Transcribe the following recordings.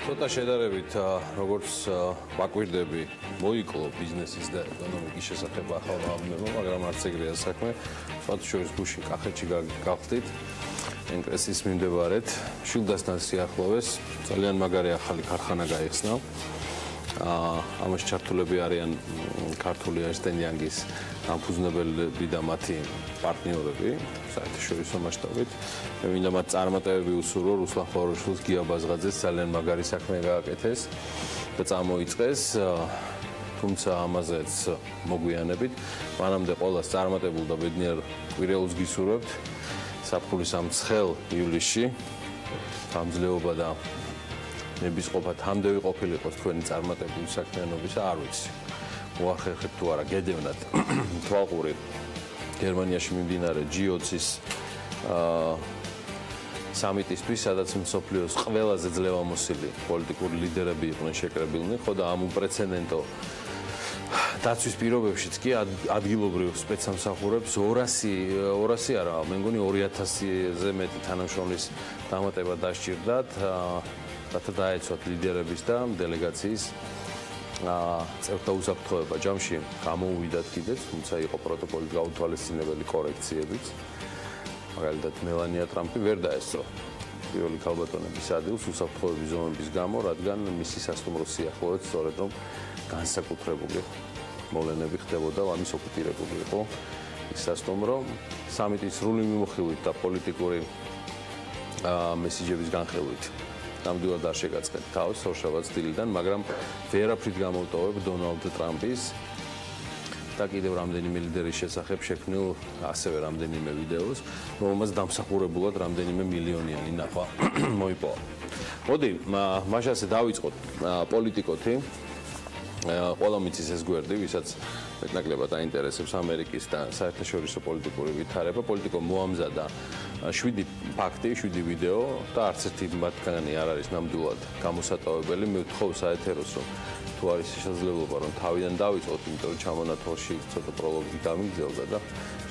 ცოტა შედარებით როგორც ვაკვირდები მოიკლო ბიზნესის და ეკონომიკის შესახებ ახალ რამებმა, მაგრამ არც ეგრეა საქმე. სხვათა შორის გუშინ კახეთში გავხდით ენკრესის მიმდებარედ, შილდასთან სიახლოვეს ძალიან მაგარი ახალი ქარხანა გაიხსნა. ამაში ჩართულები არიან ქართული ერნსტ-იანგის დამფუძნებლები და მათი პარტნიორები საერთაშორისო მასშტაბით. მე მინდა მათ წარმატებები უსურვო რუსლან ხოვაროშვილს, გია ბაზღაძეს ძალიან მაგარი საქმე გააკეთეს და წამოიწყეს. თუმცა ამაზეც მოგვიანებით, მანამდე ყველას წარმატებულ და ბედნიერ კვირეულს გისურვებთ. საფხულის ამ ცხელ ივლისში გამძლეობა და ნებისყოფა თამდევი ყოფილიყოს თქვენი წარმატებული საქმიანობისა, არ ვიცი. მოახერხეთ თუ არა გედევნათ თვალყური გერმანიაში მიმდინარე G20-ის სამიტისთვის, სადაც მსოფლიოს ყველაზე ძლევამოსილი პოლიტიკური ლიდერები იყვნენ შეკრებილნი, ხო და ამ უპრეცედენტო დაცვის პირობებშიც კი ადგილობრივ სპეცსამსახურებს 200 არა, მე მგონი 2000-ზე მეტი თანამშრომლის დამატება დასჭირდათ, რათა დაეცვათ ლიდერების და დელეგაციის წევრთა უსაფრთხოება. ჯამში გამოუვიდათ კიდეც, თუმცა იყო პროტოკოლის გაუთვალისწინებელი კორექციებიც. მაგალითად, მელანია ტრამპი ვერ დაესწრო პირველი ქალბატონების ადგილს უსაფრთხოების ზომების გამო, რადგან მისი სასტუმროს სიახლოვეც სწორედ რომ განსაკუთრებული მოვლენები ხდებოდა, ამის ოკუპირებული იყო ის სასტუმრო. სამიტის სრული მიმოხილვით და პოლიტიკური მესიჯების განხილვით ნამდვილად არ შეგაწყეთ თავს ორშაბათს დილიდან, მაგრამ ვერაფრით გამოვტოვებ დონალდ ტრამპის და კიდევ რამდენიმე ლიდერის შესახებ შექმნილ ასევე რამდენიმე ვიდეოს, რომელმაც დამსახურებულად რამდენიმე მილიონიანი ნახვა მოიპოვა. მოდი, მაშინ ასე დავიწყოთ პოლიტიკოთი. ყველა მიცის ეს გვერდი, ვისაც მეტნაკლებად აინტერესებს ამერიკის და საერთაშორისო პოლიტიკური ვითარება. პოლიტიკო მოამზადა 7 ფაქტი, 7 ვიდეო და არც ერთი მათგანი არ არის ნამდვილად გამოსატოვებელი. მე ვთხოვ საეთეროს, რომ თუ არის შესაძლებლობა, რომ თავიდან დავიწყოთ, იმიტომ რომ ჩამონათვალში ცოტა პროლოგი გამიგზელდა და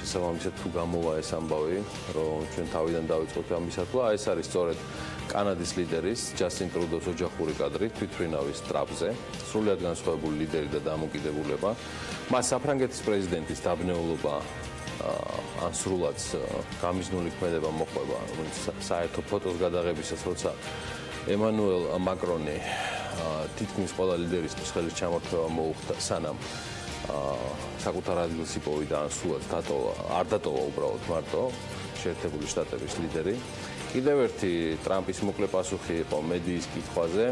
შესაბამისად თუ გამოვა ეს ამბავი, რომ ჩვენ თავიდან დავიწყოთ ამისათვლა, ეს არის სწორედ კანადის ლიდერის ჯასტინ ტრუდოს ოჯახური კადრი თვითმფრინავის ტრაპზე, სრულიად განსხვავებული ლიდერი და დამოკიდებულება. მას საფრანგეთის პრეზიდენტის დაბნეულობა ან სრულად გამიზნული ქმედება მოყვება, რომელიც საერთო ფოტოს გადაღებისას, როცა ემანუელ მაკრონი თითქმის ყველა ლიდერისთვის ხელის ჩამორთმევა მოუხდა, სანამ საკუთარ ადგილს იპოვიდა ან სრულად არ დატოვა უბრალოდ მარტო შეერთებული შტატების ლიდერი. კიდევ ერთი ტრამპის მოკლე პასუხი იყო მედიის კითხვაზე,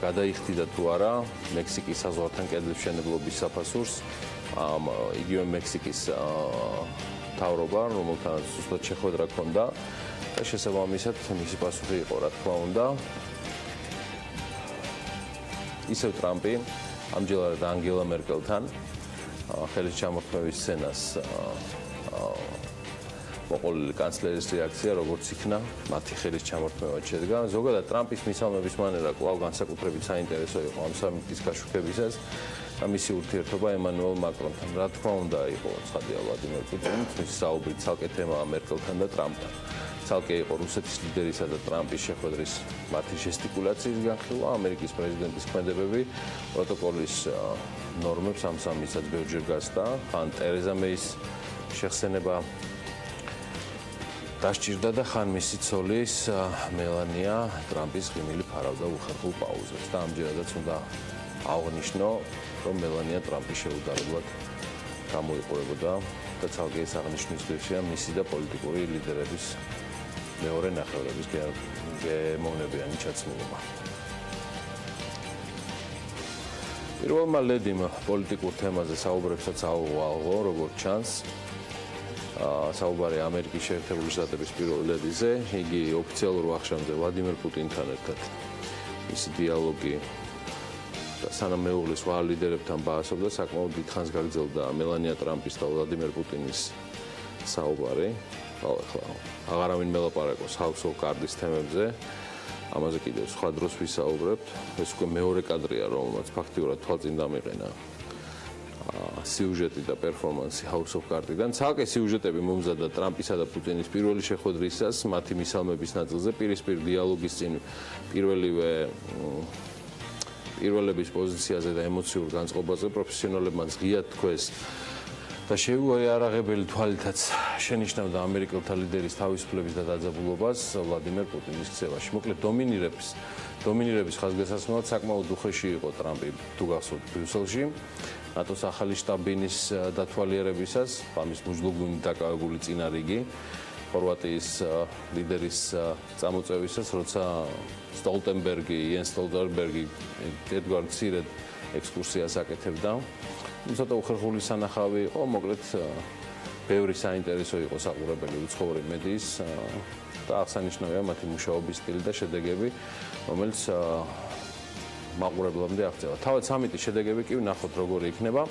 გადაიხდიდა თუ არა მექსიკის საზღვართან კედლების მშენებლობის საფასურს, იგივე მექსიკის მთავრობა, რომელთანაც ზუსტად შეხვედრა ჰქონდა და შესაბამისად მისი პასუხი იყო, რა თქმა უნდა, ისევ ტრამპი ამჯერად ანგელა მერკელთან ხელის ჩამორთმევის სცენას მოყოლილი კანცლერის რეაქცია როგორც იქნა, მათი ხელის ჩამორთმევა შედგა. ზოგადად ტრამპის მისამების მანერა კვლავ განსაკუთრებით საინტერესო იყო ამ სამიტის გაშუქებისას და მისი ურთიერთობა ემანუელ მაკრონთან. რა თქმა უნდა, იყო ცხადია ვლადიმერ პუტინის მისი საუბრი ცალკე თემაა მერკელთან და ტრამპთან. ცალკე იყო რუსეთის ლიდერისა და ტრამპის შეხვედრის მათი ჟესტიკულაციის განხილვა, ამერიკის პრეზიდენტის ქმედებები, პროტოკოლის ნორმებს ამ სამიტსაც ბევრჯერ გასწდა, ხან ტერეზა მეის შეხსენება დასჭირდა და ხან მისი ცოლის მელანია ტრამპის ღიმილი ფარავდა უხერხულ პაუზებს და ამჯერადაც უნდა აღნიშნო, რომ მელანია ტრამპის შეუდარებლად გამოიყურებოდა და ცალკე ეს აღნიშვნის დღეშია მისი და პოლიტიკური ლიდერების მეორე ნახევრების გემოვნებიანი ჩაცმულობა. პირველმა ლედიმ პოლიტიკურ თემაზე საუბრებსაც აუვალო, როგორც ჩანს, საუბარი ამერიკის შეერთებული შტატების პირველ ლედიზე, იგი ოფიციალურ ვახშამზე ვლადიმერ პუტინთან ერთად მისი დიალოგი და სანამ მეუღლის სხვა ლიდერებთან ბაასობდა, საკმაოდ დიდხანს გაგრძელდა მელანია ტრამპის და ვლადიმერ პუტინის საუბარი. ახლა აღარავინ მელაპარაკოს House of Cards თემებზე, ამაზე კიდევ სხვა დროს ვისაუბრებთ. ეს უკვე მეორე კადრია, რომელმაც ფაქტიურად თვალწინ დამიყენა სიუჟეტი და პერფორმანსი House of Cards-დან. ცალკე სიუჟეტები მომზადდა ტრამპისა და პუტინის პირველი შეხვედრისას, მათი მისალმების ნაწილზე პირისპირ დიალოგის წინ პირველების პოზიციაზე და ემოციურ განწყობაზე პროფესიონალებმა ღიად თქვეს და შეუიარაღებელი თვალითაც შენიშნავდა ამერიკელთა ლიდერის თავისუფლების და დაძაბულობას ვლადიმერ პუტინის ქცევაში. მოკლედ დომინირების ხაზგასასმელად საკმაოდ უხეში იყო ტრამპი თუ გახსოვთ ბრიუსელში ნატოს ახალი შტაბ-ბინის დათვალიერებისას, ამის მუჯლუგუნი დაკავებული წინარიგი ხორვატიის ლიდერის წამოწევისას, როცა იენ სტოლტენბერგი ერთგვარ მცირედ ექსკურსიას აკეთებდა. ცოტა უხერხული სანახავი იყო, მოკლედ ბევრი საინტერესო იყო საყურებელი უცხოური მედიის და აღსანიშნავია მათი მუშაობის სტილი და შედეგები, რომელიც მაყურებლამდე აღწევა. თავად სამიტის შედეგები კი ვნახოთ როგორი იქნება.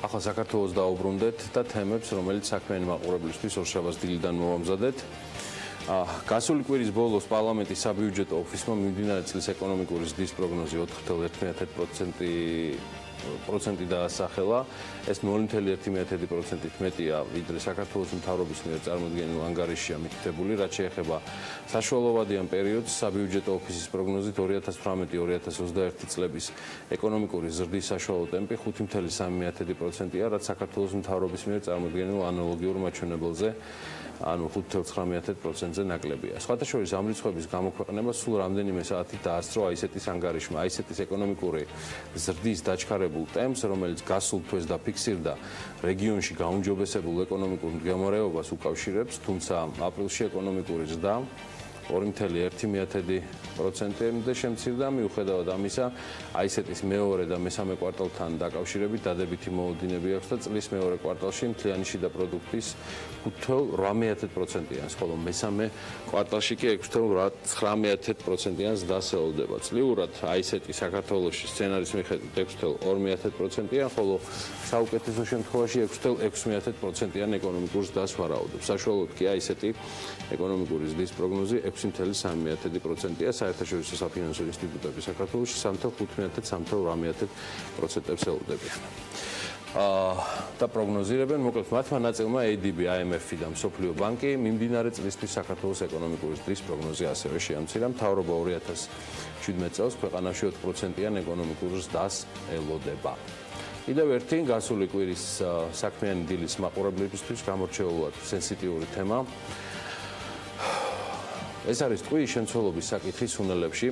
ახლა საქართველოს დაუბრუნდეთ და თემებს, რომელიც საქმიანი მაყურებლისთვის ორშაბათს დილიდან მოვამზადეთ. გასული კვირის ბოლოს პარლამენტის საბიუჯეტო ოფისმა მიმდინარე წლის ეკონომიკური ზრდის პროგნოზი 4.1% დაასახელა. ეს 0.1%-ით მეტია, ვიდრე საქართველოს მთავრობის მიერ წარმოდგენილ ანგარიშშია მითითებული, რაც შეეხება საშუალოვადიან პერიოდს. საბიუჯეტო ოფისის პროგნოზით 2018-2021 წლების ეკონომიკური ზრდის საშუალო ტემპი 5.3%-ია, რაც საქართველოს მთავრობის მიერ წარმოდგენილ ანალოგიურ მაჩვენებელზე ანუ 5.9%-ზე ნაკლებია. სხვათა შორის ამ რიცხვების გამოქვეყნება სულ რამდენიმე საათით დაასწრო აისეტის ანგარიშმა. აისეტის ეკონომიკური ზრდის დაჩქარებულ ტემპს, რომელიც გასულ თვეს დაფიქსირდა რეგიონში გაუმჯობესებულ ეკონომიკურ მდგომარეობას უკავშირებს, თუმცა აპრილში ეკონომიკური ზრდა 2.1%-მდე შემცირდა. მიუხედავად ამისა, აისეტის მეორე და მესამე კვარტალთან დაკავშირებით დადებითი მოუდინები აქვს და წლის მეორე კვარტალში მთლიანი შიდა პროდუქტის 5.8%-იანს, ხოლო მესამე კვარტალში კი 6.9%-იანს დასელოდება. წლიურად აისეტი საქართველოში სცენარის მიხედვით 6.2%-იან, ხოლო საუკეთესო შემთხვევაში 6.6%-იან ეკონომიკურ ზრდას ვარაუდობს. საშუალოდ კი აისეტი ეკონომიკური ზრდის პროგნოზი 6.3%-ია, საერთაშორისო საფინანსო ინსტიტუტები საქართველოში 3.5-3.8%-ს ელოდებიან. და პროგნოზირებენ, მოკლედ მათმა ნაწილმა ADB, IMF-ი და მსოფლიო ბანკი მიმდინარე წლისთვის საქართველოს ეკონომიკური ზრდის პროგნოზი ასევე შეამცირა. მთავრობა 2017 წელს ქვეყანაში 4%-იან ეკონომიკურ ზრდას ელოდება. კიდევ ერთი გასული კვირის საქმიანი დილის მაყურებლებისთვის გამორჩეულად სენსიტიური თემა. ეს არის ტყუის შემცველობის საკითხი სუნელებში,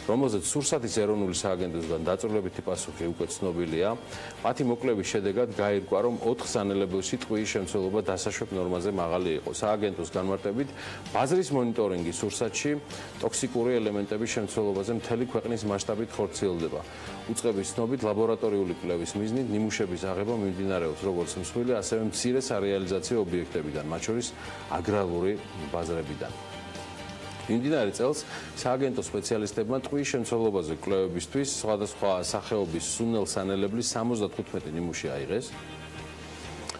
რომელზეც სურსათის ეროვნული სააგენტოსგან დაწვრილებითი პასუხი უკვე ცნობილია. მათი მოკვლევის შედეგად გაირკვა, რომ 4 სანელებელში ტყუის შემცველობა დასაშვებ ნორმაზე მაღალი იყო. სააგენტოს განმარტებით, ბაზრის მონიტორინგი სურსათში ტოქსიკური ელემენტების შემცველობაზე მთელი ქვეყნის მასშტაბით ხორციელდება. უწყების ცნობით, ლაბორატორიული კვლევის მიზნით ნიმუშების აღება მიმდინარეობს როგორც მსხვილი, ასევე მცირე სარეალიზაციო ობიექტებიდან, მათ შორის აგრარული ბაზრებიდან. მიმდინარე წელს სააგენტო სპეციალისტებმა ტყუის შემცველობაზე კვლევებისთვის სხვადასხვა სახეობის სუნელ სანელeblis 75 ნიმუში აიღეს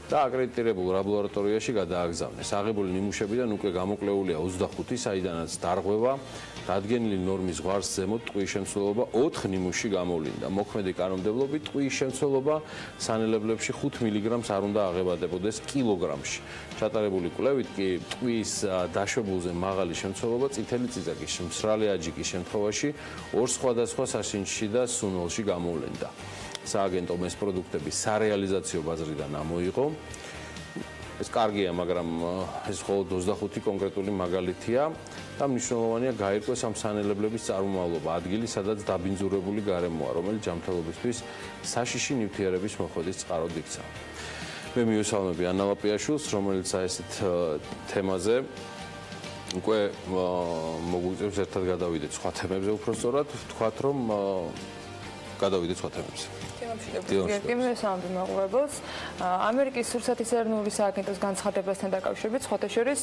და აკრედიტირებულ ლაბორატორიაში გადააგზავნეს. აღებული ნიმუშებიდან უკვე გამოკვლეულია 25, საიდანაც დარღვევა დადგენილი ნორმის ზღვარს ზემოთ ტყუის შემცველობა 4 ნიმუში გამოვლინდა. მოქმედი კანონმდებლობით ტყუის შემცველობა სანელებლებში 5 მგ-ს არ უნდა აღებადებოდეს კილოგრამში. ჩატარებული კვლევით კი ტყუის დაშვებულზე მაღალი შემცველობა წითელი წიწაკის, მსრალი აჯიკის შემთხვევაში 2 სხვადასხვა საშინში და სუნელში გამოვლინდა. სააგენტომ ეს პროდუქტები სარეალიზაციო ბაზრიდან ამოიღო. ეს კარგია, მაგრამ ეს მხოლოდ 25 კონკრეტული მაგალითია და მნიშვნელოვანია გაირკვეს ამ სანელებლების წარმომავლობა, ადგილი, სადაც დაბინძურებული გარემოა, რომელიც ჯანმრთელობისთვის საშიში ნივთიერების მოხვედის წყაროდ იქცა. მე მივესალმები ანა ლაპიაშვილს, რომელიც ასეთ თემაზე უკვე მოგვიწევს ერთად გადავიდეთ სხვა თემებზე, უпростоრად ვთქვათ, რომ გადავიდეთ სხვა თემებზე. მივესალმები მაყურებელს. ამერიკის სურსათის ეროვნული სააგენტოს განცხადებასთან დაკავშირებით სხვათა შორის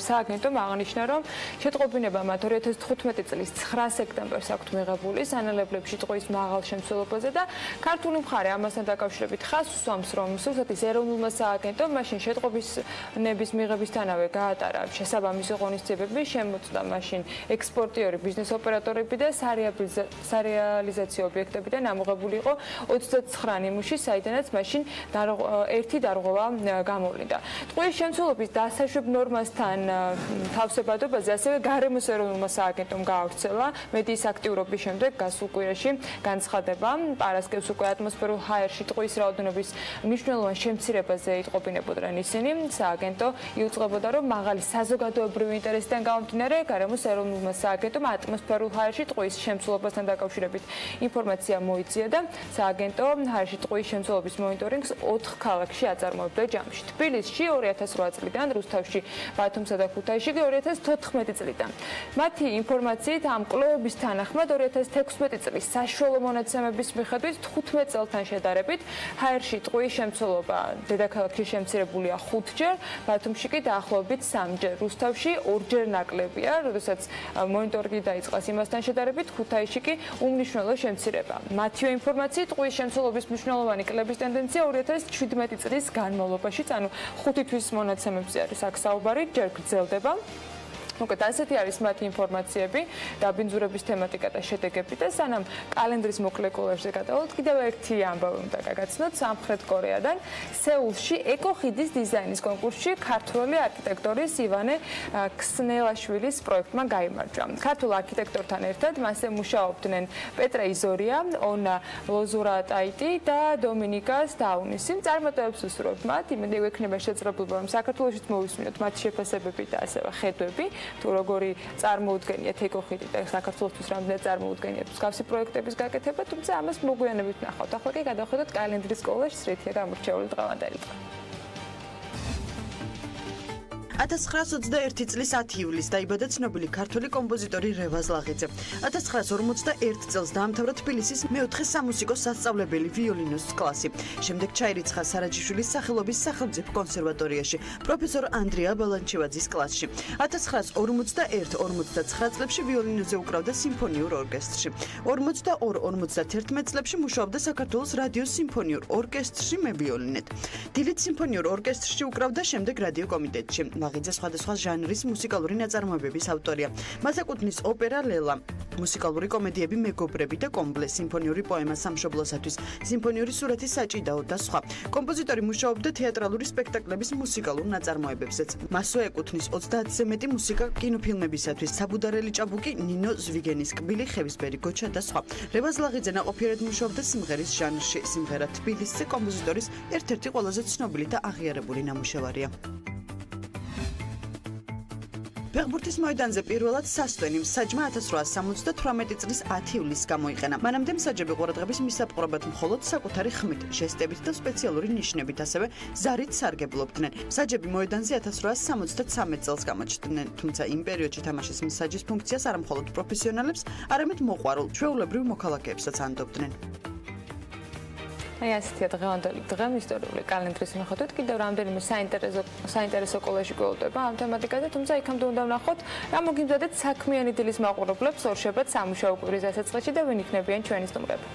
სააგენტომ აღნიშნა, რომ შეტყობინებამ 2015 წლის 9 სექტემბერს აქვთ მიღებული სანელებლებში ტყუის მაღალ შემცველობაზე და ქართული მხარე ამასთან დაკავშირებით ხაზს უსვამს, რომ სურსათის ეროვნულმა სააგენტომ მაშინ შეტყობინების მიღებისთანავე გაატარა შესაბამისი ღონისძიებები, შემოწმდა მაშინ ექსპორტიორი, ბიზნეს ოპერატორები და სარეალიზაციო ობიექტებიდან ძალიან ამოღებული იყო 29 ნიმუში, საიდანაც მაშინ ერთი დარღვევა გამოვლინდა. ტყუის შემცველობის დასაშვებ ნორმასთან თავსებადობაზე ასევე გარემოს ეროვნულმა სააგენტომ გაავრცელა მედიის აქტიურობის შემდეგ გასულ კვირაში განცხადება. პარასკევს უკვე ატმოსფერულ ჰაერში ტყუის რაოდენობის მნიშვნელოვან შემცირებაზე იტყობინებოდნენ ისინი. სააგენტო იუწყებოდა, რომ მაღალი საზოგადოებრივი ინტერესიდან გამომდინარე გარემოს ეროვნულმა სააგენტომ ატმოსფერულ ჰაერში ტყუის შემცველობასთან დაკავშირებით ინფორმაცია მოიწია და სააგენტო ჰაერში ტყუის შემცველობის მონიტორინგს 4 ქალაქში აწარმოებდა ჯამში. თბილისში 2008 წლიდან, რუსთავში, ბათუმსა და ქუთაისში 2014 წლიდან. მათი ინფორმაციით ამ კვლევების თანახმად 2016 წლის საშუალო მონაცემების მიხედვით 15 წელთან შედარებით ჰაერში ტყუის შემცველობა დედაქალაქში შემცირებულია 5-ჯერ, ბათუმში კი დაახლოებით 3-ჯერ, რუსთავში 2-ჯერ ნაკლებია, როდესაც მონიტორინგი დაიწყეს იმასთან შედარებით, ქუთაისში კი უმნიშვნელო შემცირება. მათივე ინფორმაციით ტყუის შემცველობის მნიშვნელოვანი კლების ტენდენცია 2017 წლის განმავლობაში, ანუ 5 თვის მონაცემებზე არის აქ საუბარი, ჯერ გრძელდება. მოკლედ ასეთი არის მათი ინფორმაციები, დაბინძურების თემატიკა და შედეგები და სანამ კალენდრის მოკლე კოლაჟზე გადავალთ, კიდევ ერთი ამბავი უნდა გაგაცნოთ. სამხრეთ კორეადან სეულში ეკოხიდის დიზაინის კონკურსში ქართველი არქიტექტორის ივანე ქსნელაშვილის პროექტმა გაიმარჯვა. ქართულ არქიტექტორთან ერთად მასზე მუშაობდნენ პეტრე იზორია, ონა ლოზურატაიტი და დომინიკას დაუნისი. წარმატებებს უსურვებთ მათ, იმედი გვექნება შესაძლებლობა, რომ საქართველოშიც მოვისმინოთ მათი შეფასებები და ასევე ხედვები. თუ როგორი წარმოუდგენიათ ეკოხიდი და საქართველოსთვის რამდენად წარმოუდგენიათ მსგავსი პროექტების გაკეთება, თუმცა ამას მოგვიანებით ნახავთ. ახლა კი გადავხედოთ კალენდრის კოლაჟს, რითია გამორჩეული დღევანდელი დღე. 1921 წლის 10 ივლისს დაიბადა ცნობილი ქართველი კომპოზიტორი რევაზ ლაღიძე. 1941 წელს დაამთავრა თბილისის მეოთხე სამუსიკო სასწავლებელი ვიოლინოს კლასი. შემდეგ ჩაირიცხა სარაჯიშვილის სახელობის სახელმწიფო კონსერვატორიაში, პროფესორ ანდრია ბალანჩევაძის კლასში. 1941-49 წლებში ვიოლინოზე უკრავდა სიმფონიურ ორკესტრში. 42-51 წლებში მუშაობდა საქართველოს რადიოს სიმფონიურ ორკესტრში მევიოლინეთ. დილით სიმფონიურ ორკესტრში უკრავდა, შემდეგ რადიო კომიტეტში. ლაღიძე სხვადასხვა ჟანრის მუსიკალური ნაწარმოებების ავტორია. მას ეკუთვნის ოპერა ლელა, მუსიკალური კომედიები მეგობრები და კომბლე, სიმფონიური პოემა სამშობლოსათვის, სიმფონიური სურათი საჭიდაო და სხვა. კომპოზიტორი მუშაობდა თეატრალური სპექტაკლების მუსიკალურ ნაწარმოებებზეც. მასვე ეკუთვნის 30-ზე მეტი მუსიკა კინოფილმებისათვის, საბუდარელი ჭაბუკი, ნინო ზვიგენის კბილი, ხევისბერი გოჩა და სხვა. რევაზ ლაღიძე ნაყოფიერად მუშაობდა სიმღერის ჟანრში. სიმღერა თბილისზე კომპოზიტორის ერთ-ერთი ყველაზე ცნობილი და აღიარებული ნამუშევარია. ფეხბურთის მოედანზე პირველად სასტვენი მსაჯმა 1878 წლის 10 ივლისს გამოიყენა. მანამდე მსაჯები ყურადღების მისაპყრობად მხოლოდ საკუთარი ხმით, ჟესტებით და სპეციალური ნიშნებით, ასევე ზარით სარგებლობდნენ. მსაჯები მოედანზე 1873 წელს გამოჩნდნენ, თუმცა იმ პერიოდში თამაშის მსაჯის ფუნქციას არა მხოლოდ პროფესიონალებს, არამედ მოყვარულ ჩვეულებრივ მოქალაქეებსაც ანდობდნენ. აი ასეთია დღევანდელი დღე ისტორიული კალენდრის მიხედვით, კიდევ რამდენიმე საინტერესო კოლაჟი გვეულდება ამ თემატიკაზე, თუმცა იქამდე უნდა ვნახოთ, რა მოგიმზადეთ საქმიანი დილის მაყურებლებს ორშაბათ სამუშაო კვირის დასაწყისში და ვინ იქნებიან ჩვენი სტუმრები.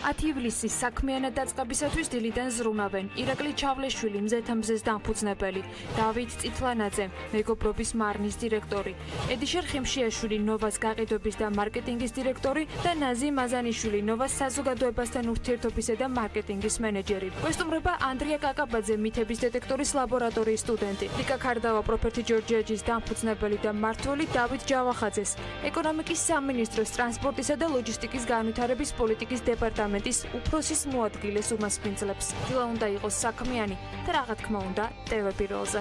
10 ივლისის საქმიანად დაწყებისათვის დილიდან ზრუნავენ ირაკლი ჩავლეშვილი, მზეთამზეს დამფუძნებელი, დავით წითლანაძე, მეგობრობის მარნის დირექტორი, ედიშერ ხიმშიაშვილი, ნოვას გაყიდვების და მარკეტინგის დირექტორი და ნაზი მაზანიშვილი, ნოვას საზოგადოებასთან ურთიერთობისა და მარკეტინგის მენეჯერი. გვესტუმრება ანდრია კაკაბაძე, მითების დეტექტორის ლაბორატორიის სტუდენტი, ლიკა ქარდავა, პროფეტი ჯორჯიაჯის დამფუძნებელი და მმართველი დავით ჯავახაძეს, ეკონომიკის სამინისტროს ტრანსპორტისა და ლოჯისტიკის განვითარების პოლიტიკის დეპარტამენტის უფროსის მოადგილეს უმასპინძლებს. დილა უნდა იყოს საქმიანი და რა თქმა უნდა ტევ პირველზე.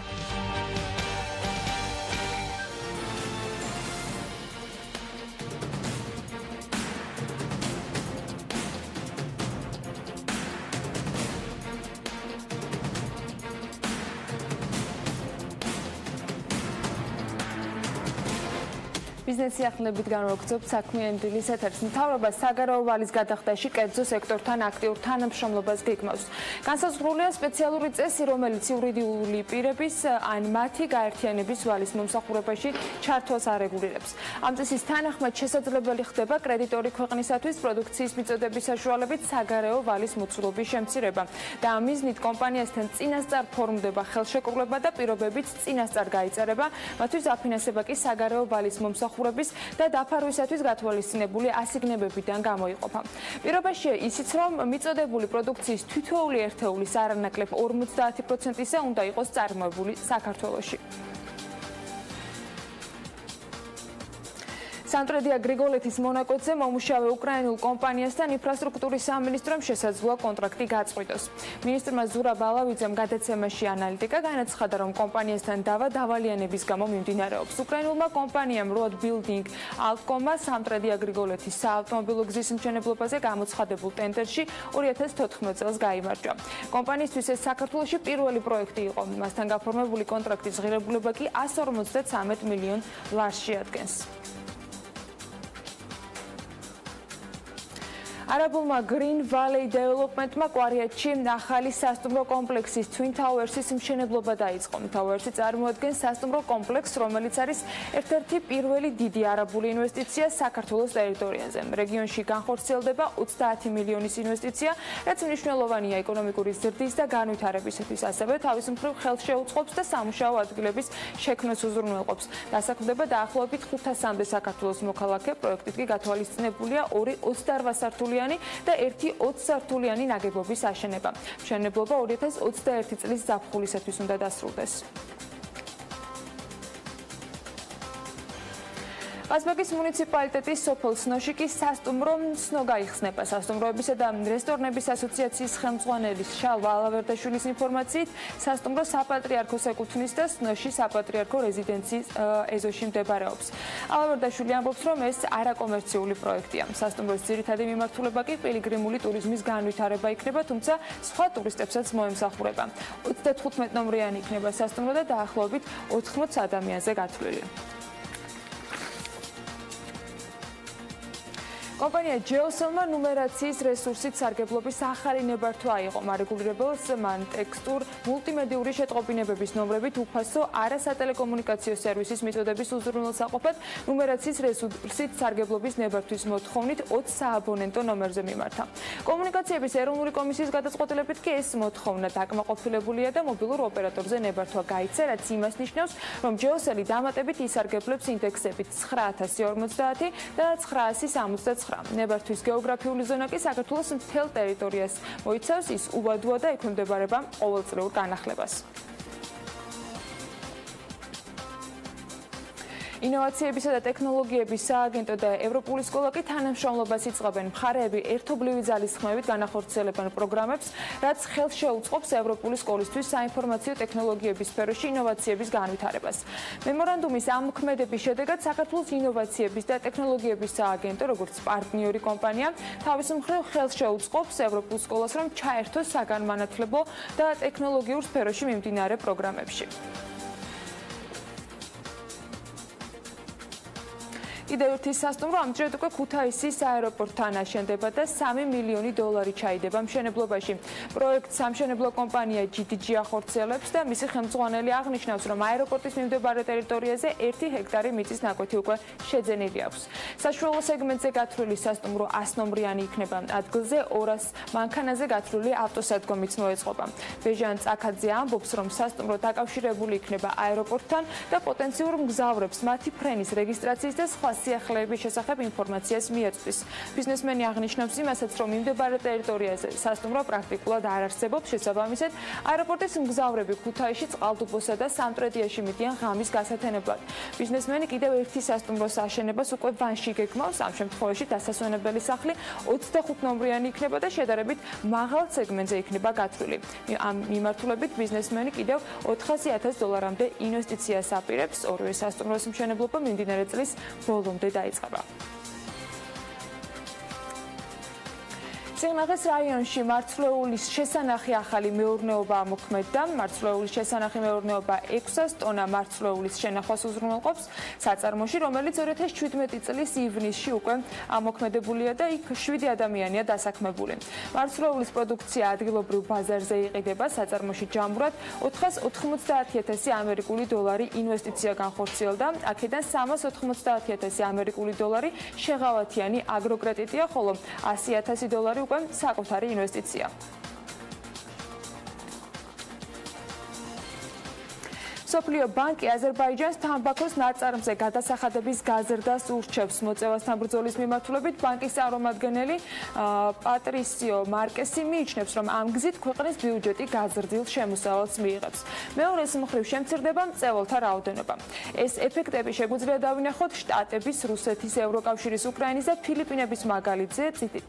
ბიზნესი ახალებით განვაგრძობთ საქმიანი დილის ეთერს. მთავრობა საგარეო ვალის გადახდაში კერძო სექტორთან აქტიურ თანამშრომლობას გეგმავს. განსაზღვრულია სპეციალური წესი, რომელიც იურიდიული პირების ან მათი გაერთიანების ვალის მომსახურებაში ჩართვას არეგულირებს. ამ წესის თანახმად შესაძლებელი ხდება კრედიტორი ქვეყნისათვის პროდუქციის მიწოდების საშუალებით საგარეო ვალის მოცულობის შემცირება და ამ მიზნით კომპანიასთან წინასწარ ფორმდება ხელშეკრულება და პირობებით წინასწარ გაიწერება, მათთვის დაფინანსება კი საგარეო ვალის მომსახურების და დაფარვისათვის გათვალისწინებული ასიგნებებიდან გამოიყოფა. პირობაშია ისიც, რომ მიწოდებული პროდუქციის თითოეული ერთეულის არანაკლებ 50%-ისა უნდა იყოს წარმოებული საქართველოში. სამტრედია გრიგოლეთის მონაკოძე მომუშავე უკრაინულ კომპანიასთან ინფრასტრუქტურის სამინისტრომ შესაძლოა კონტრაქტი გაწყვიტოს. მინისტრმა ზურაბ ალავიძემ გადაცემაში ანალიტიკა განაცხადა, რომ კომპანიასთან დავა დავალიანების გამო მიმდინარეობს. უკრაინულმა კომპანიამ Road Building Altcom-მა სამტრედია გრიგოლეთის საავტომობილო გზის მშენებლობაზე გამოცხადებულ ტენდერში 2014 წელს გაიმარჯვა. კომპანიისთვის ეს საქართველოში პირველი პროექტი იყო. მასთან გაფორმებული კონტრაქტის ღირებულება კი 153 მილიონ ლარს შეადგენს. არაბულმა Green Valley Development-მა კვარიატში ახალი სასტუმრო კომპლექსის Twin Towers-ის მშენებლობა დაიწყო. Towers-ი წარმოადგენს სასტუმრო კომპლექსს, რომელიც არის ერთ-ერთი პირველი დიდი არაბული ინვესტიცია საქართველოს ტერიტორიაზე. რეგიონში განხორციელდება 30 მილიონის ინვესტიცია, რაც მნიშვნელოვანია ეკონომიკური ზრდის და განვითარებისათვის, ასევე თავის მხრივ ხელს შეუწყობს და სამუშაო ადგილების შექმნას უზრუნველყოფს. დასაქმდება დაახლოებით 500-მდე საქართველოს მოქალაქე, პროექტით კი გათვალისწინებულია 2 28 სართულიანი და 1 20 სართულიანი ნაგებობის აშენება. მშენებლობა 2021 წლის ზაფხულისათვის უნდა დასრულდეს. ყაზბეგის მუნიციპალიტეტის სოფელ სნოშიკის სასტუმრო სნო გაიხსნება. სასტუმროებისა და რესტორნების ასოციაციის ხელმძღვანელის შალვა ალავერდაშვილის ინფორმაციით, სასტუმრო საპატრიარქოს ეკუთვნის და სნოში საპატრიარქო რეზიდენციის ეზოში მდებარეობს. ალავერდაშვილი ამბობს, რომ ეს არაკომერციული პროექტია. სასტუმროს ძირითადი მიმართულება კი პილიგრიმული ტურიზმის განვითარება იქნება, თუმცა სხვა ტურისტებსაც მოემსახურება. 35 ნომრიანი იქნება სასტუმრო და დაახლოებით 80 ადამიანზე გათვლილი. კომპანია ჯეოსელმა ნუმერაციის რესურსით სარგებლობის ახალი ნებართვა აიღო. მარეგულირებელს მან ტექსტურ მულტიმედიური შეტყობინებების ნომრებით უფასო არასატელეკომუნიკაციო სერვისის მიწოდების უზრუნველსაყოფად ნუმერაციის რესურსით სარგებლობის ნებართვის მოთხოვნით 20 სააბონენტო ნომერზე მიმართა. კომუნიკაციების ეროვნული კომისიის გადაწყვეტილებით კი ეს მოთხოვნა დაკმაყოფილებულია და მობილურ ოპერატორზე ნებართვა გაიცა, რაც იმას ნიშნავს, რომ ჯეოსელი დამატებით ისარგებლებს ინდექსებით 9050 და 969. ნებართვის გეოგრაფიული ზონა კი საქართველოს მთელ ტერიტორიას მოიცავს, ის უბადოა და ექვემდებარება ყოველწლიურ განახლებას. ინოვაციებისა და ტექნოლოგიების სააგენტო და ევროპული სკოლა კი თანამშრომლობას იწყებენ. მხარეები ერთობლივი ძალისხმევით განახორციელებენ პროგრამებს, რაც ხელს შეუწყობს ევროპული სკოლისთვის საინფორმაციო ტექნოლოგიების სფეროში ინოვაციების განვითარებას. მემორანდუმის ამოქმედების შედეგად საქართველოს ინოვაციების და ტექნოლოგიების სააგენტო, როგორც პარტნიორი კომპანია, თავის მხრივ ხელს შეუწყობს ევროპულ სკოლას, რომ ჩაერთოს საგანმანათლებლო და ტექნოლოგიურ სფეროში მიმდინარე პროგრამებში. კიდევ ერთი სასტუმრო ამჯერად უკვე ქუთაისის აეროპორტთან აშენდება და 3 მილიონი დოლარი ჩაიდება მშენებლობაში. პროექტს სამშენებლო კომპანია GDG ახორციელებს და მისი ხელმძღვანელი აღნიშნავს, რომ აეროპორტის მიმდებარე ტერიტორიაზე 1 ჰექტარი მიწის ნაკვეთი უკვე შეძენილი აქვს. საშუალო სეგმენტზე გათვლილი სასტუმრო 100 ნომრიანი იქნება. ადგილზე 200 მანქანაზე გათვლილი ავტოსადგომიც მოეწყობა. ბეჟან წაქაძე ამბობს, რომ სასტუმრო დაკავშირებული იქნება აეროპორტთან და პოტენციურ მგზავრებს მათი ფრენის რეგისტრაციის და სხვა სიახლეების შესახებ ინფორმაციას მიაწვდის. ბიზნესმენი აღნიშნავს იმასაც, რომ მიმდებარე ტერიტორიაზე სასტუმრო პრაქტიკულად არ არსებობს, შესაბამისად, აეროპორტის მგზავრები ქუთაისში, წყალტუბოსა და სამტრედიაში მიდიან ღამის გასათენებლად. ბიზნესმენი კიდევ ერთი სასტუმროს აშენებას უკვე ვანში გეგმავს. ამ შემთხვევაში დასასვენებელი სახლი 25 ნომრიანი იქნება და შედარებით მაღალ სეგმენტზე იქნება გათვლილი. ამ მიმართულებით ბიზნესმენი კიდევ 400,000 დოლარამდე ინვესტიციას აპირებს. ორივე სასტუმროს მშენებლობა მიმდინარე წლის ბოლომდე დაიწყება. წინაღეს რაიონში მარცვლეულის შესანახი ახალი მეურნეობა ამოქმედდა. მარცვლეულის შესანახი მეურნეობა 600 ტონა მარცვლეულის შენახვას უზრუნველყოფს საწარმოში, რომელიც 2017 წლის ივნისში უკვე ამოქმედებულია და იქ 7 ადამიანია დასაქმებული. მარცვლეულის პროდუქცია ადგილობრივ ბაზარზე იყიდება, საწარმოში ჯამურად 490,000 ამერიკული დოლარი ინვესტიცია განხორციელდა. აქედან 390,000 ამერიკული დოლარი შეღავათიანი აგროკრედიტია, ხოლო 100,000 დოლარი უკვე საკუთარი ინვესტიცია. სოფლიო ბანკი აზერბაიჯანს თამბაქოს ნაწარმზე გადასახადების გაზრდას ურჩევს. მოწევასთან ბრძოლის მიმართულებით ბანკის წარმომადგენელი პატრისიო მარკესი მიიჩნევს, რომ ამ გზით ქვეყნის ბიუჯეტი გაზრდილ შემოსავალს მიიღებს. მეორეს მხრივ შემცირდება მწვეველთა რაოდენობა. ეს ეფექტები შეგვიძლია დავინახოთ შტატების, რუსეთის, ევროკავშირის, უკრაინის და ფილიპინების მაგალითზე,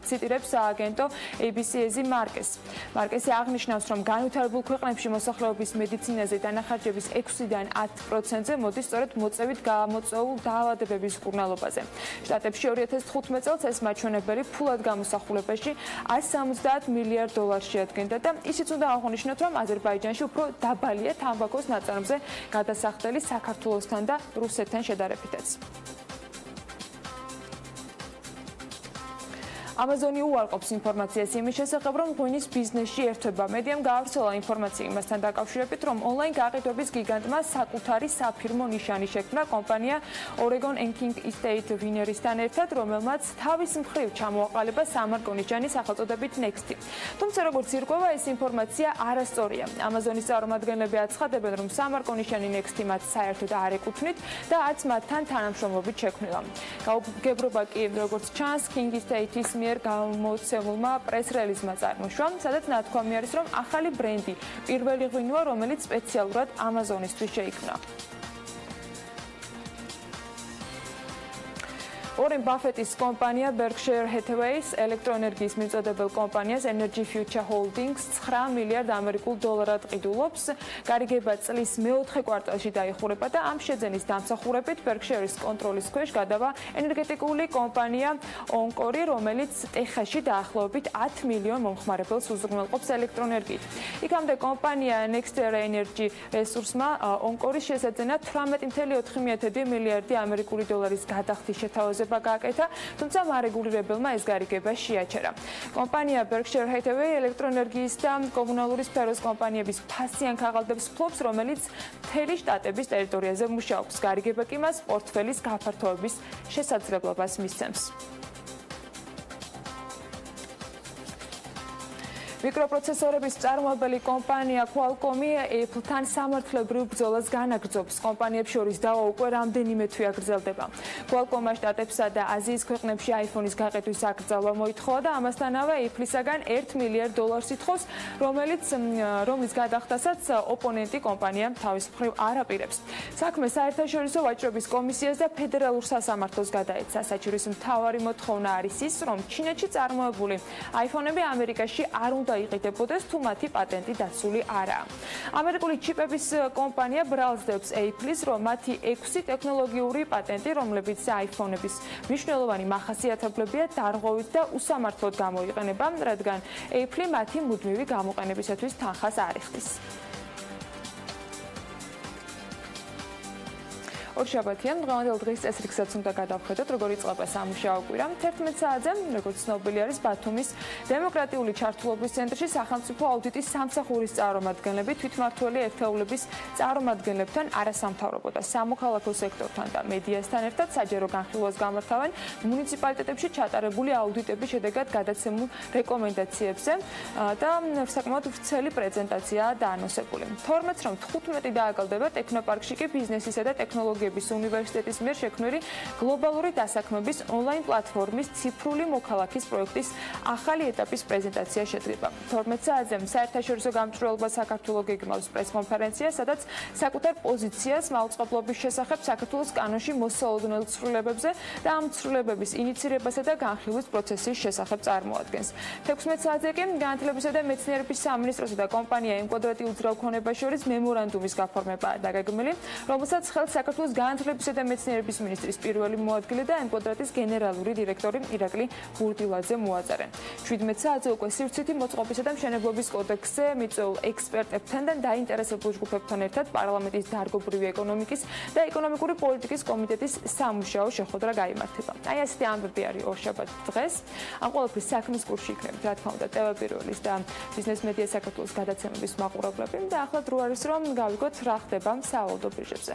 ციტირებს სააგენტო ABC-ზე მარკესი. მარკესი აღნიშნავს, რომ განვითარებულ ქვეყნებში მოსახლეობის მედიცინაზე დანახარჯების 6-დან 10%-ზე მოდის სწორედ მოწევით გამოწვეულ დაავადებების მკურნალობაზე. შტატებში 2015 წელს ეს მაჩვენებელი ფულად გამოსახულებაში 170 მილიარდ დოლარს შეადგენდა და ისიც უნდა აღვნიშნოთ, რომ აზერბაიჯანში უფრო დაბალია თამბაქოს ნაწარმზე გადასახდელი საქართველოსთან და რუსეთთან შედარებითაც. ამაზონი უარყოფს ინფორმაციას იმის შესახებ, რომ ღვინის ბიზნესში ერთვება. მედიამ გაავრცელა ინფორმაცია იმასთან დაკავშირებით, რომ ონლაინ გაყიდვების გიგანტმა საკუთარი საფირმო ნიშანი შექმნა კომპანია Oregon King Estate ვინერისთან ერთად, რომელმაც თავის მხრივ ჩამოაყალიბა სამარკო ნიშანი სახელწოდებით Next-ი. თუმცა როგორც ირკვევა, ეს ინფორმაცია არასწორია. ამაზონის წარმომადგენლები აცხადებენ, რომ სამარკო ნიშანი Next-ი მათ საერთოდ არ ეკუთვნით და არც მათთან თანამშრომლობით შექმნილა. გაუგებრობა კი, როგორც ჩანს, King Estate-ის მიერ გამოცემულმა პრეს-რელიზმა წარმოშვა, სადაც ნათქვამი არის, რომ ახალი ბრენდი Pirveli ღვინოა, რომელიც სპეციალურად ამაზონისთვის შეიქმნა. Warren Buffett-ის კომპანია Berkshire Hathaway-ის ელექტროენერგიის მიმწოდებელ კომპანიას Energy Future Holdings 9 მილიარდ ამერიკულ დოლარად ყიდულობს. გარიგება წლის მეოთხე კვარტალში დაიხურება და ამ შეძენის დამსახურებით Berkshire-ის კონტროლის ქვეშ გადავა ენერგეტიკული კომპანია Oncor, რომელიც ტეხასში დაახლოებით 10 მილიონ მომხმარებელს უზრუნველყოფს ელექტროენერგიით. იქამდე კომპანია NextEra Energy Resource-მა Oncor-ის შესაძენა 18,4 მილიარდი ამერიკული დოლარის გადახდის შეთავაზება გააკეთა, თუმცა მარეგულირებელმა ეს გარიგება შეაჩერა. კომპანია Berkshire Hathaway ელექტროენერგიის და კომუნალური სფეროს კომპანიების ფასიან ქაღალდებს ფლობს, რომელიც მთელი შტატების ტერიტორიაზე მუშაობს. გარიგება კი მას პორტფელის გაფართოების შესაძლებლობას მისცემს. მიკროპროცესორების მწარმოებელი კომპანია Qualcomm-ი Apple-თან სამართლებრივ ბრძოლას განაგრძობს. კომპანიებს შორის დავა უკვე რამდენიმე თვეა გრძელდება. Qualcomm-მა შტატებსა და აზიის ქვეყნებში iPhone-ის გაყიდვის აკრძალვა მოითხოვა და ამასთანავე Apple-ისაგან 1 მილიარდ დოლარს ითხოვს, რომლის გადახდასაც ოპონენტი კომპანია თავის მხრივ არ აპირებს. საქმე საერთაშორისო ვაჭრობის კომისიას და ფედერალურ სასამართლოს გადაეცა. საჭირის მთავარი მოთხოვნა არის ის, რომ ჩინეთში წარმოებული iPhone-ები ამერიკაში არ უნდა იყიდებოდეს, თუ მათი პატენტი დაცული არაა. ამერიკული ჩიპების კომპანია ბრალსდებს Apple-ის, რომ მათი 6 ტექნოლოგიური პატენტი, რომლებიც iPhone-ების მნიშვნელოვანი მახასიათებლებია, დარღვევით და უსამართლოდ გამოიყენება, რადგან Apple მათი მუდმივი გამოყენებისათვის თანხას არ იხდის. ორშაბათიან დღევანდელ დღის წესრიგსაც უნდა გადავხედოთ, როგორ იწყება სამუშაო კვირა. 11 საათზე, როგორც ცნობილი არის, ბათუმის დემოკრატიული ჩართულობის ცენტრში სახელმწიფო აუდიტის სამსახურის წარმომადგენლები თვითმმართველი ერთეულების წარმომადგენლებთან არასამთავრობო და სამოქალაქო სექტორთან და მედიასთან ერთად საჯარო განხილვას გამართავენ მუნიციპალიტეტებში ჩატარებული აუდიტების შედეგად გადაცემულ რეკომენდაციებზე და საკმაოდ ვრცელი პრეზენტაციაა დაანონსებული. 12-ს რომ 15 დააკალდება ტექნოპარკში კი ბიზნესისა და ტექნოლოგიების უნივერსიტეტის მიერ შექმნილი გლობალური დასაქმების ონლაინ პლატფორმის ციფრული მოქალაქის პროექტის ახალი ეტაპის პრეზენტაცია შედგება. 12 საათზე საერთაშორისო გამჭვირვალობა საქართველოს გეგმავს პრესკონფერენცია, სადაც საკუთარ პოზიციას მაუწყებლობის შესახებ საქართველოს კანონში მოსალოდნელ ცვლილებებზე და ამ ცვლილებების ინიცირებასა და განხილვის პროცესის შესახებ წარმოადგენს. 16 საათზე კი განათლებისა და მეცნიერების სამინისტროსა და კომპანია კვადრატი უძრავ ქონებას შორის მემორანდუმის გაფორმებაა დაგეგმილი, რომელსაც ხელს საქართველოს განათლებისა და მეცნიერების მინისტრის პირველი მოადგილე და კვადრატის გენერალური დირექტორი ირაკლი ბურდილაძე მოაწერენ. 17 საათზე უკვე სივრცითი მოწყობისა და მშენებლობის კოდექსზე მიწვეულ ექსპერტებთან და დაინტერესებულ ჯგუფებთან ერთად პარლამენტის დარგობრივი ეკონომიკის და ეკონომიკური პოლიტიკის კომიტეტის სამუშაო შეხვედრა გაიმართება. აი ასეთი ამბები არის ორშაბათ დღეს. ამ ყველაფრის საქმის კურსში იქნებით, რა თქმა უნდა, ტელეპირველის და ბიზნეს მედია საქართველოს გადაცემების მაყურებლები და ახლა დრო არის რომ გავიგოთ რა ხდება სავალუტო ბირჟებზე.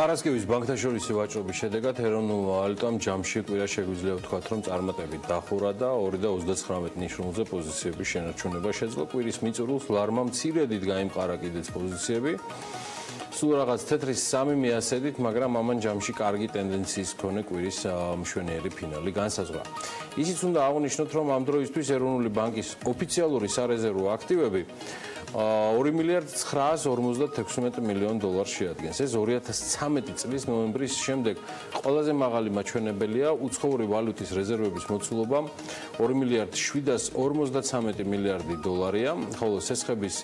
პარასკევის ბანკთაშორისი ვაჭრობის შედეგად ეროვნულ ვალუტამ ჯამში კვირა შეგვიძლია ვთქვათ, რომ წარმატებით დახურა და 2.39 ნიშნულზე პოზიციების შენარჩუნება შეძლო. კვირის მიწურულს ლარმა მცირედით გაიმყარა კიდეც პოზიციები. სულ რაღაც თეთრი 3 მიასედით, მაგრამ ამან ჯამში კარგი ტენდენციის მქონე კვირის მშვენიერი ფინალი განსაზღვრა. ისიც უნდა აღვნიშნოთ, რომ ამ დროისთვის ეროვნული ბანკის ოფიციალური სარეზერვო აქტივები 2 მილიარდ 956 მილიონ დოლარს შეადგენს. ეს 2013 წლის ნოემბრის შემდეგ ყველაზე მაღალი მაჩვენებელია. უცხოური ვალუტის რეზერვების მოცულობა 2 მილიარდ 753 მილიარდი დოლარია, ხოლო სესხების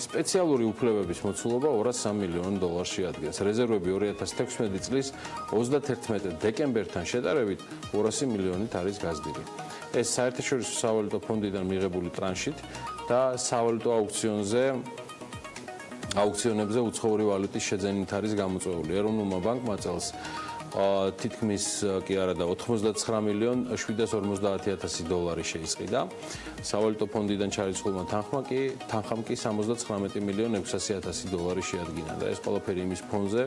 სპეციალური უფლებების მოცულობა 203 მილიონ დოლარს შეადგენს. რეზერვები 2016 წლის 31 დეკემბერთან შედარებით 200 მილიონით არის გაზრდილი. ეს საერთაშორისო სავალუტო ფონდიდან მიღებული ტრანშით და სავალუტო აუქციონებზე უცხოური ვალუტის შეძენით არის გამოწვეული. ეროვნულმა ბანკმა წელს თითქმის კი არა და 89 მილიონ 750.000 დოლარი შეისყიდა. სავალუტო ფონდიდან ჩარიცხულმა თანხამ კი 79 მილიონ 600.000 დოლარი შეადგინა და ეს ყველაფერი იმის ფონზე,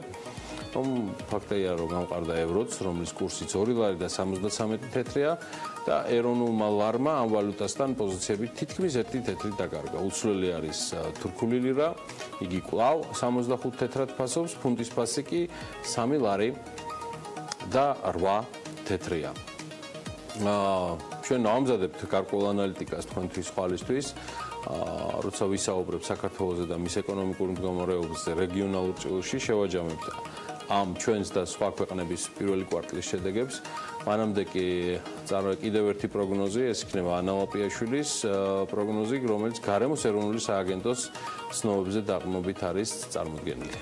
რომ ფაქტია, რომ გამყარდა ევროც, რომლის კურსიც 2 ლარი და 73 თეთრია და ეროვნულმა ლარმა ამ ვალუტასთან პოზიციები თითქმის 1 თეთრით დაკარგა. უცვლელი არის თურქული ლირა, იგი კვლავ 65 თეთრად ფასობს, ფუნტის ფასი კი 3 ლარი და 8 თეთრია. ჩვენ ამზადებთ გარკვეულ ანალიტიკას თქვენთვის ხვალისთვის, როცა ვისაუბრებ საქართველოზე და მის ეკონომიკურ მდგომარეობაზე რეგიონალურ ჭრილში, შევაჯამებთ ამ ჩვენს და სხვა ქვეყნების პირველი კვარტლის შედეგებს. მანამდე კი კიდევ ერთი პროგნოზი, ეს იქნება ანა ლაპიაშვილის პროგნოზი, რომელიც გარემოს ეროვნული სააგენტოს ცნობებზე დაყრდნობით არის წარმოდგენილი.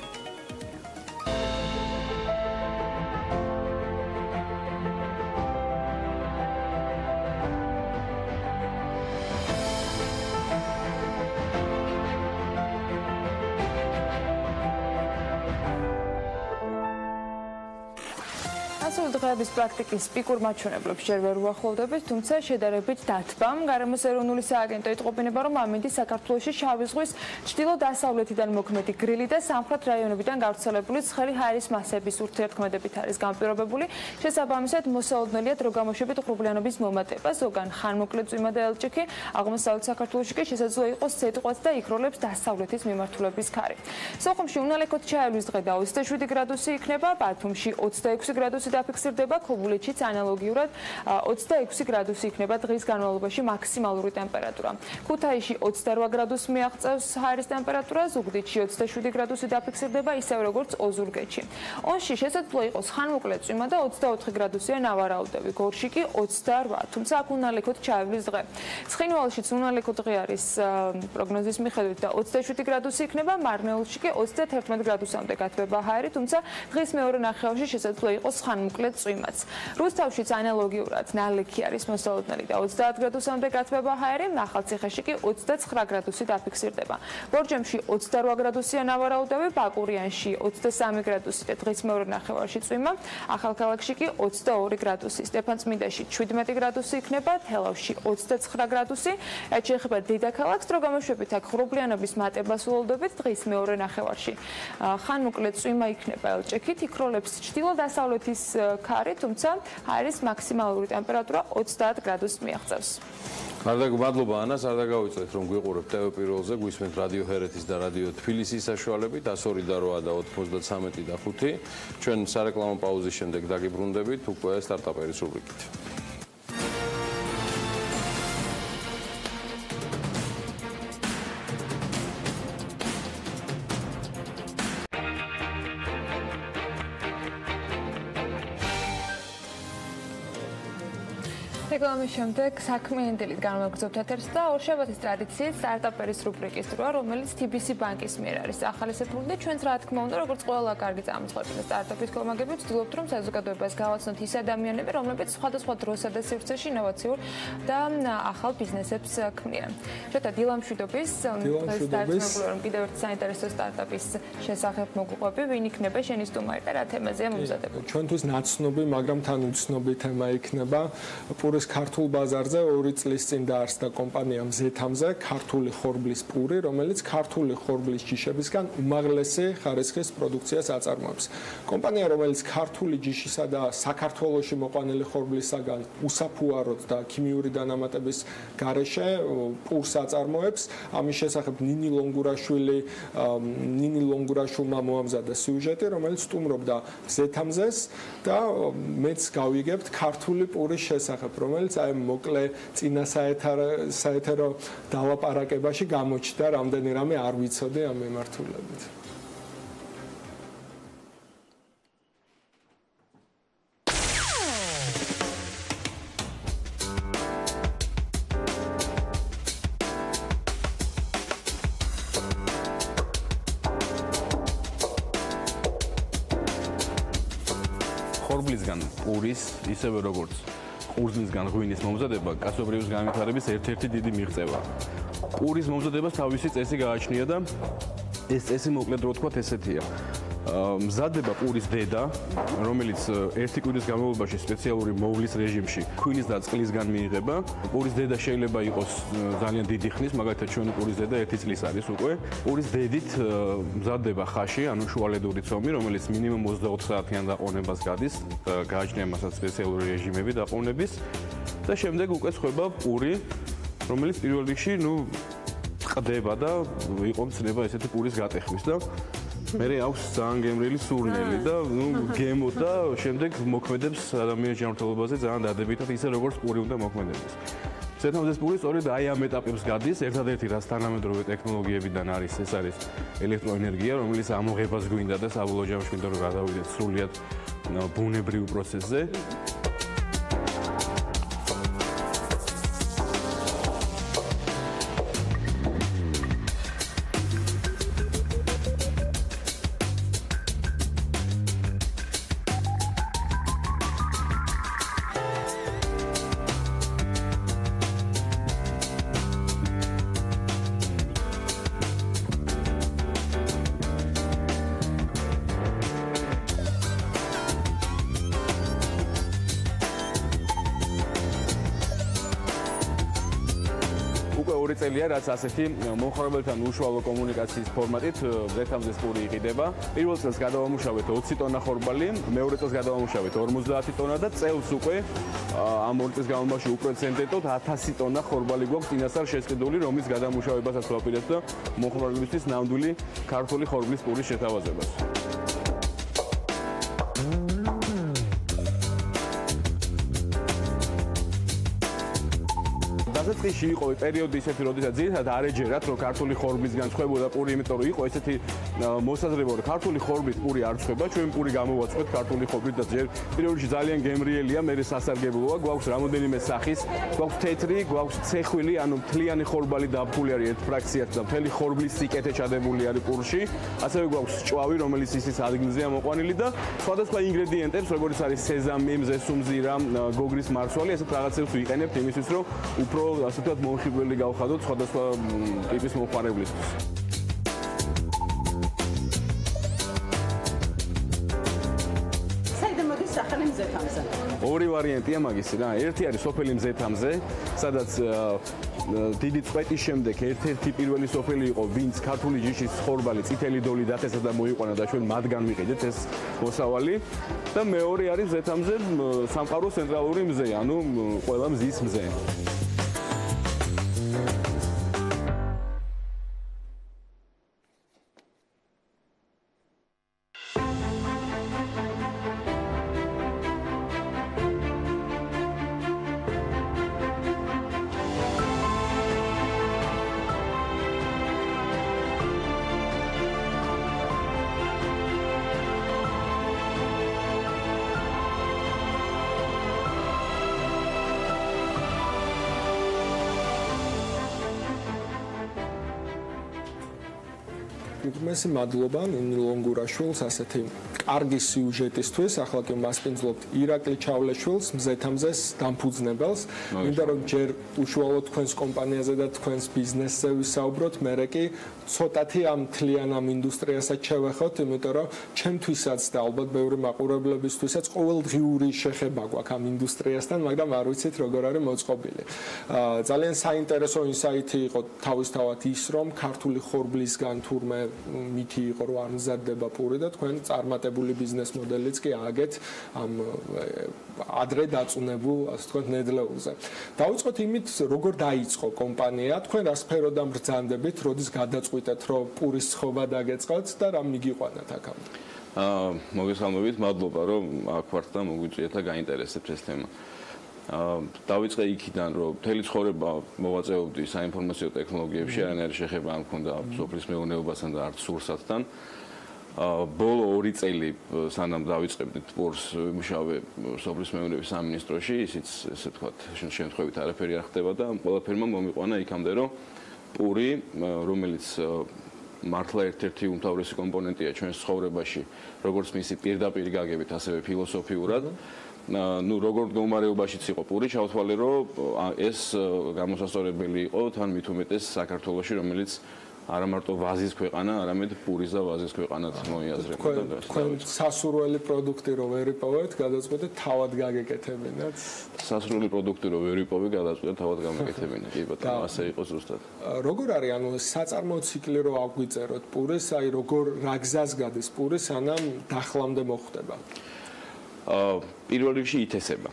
დღეების პრაქტიკის პიკურ მაჩვენებლებს ჯერ ვერ უახლოვდებით, თუმცა შედარებით დათბამ გარემოს ეროვნული სააგენტო იტყობინება, რომ ამინდი საქართველოში შავი ზღვის ჩრდილო-დასავლეთიდან მოქმედი გრილი და სამხრეთ რაიონებიდან გავრცელებული ცხელი ჰაერის მასების ურთიერთქმედებით არის განპირობებული. შესაბამისად, მოსალოდნელია დრო გამოშვებით ღრუბლიანობის მომატება, ზოგან ხანმოკლე წვიმა და ელჭიქი, აღმოსავლეთ საქართველოში კი შესაძლოა იყოს სიტყვაც და იქროლებს დასავლეთის მიმართულების ქარი. სოხუმში უნალექოთ ჩაევლვის დღე და 27 გრადუსი იქნება, ბათუმში 26 გრადუსი დაფიქსირდება, ქობულეთშიც ანალოგიურად 26 გრადუსი იქნება დღის განმავლობაში მაქსიმალური ტემპერატურა. ქუთაისში 28 გრადუსს მიაღწევს ჰაერის ტემპერატურა, ზუგდიდში 27 გრადუსი დაფიქსირდება, ისევ როგორც ოზურგეთში. ონში შესაძლოა იყოს ხანმოკლე წვიმა და 24 გრადუსია ნავარაუდები, გორში კი 28, თუმცა აქ უნალექოთ ჩაევლის დღე. ცხინვალშიც უნალექოთ დღე არის პროგნოზის მიხედვით და 27 გრადუსი იქნება, მარნეულში კი 31 გრადუსამდე გათბება ჰაერი, თუმცა დღის მეორე ნახევარში შესაძლოა იყოს ხანმოკლე წვიმაც. რუსთავშიც ანალოგიურად ნალექი არის მოსალოდნელი და 30 გრადუსამდე გათბება ჰაერი, ახალციხეში კი 29 გრადუსი დაფიქსირდება. ბორჯომში 28 გრადუსია ნავარაუდები, ბაკურიანში 23 გრადუსი და დღის მეორე ნახევარში წვიმა, ახალქალაქში კი 22 გრადუსი, სტეფანწმინდაში 17 გრადუსი იქნება, თელავში 29 გრადუსი. რაც შეეხება დედაქალაქს, დრო გამოშვებით აქ ღრუბლიანობის მატებას ვლოდებით დღის მეორე ნახევარში. ხანმოკლე წვიმა იქნება ელჭექით, იქროლებს ჩრდილო-დასავლეთის ქარი, თუმცა ჰაერის მაქსიმალური ტემპერატურა 30 გრადუსს მიაღწევს. მადლობა ანას, არ დაგავიწევთ რომ გვიყურებთ ტელეპირველზე, გვისმენთ რადიო ჰერეთის და რადიო თბილისის საშუალებით 102 და 8 და 93 და 5. ჩვენ სარეკლამო პაუზის შემდეგ დაგიბრუნდებით უკვე სტარტაპერის რუბრიკით. რეკლამის შემდეგ საქმიანი დილით განვაგრძობთ ეთერს და ორშაბათის ტრადიციით სტარტაპერის რუბრიკის დროა, რომელიც TBC ბანკის მიერ არის ახალისებული და ჩვენც რა თქმა უნდა, როგორც ყველა კარგი წამოწყებული სტარტაპის კომაგები ვცდილობთ, რომ საზოგადოებას გავაცნოთ ის ადამიანები, რომლებიც სხვადასხვა დროსა და სივრცეში ინოვაციურ და ახალ ბიზნესებს ქმნიან. შოთა დილა მშვიდობის, რომ კიდევ ერთი საინტერესო სტარტაპის შესახებ მოგუყვები, ვინ იქნება შენი სტუმარი და რა თემაზეა მომზადებული. ჩვენთვის ნაცნობი, მაგრამ თან უცნობი თემა იქნება პურის ქართულ ბაზარზე 2 წლის წინ დაარსდა კომპანია მზეთამზე, ქართული ხორბლის პური, რომელიც ქართული ხორბლის ჯიშებისგან უმაღლესი ხარისხის პროდუქციას აწარმოებს. კომპანია, რომელიც ქართული ჯიშისა და საქართველოში მოყვანილი ხორბლისაგან უსაფუაროდ და ქიმიური დანამატების გარეშე პურს აწარმოებს. ამის შესახებ ნინი ლონგურაშვილმა მოამზადა სიუჟეტი, რომელიც სტუმრობდა მზეთამზეს და მეც გავიგებთ ქართული პურის შესახებ, რომელიც აი მოკლე წინა საეთერო დალაპარაკებაში გამოჩნდა, რამდენი რამე არ ვიცოდი ამ მიმართულებით. ხორბლისგან პურის, ისევე როგორც ყურძნისგან ღვინის მომზადება კაცობრიობის განვითარების ერთ-ერთი დიდი მიღწევა. პურის მომზადებას თავისი წესი გააჩნია და ეს წესი მოკლედ რო ვთქვათ ესეთია. მზადდება პურის დედა, რომელიც ერთი კვირის განმავლობაში სპეციალური მოვლის რეჟიმში ღვინის და წყლისგან მიიღება. პურის დედა შეიძლება იყოს ძალიან დიდი ხნის, მაგალითად ჩვენი პურის დედა 1 წლის არის უკვე. პურის დედით მზადდება ხაში, ანუ შუალედური ცომი, რომელიც მინიმუმ 24 საათიან დაყოვნებას გადის, გააჩნია მასაც სპეციალური რეჟიმები დაყოვნების და შემდეგ უკვე ცხება პური, რომელიც პირველ რიგში, ყდება და იყო მცნება ესეთი პურის გატეხვის და მე აქვს ძალიან გემრიელი სურნელი და გემო და შემდეგ მოქმედებს ადამიანის ჯანმრთელობაზე ძალიან დადებითად, ისე როგორც პური უნდა მოქმედებს. მზეთამზეს პური სწორედ აი ამ ეტაპებს გადის, ერთადერთი რაც თანამედროვე ტექნოლოგიებიდან არის, ეს არის ელექტროენერგია, რომელიც ამოღებას გვინდა და საბოლოო ჯამში გვინდა რომ გადავიდეთ სრულიად ბუნებრივ პროცესზე. წელია, რაც ასეთი მომხმარებელთან უშუალო კომუნიკაციის ფორმატით მზეთამზეს პური იყიდება. პირველ წელს გადავამუშავეთ 20 ტონა ხორბალი, მეორე წელს გადავამუშავეთ 50 ტონა და წელს უკვე ამ 2 წლის განმავლობაში უპრეცედენტოდ 1000 ტონა ხორბალი გვაქვს წინასწარ შესყიდული, რომლის გადამუშავებასაც ვაპირებთ და მომხმარებლებისთვის ნამდვილი ქართული ხორბლის პურის შეთავაზებას. წლებში იყო პერიოდი ისეთი, როდესაც ძირითადად არ ეჯერათ, რომ ქართული ხორბლისგან ცხებოდა პური, იმიტომ რომ იყო ესეთი მოსაზრება, რომ ქართული ხორბლით პური არ ცხება, ჩვენ პური გამოვაცხვეთ ქართული ხორბლით და ჯერ პირველ რიგში ძალიან გემრიელია, მერე სასარგებლოა, გვაქვს რამოდენიმე სახის, გვაქვს თეთრი, გვაქვს ცეხვილი, ანუ მთლიანი ხორბალი დაფქული არის ერთ ფრაქციად და მთელი ხორბლის სიკეთე ჩადებული არის პურში, ასევე გვაქვს ჭვავი, რომელიც ისის ადგილზეა მოყვანილი და სხვადასხვა ინგრედიენტებს, როგორც არის სეზამი, მზესუმზირა, გოგრის მარცვალი, ესეთ რაღაცებს ვიყენებთ იმისთვის, რომ უფრო ასე ვთქვათ, მომხიბვლელი გავხადოთ სხვადასხვა ტიპის მომხმარებლისთვის. საიდან მოდის ახალი მზეთამზე? ორი ვარიანტია მაგისი რა. ერთი არის სოფელი მზეთამზე, სადაც დიდი წვეტის შემდეგ ერთ-ერთი პირველი სოფელი იყო, ვინც ქართული ჯიშის ხორბალი წითელი დოლი დათესა და მოიყვანა და ჩვენ მათგან ვიყიდეთ ეს მოსავალი და მეორე არის მზეთამზე სამყაროს ცენტრალური მზე, ანუ ყველა მზის მზე. უღმესი მადლობა ნილონგურაშვილს ასეთი კარგი სიუჟეტისთვის. ახლა კი მასპინძლობთ ირაკლი ჩავლეშვილს, მზეთამზეს დამფუძნებელს. მინდა რომ ჯერ უშუალოდ თქვენს კომპანიაზე და თქვენს ბიზნესზე ვისაუბროთ, მერე კი ცოტათი ამ მთლიან ამ ინდუსტრიასაც შევეხოთ, იმიტომ რომ ჩემთვისაც და ალბათ ბევრი მაყურებლებისთვისაც ყოველდღიური შეხება გვაქვს ამ ინდუსტრიასთან, მაგრამ არ ვიცით როგორ არის მოწყობილი. ძალიან საინტერესო ინსაიტი იყო თავისთავად ის, რომ ქართული ხორბლისგან თურმე მითი იყო, რომ არ მზადდება პური და თქვენ წარმატებული ბიზნეს მოდელიც კი ააგეთ ამ ადრე დაწუნებულ, ასე ვთქვათ, ნედლეულზე. დავიწყოთ იმით, როგორ დაიწყო კომპანია, თქვენ რა სფეროდან ბრძანდებით, როდის გადაწყვიტეთ, რომ პურის ცხობა დაგეწყოთ და რა მიგიყვანათ აქამდე? მოგესალმებით, მადლობა, რომ აქ ვართ და მოგვიწვიეთ და გაინტერესებთ ეს თემა. დავიწყე იქიდან, რომ მთელი ცხოვრება მოვაწეობდი საინფორმაციო ტექნოლოგიებში, არანაირი შეხება არ მქონდა სოფლის მეურნეობასთან და არც სურსათთან. ბოლო 2 წელი სანამ დავიწყებდით პურს ვიმუშავე სოფლის მეურნეობის სამინისტროში, ისიც ესე ვთქვათ, შემთხვევით არაფერი არ ხდება და ყველაფერმა მომიყვანა იქამდე, რომ პური, რომელიც მართლა ერთ-ერთი უმთავრესი კომპონენტია ჩვენს ცხოვრებაში, როგორც მისი პირდაპირი გაგებით, ასევე ფილოსოფიურად. როგორ მდგომარეობაშიც იყო პური, ჩავთვალე, რომ ეს გამოსასწორებელი იყო თან მით უმეტეს საქართველოში, რომელიც არა მარტო ვაზის ქვეყანა, არამედ პურის და ვაზის ქვეყანად მოიაზრებოდა. თქვენ სასურველი პროდუქტი რო ვერ იპოვეთ, გადაწყვეტეთ თავად გაგეკეთებინათ. სასურველი პროდუქტი რო ვერ იპოვე, გადაწყვეტეთ თავად გამეკეთებინათ. კი ბატონო, ასე იყო ზუსტად. როგორ არის, ანუ საწარმოო ციკლი რო აღვიწეროთ პურის, აი როგორ რა გზას გადის პური, სანამ დახლამდე მოხდება? პირველ რიგში ითესება.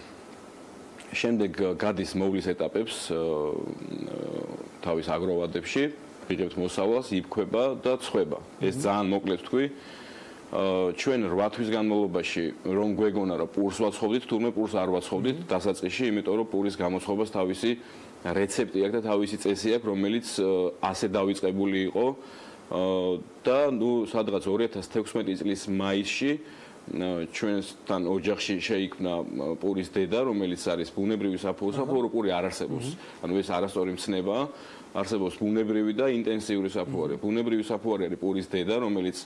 შემდეგ გადის მოვლის ეტაპებს თავის აგროვადებში, ვიღებთ მოსავალს, იფქვება და წვება. ეს ძალიან მოკლედ თქვი. ჩვენ 8 თვის განმავლობაში რომ გვეგონა რომ პურს ვაცხობდით, თურმე პურს არ ვაცხობდით დასაწყისში, იმიტომ რომ პურის გამოცხობას თავისი რეცეპტი აქვს და თავისი წესი აქვს, რომელიც ასე დავიწყებული იყო და ნუ სადღაც 2016 წლის მაისში ჩვენთან ოჯახში შეიქმნა პურის დედა, რომელიც არის ბუნებრივი საფუძვრო, პური არ არსებობს. ანუ ეს არასწორი მცნებაა. არსებობს ბუნებრივი და ინტენსიური საფუარი. ბუნებრივი საფუარი არის პურის დედა, რომელიც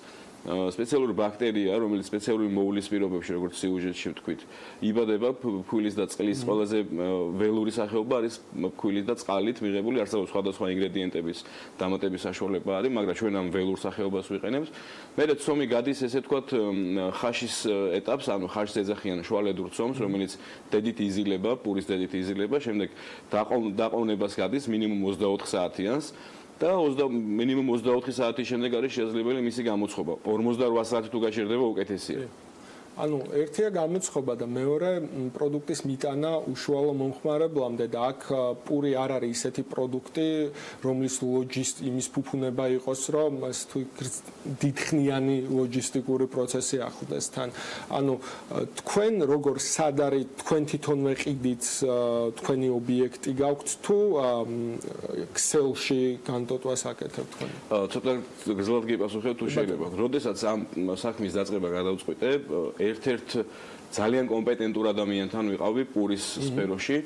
სპეციალური ბაქტერია, რომელიც სპეციალური მოვლის პირობებში, როგორც სიუჟეტში ვთქვით, იბადება ფქვილის და წყლის ყველაზე ველური სახეობა არის ფქვილის და წყალით მიღებული, არსებობს სხვადასხვა ინგრედიენტების დამატების საშუალება არის, მაგრამ ჩვენ ამ ველურ სახეობას ვიყენებთ. მერე ცომი გადის, ესე ვთქვათ, ხაშის ეტაპს, ანუ ხაშს ეძახიან შუალედურ ცომს, რომელიც დედით იზილება, პურის დედით იზილება, შემდეგ დაყოვნებას გადის მინიმუმ 24 საათიანს. და მინიმუმ 24 საათის შემდეგ არის შესაძლებელი მისი გამოცხობა. 48 საათი თუ გაჩერდება უკეთესია. ანუ ერთია გამოცხობა და მეორე პროდუქტის მიტანა უშუალო მომხმარებლამდე და აქ პური არ არის ისეთი პროდუქტი, რომლის იმის ფუფუნება იყოს, რომ ეს თუ დიდხნიანი ლოჯისტიკური პროცესი ახლდეს თან. ანუ თქვენ როგორ სად არის თქვენ თვითონვე ყიდით თქვენი ობიექტი გაქვთ თუ Excel-ში განტოტვას აკეთებთ თქვენ? ცოტა გზლად გიპასუხებ თუ შეიძლება. როდესაც ამ საქმის დაწყება გადავწყვიტე, ერთ-ერთ ძალიან კომპეტენტურ ადამიანთან ვიყავი პურის სფეროში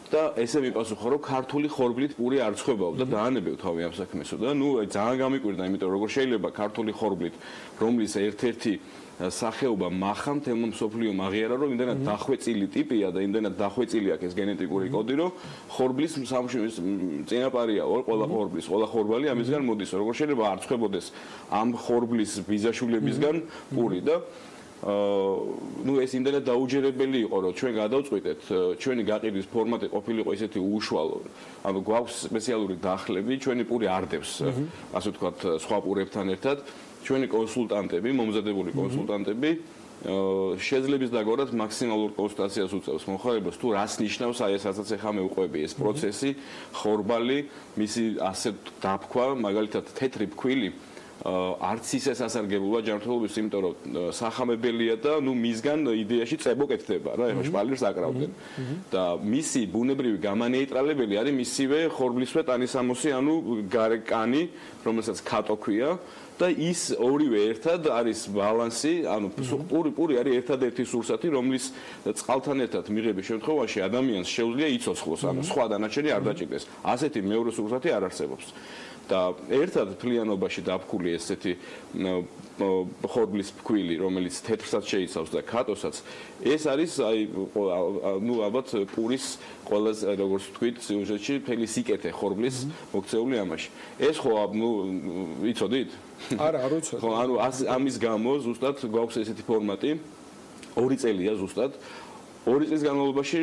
და ესე მიპასუხა, რომ ქართული ხორბლით პური არ ცხობაო და დაანებევ თავი ამ საქმესო და ნუ ძალიან გამიკვირდა, იმიტომ რომ როგორ შეიძლება ქართული ხორბლით, რომლის ერთ-ერთი სახეობა მახა მთელმა მსოფლიომ აღიარა, რომ იმდენად დახვეწილი ტიპია და იმდენად დახვეწილი აქვს ეს გენეტიკური კოდი, რომ ხორბლის სამშობლოს წინაპარია ყველა ხორბლის, ყველა ხორბალი ამისგან მოდის. როგორ შეიძლება არ ცხობოდეს ამ ხორბლის ბიზაშულებისგან პური და ну ეს იმდენად დაუჯერებელი იყო, რომ ჩვენ გადავწყვიტეთ, ჩვენი გაყიდვის ფორმატი ყოფილიყო ისეთი უშუალო. ანუ გვაქვს სპეციალური დახლები, ჩვენი პური არდებს, ასე ვთქვათ, სხვა პურებთან ერთად. ჩვენი კონსულტანტები, მომზადებული კონსულტანტები შეძლებს დაგორათ მაქსიმალურ კონსულტაციას უწევს მომხმარებელს თუ რას ნიშნავს აი ეს რასაც ახლა მეუყვები ეს პროცესი, ხორბალი, მისი ასეთ დაფქვა, მაგალითად თეთრი ფქვილი არც ისე სასარგებლოა ჯანმრთელობის, იმიტომ რომ სახამებელია და ნუ მისგან იდეაში წებო კეთდება რა, ეხლა შპალერს აკრავდნენ. და მისი ბუნებრივი გამანეიტრალებელი არის მისივე ხორბლისვე ტანისამოსი, ანუ გარე კანი, რომელსაც კატო ქვია და ის ორივე ერთად არის ბალანსი, ანუ პური არის ერთადერთი სურსათი, რომლის წყალთან ერთად მიღების შემთხვევაში ადამიანს შეუძლია იცოცხლოს, ანუ სხვა დანარჩენი არ დაჭირდეს. ასეთი მეორე სურსათი არ არსებობს. და ერთად თლიანობაში დაფქული ესეთი ხორბლის ფქვილი, რომელიც თეთრსაც შეიცავს და ქატოსაც, ეს არის ალბათ პურის ყველაზე, როგორც ვთქვით, სიუჟეტში მთელი სიკეთე ხორბლის მოქცეული ამაში. ეს ხო, იცოდით? არა, არ ვიცოდი. ხო, ანუ ამის გამო ზუსტად გვაქვს ესეთი ფორმატი, 2 წელია ზუსტად. 2 წლის განმავლობაში,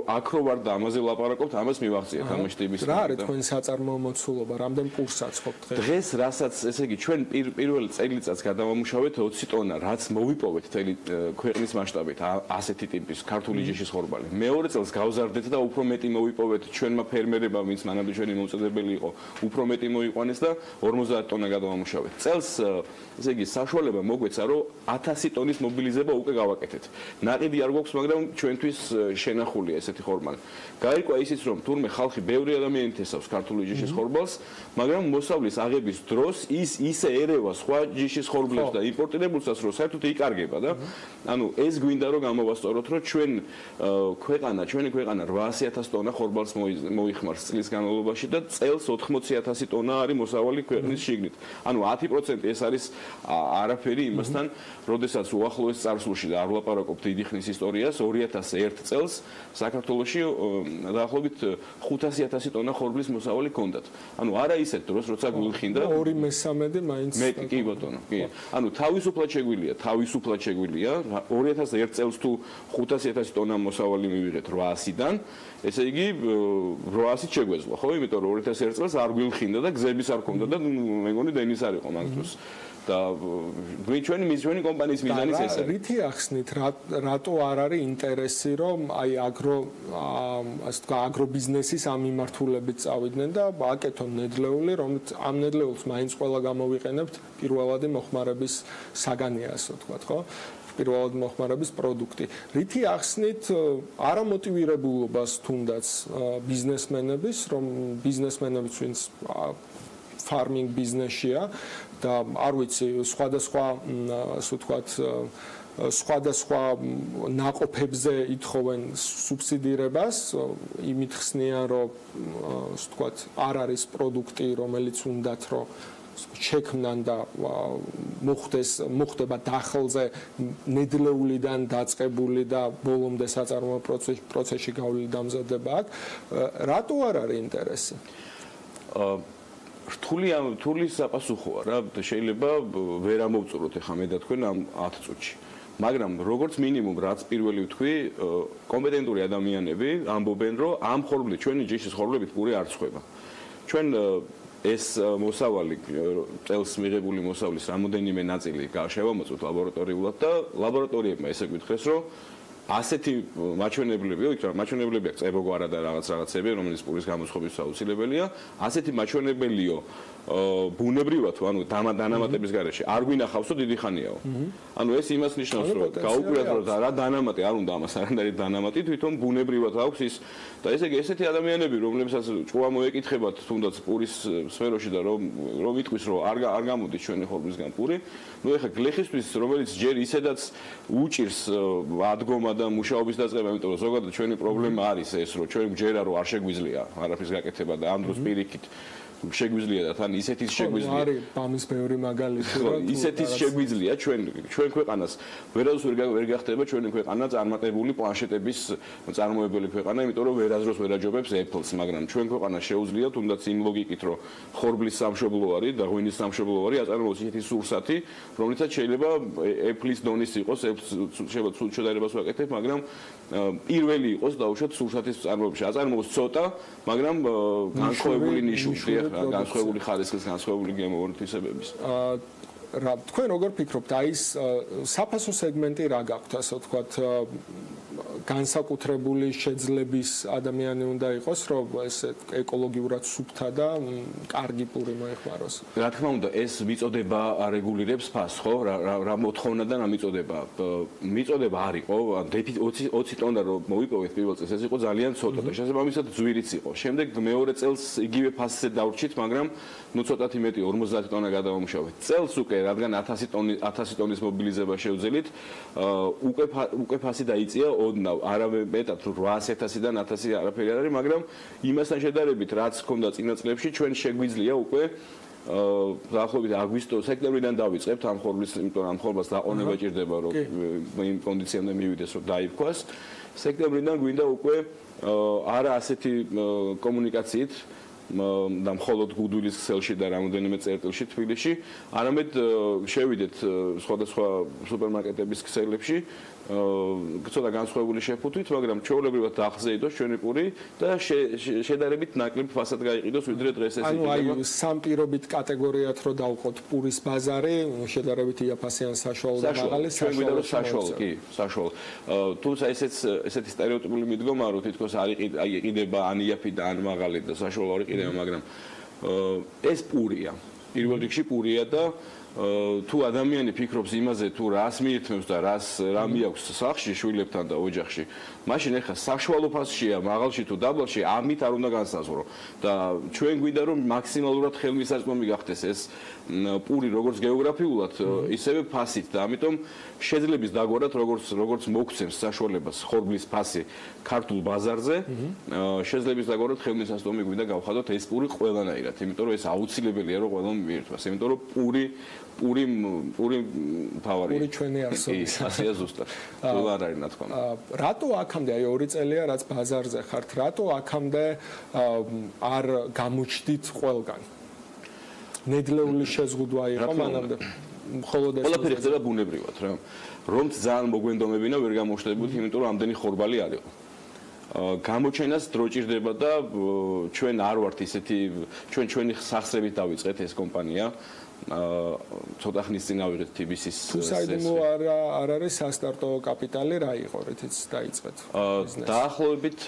აქ რო ვარ და ამაზე ვლაპარაკობთ, ამას მივახციეთ ამაში ტიპის. რა არის თქვენი საწარმოო მოცულობა, რამდენ პურს აწყობთ დღეს? დღეს რასაც, ესე იგი, ჩვენ პირველ წელიწადს გადავამუშავეთ 20 ტონა, რაც მოვიპოვეთ მთელი ქვეყნის მასშტაბით, ასეთი ტიპის ქართული ჯიშის ხორბალი. მეორე წელს გავზარდეთ და უფრო მეტი მოვიპოვეთ ჩვენმა ფერმერებმა, ვინც მანამდე ჩვენი მომწოდებელი იყო, უფრო მეტი მოიყვანეს და 50 ტონა გადავამუშავეთ. წელს, ესე იგი, საშუალება მოგვეცა, რომ 1000 ტონის მობილიზება უკვე გავაკეთეთ. ნაყიდი არ გვაქვს, მაგრამ ჩვენთვის შენახულია ესეთი ხორბალი. გაირკვა ისიც, რომ თურმე ხალხი ბევრი ადამიანი თესავს ქართული ჯიშის ხორბალს, მაგრამ მოსავლის აღების დროს ის ისე ერევა სხვა ჯიშის ხორბლებს და იმპორტირებულსაც, რომ საერთოდ იკარგება და ანუ ეს გვინდა რომ გამოვასწოროთ, რომ ჩვენი ქვეყანა 800,000 ტონა ხორბალს მოიხმარს წლის განმავლობაში და წელს 80,000 ტონა არის მოსავალი ქვეყნის შიგნით. ანუ 10% ეს არის არაფერი იმასთან, როდესაც უახლოეს წარსულში და არ ვლაპარაკობთ დიდი ხნის ისტორიას 2001 წელს საქართველოში დაახლოებით 500,000 ტონა ხორბლის მოსავალი ჰქონდათ. ანუ არა ისეთ დროს, როცა გულხინდა 2/3 მაინც მეტი კი ბატონო, კი. ანუ თავისუფლად შეგვიძლია 2001 წელს თუ 500,000 ტონა მოსავალი მივიღეთ 800-დან, ესე იგი 800-ით შეგვეძლო, ხო? იმიტომ რომ 2001 წელს არ გულხინდა და გზების არ ჰქონდა და მე მგონი დენის არ იყო მაგ დროს. და ჩვენი კომპანიის მიზანიც ეს არის. რითი ახსნით, რატო არ არის ინტერესი, რომ აი აგრობიზნესის ამ მიმართულებით წავიდნენ და აკეთონ ნედლეული, რომელიც ამ ნედლეულს მაინც ყველა გამოვიყენებთ პირველადი მოხმარების საგანია, ასე ვთქვათ, ხო? პირველად მოხმარების პროდუქტი. რითი ახსნით არამოტივირებულობას თუნდაც ბიზნესმენების, რომ ბიზნესმენებიც ვინც farming ბიზნესია და არ ვიცი სხვადასხვა ასე ვთქვათ სხვადასხვა ნაყოფებზე ითხოვენ სუბსიდირებას, იმით ხსნიან, რომ ასე ვთქვათ არ არის პროდუქტი, რომელიც უნდათ რომ შექმნან და მოხდება დახელზე ნედლეულიდან დაწყებული და ბოლომდე საწარმოო პროცესში გავლილი დამზადება აქ. რატო არ არის ინტერესი? რთული საპასუხოა რა, შეიძლება ვერ ამოვწუროთ ახლა მე და თქვენ ამ 10 წუთში. მაგრამ როგორც მინიმუმ რაც პირველი ვთქვი, კომპეტენტური ადამიანები ამბობენ, რომ ამ ხორბლით ჩვენი ჯიშის ხორბლებით პური არ ცხება. ჩვენ ეს მოსავალი წელს მიღებული მოსავლის რამოდენიმე ნაწილი შევამოწმოთ ლაბორატორიულად და ლაბორატორიებმა ესე გვითხრეს, რომ ასეთი მაჩვენებლები აქვს წებოგვარა და რაღაცები, რომელიც პურის გამოცხობის აუცილებელია, ასეთი მაჩვენებელიო ბუნებრივად, ანუ დანამატების გარეშე არ გვინახავსო დიდი ხანიაო. ანუ ეს იმას ნიშნავს, რომ გაუკვირდეთ, რომ რა დანამატი არ უნდა ამას არანაირი დანამატი, თვითონ ბუნებრივად აქვს ის და ესე იგი ესეთი ადამიანები, რომლებსაც ჭუა მოეკითხებათ თუნდაც პურის სფეროში და რომ იტყვის, რომ არ გამოდის ჩვენი ხორბლისგან პური, ნუ ეხლა გლეხისთვის, რომელიც ჯერ ისედაც უჭირს ადგომა და მუშაობის დაწყება, იმიტომ რომ ზოგადად ჩვენი პრობლემა არის ეს, რომ ჩვენ გჯერა რომ არ შეგვიძლია არაფრის გაკეთება და ამ დროს პირიქით შეგვიძლია და თან ისეთის შეგვიძლია. არის ამის ბევრი მაგალითი. ისეთის შეგვიძლია ჩვენ ქვეყანას ვერასდროს ვერ გახდება ჩვენი ქვეყანა წარმატებული პლანშეტების წარმოებელი ქვეყანა, იმიტომ რომ ვერასდროს ვერ აჯობებს Apple-ს, მაგრამ ჩვენ ქვეყანა შეუძლია თუნდაც იმ ლოგიკით, რომ ხორბლის სამშობლო არის და ღვინის სამშობლო არის, აწარმოოს ისეთი სურსათი, რომლითაც შეიძლება Apple-ის დონის იყოს, შეიძლება ცუდ შედარებას ვაკეთებ, მაგრამ პირველი იყოს დაუშვათ სურსათის წარმოებაში. აწარმოოს ცოტა, მაგრამ განსხვავებული ნიშნული განსხვავებული ხარისხის, განსხვავებული გემოვარდნისებების. თქვენ როგორ ფიქრობთ, აი ეს საფასო სეგმენტი რა გაქვთ, ასე ვთქვათ, განსაკუთრებული შეძლების ადამიანი უნდა იყოს, რომ ესე ეკოლოგიურად სუფთა და კარგი პური მოეხმაროს. რა თქმა უნდა, ეს მიწოდება არეგულირებს ფასს, ხო? რა მოთხოვნა და რა მიწოდება. მიწოდება არ იყო, 20 ტონა რომ მოვიპოვეთ პირველ წელს, ეს იყო ძალიან ცოტა და შესაბამისად ძვირიც იყო. შემდეგ მეორე წელს იგივე ფასზე დავრჩით, მაგრამ ნუ ცოტათი მეტი 50 ტონა გადავამუშავეთ. წელს უკვე რადგან 1000 ტონის მობილიზება შევძელით, უკვე ფასი დაიწია ოდნავ, არავე მეტად 800-დან 1000 არაფერი არ არის, მაგრამ იმასთან შედარებით, რაც ჰქონდა წინა წლებში, ჩვენ შეგვიძლია უკვე დაახლოებით სექტემბრიდან დავიწყებთ ამ ხორბლის, იმიტომ რომ ამ ხორბლს დაყონება ჭირდება, რომ იმ კონდიციამდე მივიდეს, რომ დაიფქვას. სექტემბრიდან გვინდა უკვე არა ასეთი კომუნიკაციით და მხოლოდ გუდვილის ქსელში და რამოდენიმე წერტილში თბილისში, არამედ შევიდეთ სხვადასხვა სუპერმარკეტების ქსელებში, ცოტა განსხვავებული შეფუთვით, მაგრამ ჩვეულებრივად აღზეიდოს ჩვენი პური და შედარებით ნაკლებ ფასად გაიყიდოს, ვიდრე დღეს ეს იქნება. ანუ აი სამპირობით კატეგორიად რო დავყოთ პურის ბაზარი, შედარებით იაფასიან საშუალო და მაღალი საშუალო, კი, საშუალო. თუმცა ესეთი სტერეოტიპული მიდგომა, რომ თითქოს არ იყიდება ან იაფი და ან მაღალი და საშუალო არ იყიდება, მაგრამ ეს პურია. პირველ რიგში პურია და თუ ადამიანი ფიქრობს იმაზე, თუ რას მიირთმევს და რა მიაქვს სახლში, შვილებთან და ოჯახში, მაშინ ეხლა საშუალო ფასშია, მაღალში თუ დაბალში, ამით არ უნდა განსაზღვრო. და ჩვენ გვინდა რომ მაქსიმალურად ხელმისაწვდომი გახდეს ეს პური როგორც გეოგრაფიულად, ისევე ფასით და ამიტომ შეძლების დაგვარად როგორც მოგცემს საშუალებას ხორბლის ფასი ქართულ ბაზარზე, შეძლების დაგვარად ხელმისაწვდომი გვინდა გავხადოთ ეს პური ყველანაირად, იმიტომ რომ ეს აუცილებელია რომ ყველამ მიირთმას, იმიტომ რომ პური თავარი. პური ჩვენი არსობის. ასეა ზუსტად. ყველა არ არის რა თქმა უნდა. რატო აქამდე აი 2 წელია რაც ბაზარზე ხართ, რატო აქამდე არ გამოჩდით ყველგან? ნედლეული შეზღუდვა იყო მანამდე. მხოლოდ ეს ყველაფერი ხდება ბუნებრივად, რა. რომც ძალიან მოგვენდომებინა ვერ გამოჩნდებოდით, იმიტომ რომ ამდენი ხორბალი არ იყო. გამოჩენას დრო ჭირდება და ჩვენ არ ვართ ისეთი ჩვენი სახსრებით დავიწყეთ ეს კომპანია. ცოტა ხნის წინ ავიღეთ TBC-ის. თუ საიდუმლო არ არის სასტარტო კაპიტალი რა იყო, რითიც დაიწყეთ ბიზნესი? დაახლოებით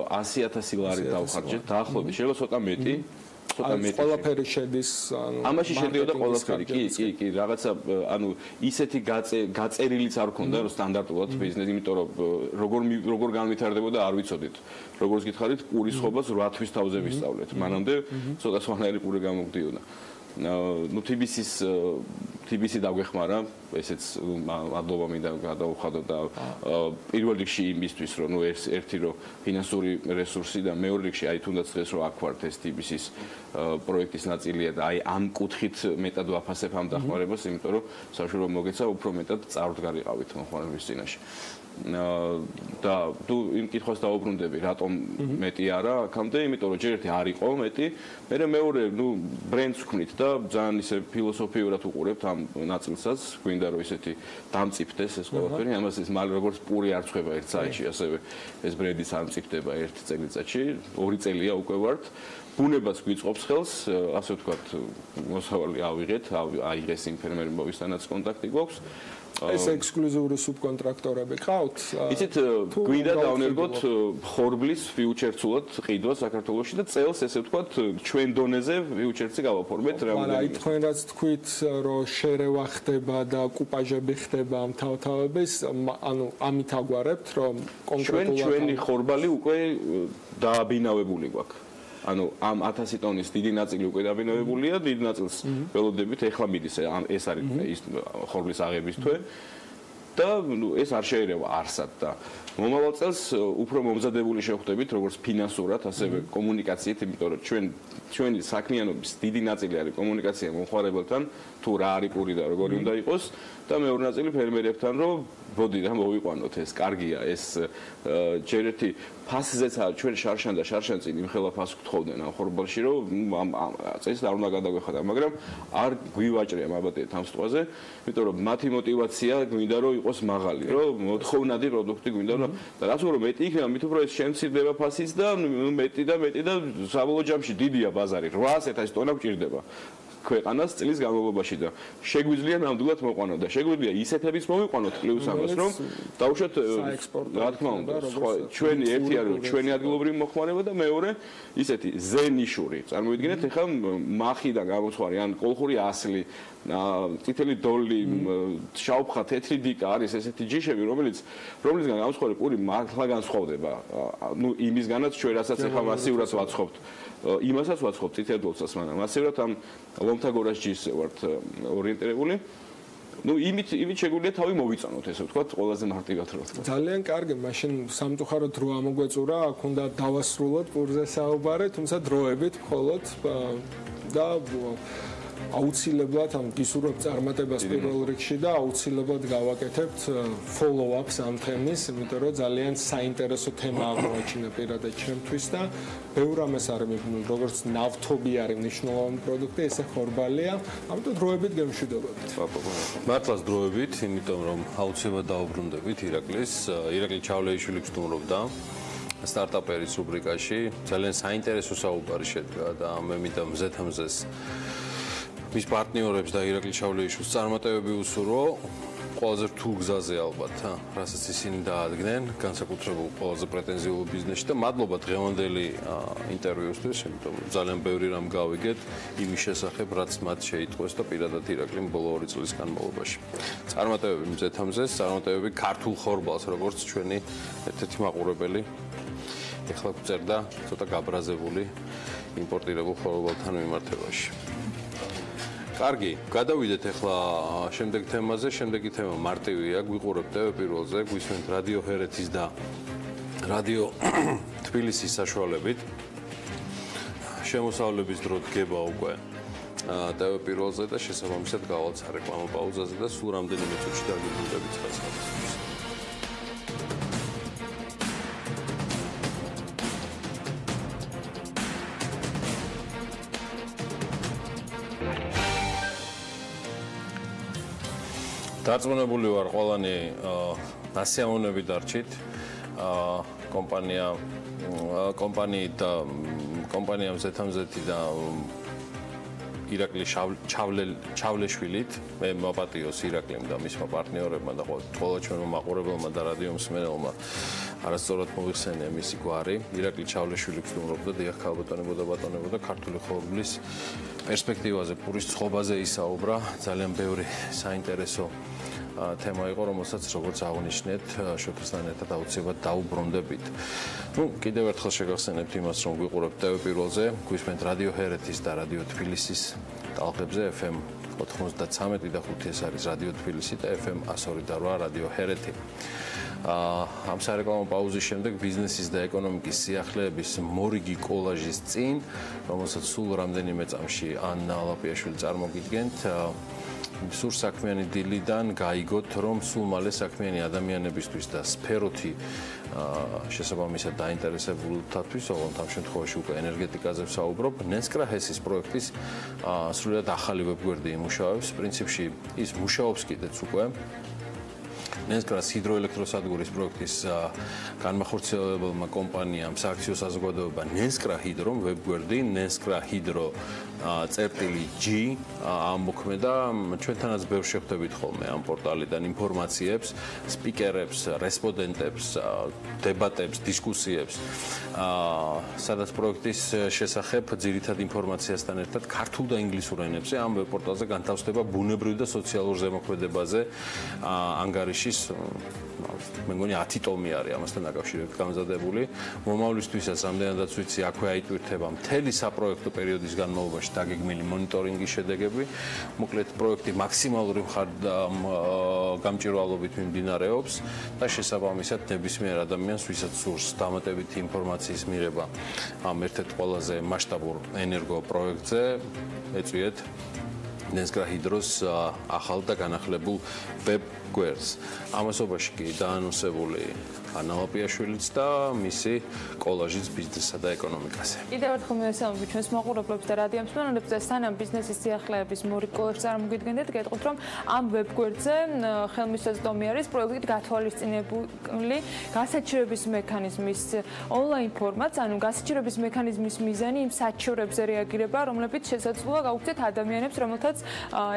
100,000 ლარი დავხარჯეთ, დაახლოებით შეიძლება ცოტა მეტი. ყველაფერი შედის, ანუ ამაში შედიოდა ყველაფერი, კი, რაღაცა, ანუ ისეთი გაწერილიც არ ქონდა, რომ სტანდარტულად ბიზნესი, იმიტომ რომ როგორ განვითარდებოდა არ ვიცოდით. როგორც გითხარით, პურის ხობას 8 თვის თავზე ვისწავლეთ. მანამდე ცოტა სხვანაირი პური გამოგვდიოდა. ნუ TBC დაგვეხმარა, ესეც მადლობა მინდა გადავუხადო და პირველ რიგში იმისთვის, რომ ნუ ერთი რომ ფინანსური რესურსი და მეორე რიგში აი თუნდაც დღეს რომ აქ ვართ ეს TBC-ის პროექტის ნაწილია და აი ამ კუთხით მეტად ვაფასებ ამ დახმარებას, იმიტომ რომ საშუალო მოგეცა უფრო მეტად წარდგარიყავით მოხმარების წინაშე. და თუ იმ კითხვას დაუბრუნდები, რატომ მეტი არა აქამდე, იმიტომ რომ ჯერ ერთი არ იყო მეტი, მეორე, ნუ ბრენდს ვქმნით და ძალიან ისე ფილოსოფიურად უყურებთ ამ ნაწილსაც, გვინდა რომ ისეთი დამწიფდეს ეს ყველაფერი, ამას ის მალე როგორც პური არ ცხება ერთ საათში, ასევე ეს ბრენდიც არ მწიფდება ერთ წელიწადში, 2 წელია უკვე ვართ. ბუნებაც გვიწყობს ხელს, ასე ვთქვათ, მოსავალი ავიღეთ, აიღეს იმ ფერმერებმა, ვისთანაც კონტაქტი გვაქვს. ეს ექსკლუზიური სუბკონტრაქტორები ყავთ? იცით, გვინდა დავნერგოთ ხორბლის ფიუჩერცულად ყიდვა საქართველოში და წელს ესე ვთქვათ, ჩვენ დონეზე ფიუჩერცი გავაფორმეთ მაგრამ აი თქვენ რაც თქვით, რომ შერევა ხდება და კუპაჟები ხდება ამ თავთავების, ანუ ამით აგვარებთ, რომ კონკრეტულად ჩვენი ხორბალი უკვე დააბინავებული გვაქვს. ანუ ამ 1000 ტონის დიდი ნაწილი უკვე დაბინავებულია, დიდ ნაწილს ველოდებით ეხლა მიდის, ეს არის ის ხორბლის აღების თვე და ეს არ შეერევა არსად და მომავალ წელს უფრო მომზადებული შევხვდებით, როგორც ფინანსურად, ასევე კომუნიკაციით, იმიტომ რომ ჩვენი საქმიანობის დიდი ნაწილი არის კომუნიკაცია მომხმარებელთან, თუ რა არის პური და როგორი უნდა იყოს და მეორე ნაწილი ფერმერებთან, რომ ბოდი რა მოვიყვანოთ, ეს კარგია, ეს ჯერ ერთი ფასზეც ჩვენ შარშან და შარშანწინ იმხელა ფასს გთხოვდნენ ამ ხორბალში, რომ წესით არ უნდა გადაგვეხადა, მაგრამ არ გვივაჭრია მაბატეთ ამ სტყვაზე, იმიტომ რომ მათი мотиваცია გვინდა რომ იყოს მაღალი, რომ მოთხოვნადი პროდუქტი გვინდა და რაც უფრო მეტი იქნება, მით უფრო ეს შემცირდება ფასიც და მეტი და საბოლოო ჯამში დიდია ბაზარი, 800,000 ტონა გვჭირდება. ქვეყანას წლის განმავლობაში და შეგვიძლია ნამდვილად მოყვანოთ და შეგვიძლია ისეთების მოვიყვანოთ პლუს ამას რომ დავუშვათ რა თქმა უნდა ჩვენი ერთი არის რომ ჩვენი ადგილობრივი მოხმარება და მეორე ისეთი ზენიშური წარმოვიდგინეთ ეხლა მახიდან გამოცხარი ან კოლხური ასლი წითელი დოლი შავფხა თეთრი დიკა არის ესეთი ჯიშები რომლისგან გამოცხარი პური მართლა განსხვავდება ნუ იმისგანაც ჩვენ რასაც ეხლა მასიურად ვაცხობთ იმასაც ვაცხობთ წითელ დოლსაც მაგრამ მასიურად ამ ლომთაგორას ჯიშზე ვართ ორიენტირებული ну იმით შეგვიძლია თავი მოვიწანოთ ესე ვთქვათ ყველაზე მარტივად რა ვთქვათ ძალიან კარგი მაშინ სამწუხაროდ დრო ამოგვეწურა აქ უნდა დავასრულოთ პურზე საუბარი თუმცა დროებით მხოლოდ და აუცილებლად ამ გისურვებთ წარმატებას პირველ რიგში და აუცილებლად გავაკეთებთ follow-ups ამ თემის, იმიტომ რომ ძალიან საინტერესო თემა აღმოაჩინა პირადად ჩემთვის და ბევრ ამას არის მიგონი, როგორც ნავთობი არის მნიშვნელოვანი პროდუქტი, ესე ხორბალია, ამიტომ დროებით გემშვიდობებით. მართლაც დროებით, იმიტომ რომ აუცილებლად დაუბრუნდებით ირაკლი ჩავლეიშვილი გსტუმრობდა სტარტაპერის რუბრიკაში, ძალიან საინტერესო საუბარი შედგა და მე მინდა მზეთამზეს მის პარტნიორებს და ირაკლი ჩავლეიშვილს წარმატებები უსურვო ყველაზე რთულ გზაზე ალბათ, რასაც ისინი დაადგნენ, განსაკუთრებულ ყველაზე პრეტენზიულ ბიზნესში და მადლობა დღევანდელი ინტერვიუსთვის, იმიტომ რომ ძალიან ბევრი რამ გავიგეთ იმის შესახებ, რაც მათ შეიტყვეს და პირადად ირაკლიმ ბოლო 2 წლის განმავლობაში. წარმატებები მზეთამზეს, წარმატებები ქართულ ხორბალს, როგორც ჩვენი ერთ-ერთი მაყურებელი ეხლა გვწერდა ცოტა გაბრაზებული იმპორტირებულ ხორბალთან მიმართებაში. კარგი, გადავიდეთ ახლა შემდეგ თემაზე. შემდეგი თემა მარტივია, გვიყურებთ Pirveli-ზე, გვისმენთ რადიო ჰერეთის და რადიო თბილისის საშუალებით. შემოსავლების დრო დგება უკვე Pirveli-ზე და შესაბამისად გავალთ სარეკლამო პაუზაზე და სულ რამდენიმე წუთში დაგვიბრუნდებით ხალხს. დარწმუნებული ვარ ყველანი ასიამოვნები დარჩით კომპანია მზეთამზეთი და ირაკლი ჩავლეშვილით მე მაპატიოს ირაკლიმ და მისმა პარტნიორებმა და ყველა ჩვენმა მაყურებელმა და რადიო მსმენელმა არასწორად მოიხსენია მისი გვარი ირაკლი ჩავლეშვილი გსტუმრობდა დიახ ქალბატონებო და ბატონებო და ქართული ხორბლის პერსპექტივაზე პურის ცხობაზე ისაუბრა ძალიან ბევრი საინტერესო თემა იყო რომელსაც როგორც აღნიშნეთ შოთასთან ერთად აუცილებლად დაუბრუნდებით. ნუ კიდევ ერთხელ შეგახსენებთ იმას რომ გვიყურებთ Pirveli-ზე, გვისმენთ რადიო ჰერეთის და რადიო თბილისის ტალღებზე FM 93 და 5 ეს არის რადიო თბილისი და FM 102.8 რადიო ჰერეთი. ამ სარეკლამო პაუზის შემდეგ ბიზნესის და ეკონომიკის სიახლეების მორიგი კოლაჟის წინ, რომელსაც სულ რამდენიმე წამში ანნა ლაპიაშვილი წარმოგიდგენთ, სულ საქმიანი დილიდან გაიგოთ, რომ სულ მალე საქმიანი ადამიანებისთვის და სფეროთი შესაბამისად დაინტერესებულთათვის, ოღონდ ამ შემთხვევაში უკვე ენერგეტიკაზე ვსაუბრობ, ნესკრა-ჰესის პროექტის სრულიად ახალი ვებგვერდი იმუშავებს, პრინციპში ის მუშაობს კიდეც უკვე ნესკრას ჰიდროელექტროსადგურის პროექტის განმახორციელებელმა კომპანიამ სააქციო საზოგადოება ნესკრა ჰიდრომ ვებგვერდი ნესკრა ჰიდრო წერტილი G ამოქმედა ჩვენთანაც ბევრ შეხვდებით ხოლმე ამ პორტალიდან ინფორმაციებს, სპიკერებს, რესპონდენტებს, დებატებს, დისკუსიებს სადაც პროექტის შესახებ ძირითად ინფორმაციასთან ერთად ქართულ და ინგლისურ ენებზე ამ ვებპორტალზე განთავსდება ბუნებრივ და სოციალურ ზემოქმედებაზე ანგარიშის მე მგონი 10 ტომი არის ამასთან დაკავშირებით გამზადებული. მომავლისთვისაც რამდენადაც ვიცი, აქვე აიტვირთება მთელი საპროექტო პერიოდის განმავლობაში დაგეგმილი მონიტორინგის შედეგები. მოკლედ პროექტი მაქსიმალური გამჭვირვალობით მიმდინარეობს და შესაბამისად ნებისმიერ ადამიანს, ვისაც სურს დამატებითი ინფორმაციის მიღება ამ ერთ-ერთ ყველაზე მასშტაბურ ენერგო პროექტზე, ეწვიეთ ნესგრაჰიდროს ახალ და განახლებულ ვებ გვერდს. ამასობაში კი დაანონსებული ანალაპიაშვილიც და მისი კოლაჟიც ბიზნესსა და ეკონომიკაზე. კიდევ ერთხელ მივესალმები ჩვენს მოყურებლებს და რადიო მსმენელებს და სანამ ბიზნესის სიახლეების მორიგ კოლაჟს წარმოგიდგენთ, გეტყვით რომ ამ ვებ გვერდზე ხელმისაწვდომი არის პროექტით გათვალისწინებული გასაჩივრების მექანიზმის ონლაინ ფორმატს, ანუ გასაჩივრების მექანიზმის მიზანი იმ საჩივრებზე რეაგირება, რომლებიც შესაძლოა გაუქმდეთ ადამიანებს, რომელთაც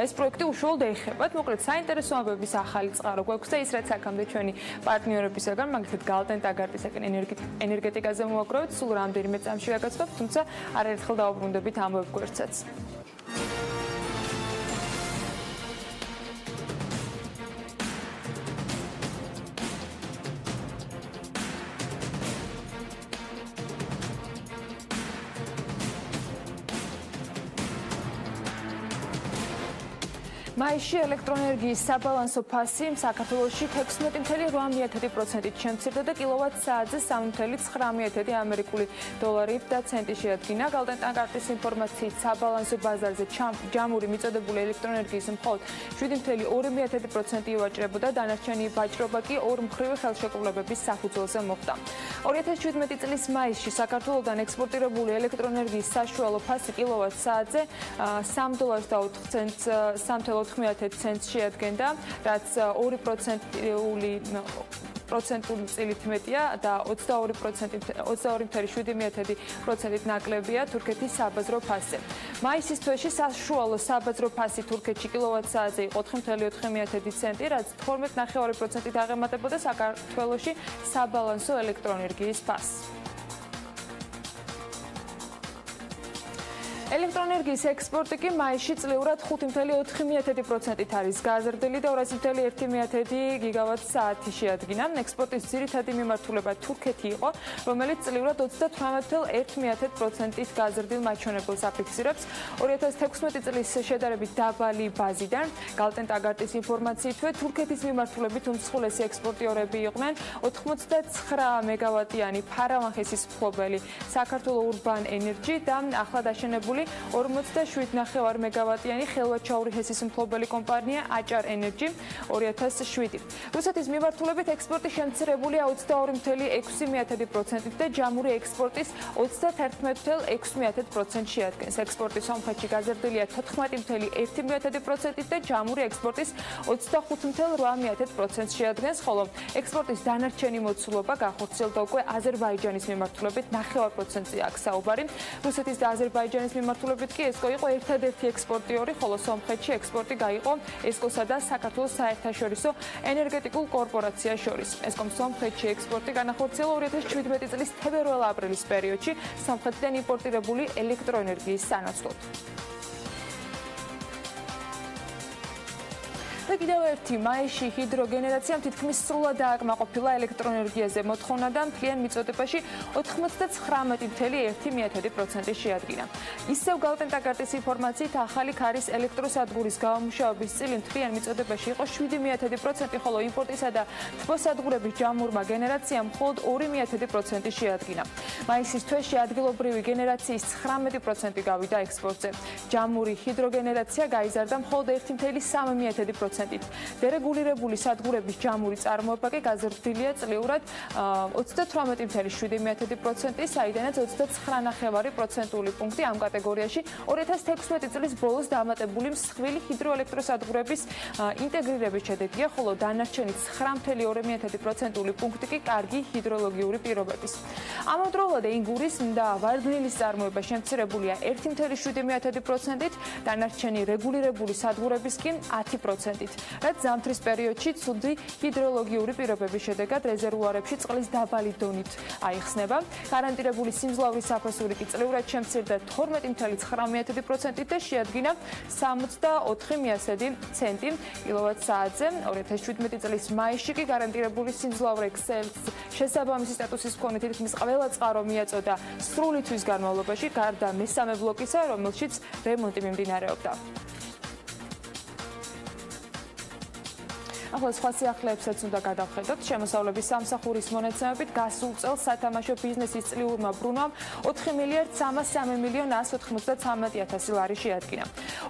ეს პროექტი უშუალოდ ეხებათ. მოკლედ საინტერესო ამბების ახალი წყარო გვაქვს და ის რაც აქამდე ჩვენი პარტნიორებისაგან, მაგალითად გალტენ ტაგარტისაგან ენერგეტიკაზე მოვაგროვეთ, სულ რამდენიმე წამში გაგაცნობთ, თუმცა არაერთხელ დავუბრუნდებით ამ ვებ გვერდსაც. მაისში ელექტროენერგიის საბალანსო ფასი საქართველოში 16.8%-ით შემცირდა და კილოვატ-საათზე 3.9 ამერიკული დოლარი და ცენტი შეადგინა. გალტენ ტაგარტის ინფორმაციით საბალანსო ბაზარზე ჯამური მიწოდებული ელექტროენერგიის მხოლოდ 7.2% ივაჭრებოდა, დანარჩენი ვაჭრობა კი ორმხრივი ხელშეკრულებების საფუძველზე მოხდა. 2017 წლის მაისში საქართველოდან ექსპორტირებული ელექტროენერგიის საშუალო ფასი კილოვატ-საათზე $3.04 შეადგენდა, რაც 2%-ული წილით მეტია და 22.7%-ით ნაკლებია თურქეთის საბაზრო ფასზე. მაისის თვეში საშუალო საბაზრო ფასი თურქეთში კილოვატ-საათზე იყო 4.4 ცენტი, რაც 12.9%-ით აღემატებოდა საქართველოში საბალანსო ელექტროენერგიის ფასს. ელექტროენერგიის ექსპორტი კი მაისში წლიურად 5.4%-ით არის გაზრდილი და 200.1 გიგავატ-საათი შეადგინა. ექსპორტის ძირითადი მიმართულება თურქეთი იყო, რომელიც წლიურად 38.1%-ით გაზრდილ მაჩვენებელს აფიქსირებს. 2016 წლის შედარებით დაბალი ბაზიდან გალტენ ტაგარტის ინფორმაციითვე თურქეთის მიმართულებით უმსხვილესი ექსპორტიორები იყვნენ 89 მეგავატიანი ფარავანხისის მფლობელი საქართველოს ურბან ენერჯი და ახლად აშენებული 47.9 მეგავატიანი ხელვაჩაური ჰესის მფლობელი კომპანია აჭარ ენერჯი 2007. რუსეთის მიმართულებით ექსპორტი შემცირებულია 22.6%-ით და ჯამური ექსპორტის 31.6% შეადგენს. ექსპორტი სომხეთში გაზრდილია 14.1%-ით და ჯამური ექსპორტის 25.8% შეადგენს, ხოლო ექსპორტის დანარჩენი მოცულობა გახორციელდა უკვე აზერბაიჯანის მიმართულებით 9%-ზე აქვს საუბარი. რუსეთის და აზერბაიჯანის მიმართულებით კი ესკო იყო ერთადერთი ექსპორტიორი, ხოლო სომხეთში ექსპორტი გაიყო ესკოსა და საქართველოს საერთაშორისო ენერგეტიკულ კორპორაციას შორის. ესკომ სომხეთში ექსპორტი განახორციელა 2017 წლის თებერვალ-აპრილის პერიოდში სომხეთიდან იმპორტირებული ელექტროენერგიის სანაცვლოდ. და კიდევ ერთი მაისში ჰიდროგენერაციამ თითქმის სრულად დააკმაყოფილა ელექტროენერგიაზე მოთხოვნა და მთლიან მიწოდებაში 99.1% შეადგინა. ისევ გალტენ ტაგარტის ინფორმაციით ახალი ქარის ელექტროსადგურის გამომუშავების წილი მთლიან მიწოდებაში იყო 7%, ხოლო იმპორტისა და თბოსადგურების ჯამურმა გენერაციამ მხოლოდ 2% შეადგინა. მაისის თვეში ადგილობრივი გენერაციის 19% გავიდა ექსპორტზე. ჯამური ჰიდროგენერაცია გაიზარდა მხოლოდ 1.3%. დერეგულირებული სადგურების ჯამური წარმოება კი გაზრდილია წლიურად 38.7%, საიდანაც 29.9% პუნქტი ამ კატეგორიაში 2016 წლის ბოლოს დამატებული მსხვილი ჰიდროელექტროსადგურების ინტეგრირების შედეგია, ხოლო დანარჩენი 9.2% პუნქტი კი კარგი ჰიდროლოგიური პირობების. ამავდროულად ენგურის და ვარდნილის წარმოება შემცირებულია 1.7%-ით, დანარჩენი რეგულირებული სადგურების კი 10%-ით. რაც ზამთრის პერიოდში ცუდი ჰიდროლოგიური პირობების შედეგად რეზერვუარებში წყლის დაბალი დონით აიხსნება. გარანტირებული სიმძლავრის საფასური კი წლიურად შემცირდა 12.9%-ით და შეადგინა 64 ცენტი კილოვატ-საათზე. 2017 წლის მაისში კი გარანტირებული სიმძლავრე შესაბამისი სტატუსის მქონე თითქმის ყველა წყარო მიაწოდა სრული თვის განმავლობაში, გარდა მესამე ბლოკისა, რომელშიც რემონტი მიმდინარეობდა. ახლა სხვა სიახლეებსაც უნდა გადავხედოთ. შემოსავლების სამსახურის მონაცემებით გასულ წელს სათამაშო ბიზნესის წლიურმა ბრუნვამ 4,3,193,000 ლარი შეადგინა.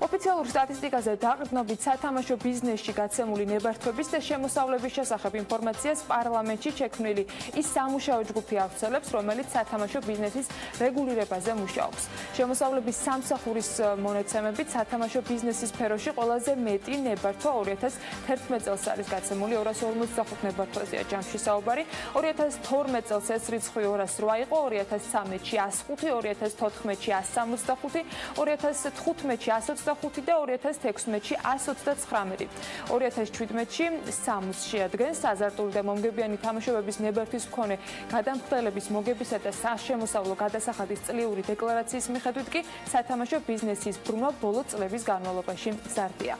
ოფიციალურ სტატისტიკაზე დაყრდნობით სათამაშო ბიზნესში გაცემული ნებართვების და შემოსავლების შესახებ ინფორმაციას პარლამენტში შექმნილი ის სამუშაო ჯგუფი ავრცელებს, რომელიც სათამაშო ბიზნესის რეგულირებაზე მუშაობს. შემოსავლების სამსახურის მონაცემებით სათამაშო ბიზნესის სფეროში ყველაზე მეტი ნებართვა 2011 წელს არის გაცემული 255 ნებართვაზეა ჯამში საუბარი. 2012 წელს ეს რიცხვი 208 იყო, 2013-ში 105, 2014-ში 165, 2015-ში 125 და 2016-ში 129. 2017-ში 60 შეადგენს აზარტული და მომგებიანი თამაშობების ნებართვის მქონე გადამხდელების მოგებისა და საშემოსავლო გადასახადის წლიური დეკლარაციის მიხედვით კი სათამაშო ბიზნესის ბრუნვა ბოლო წლების განმავლობაში მზარდია.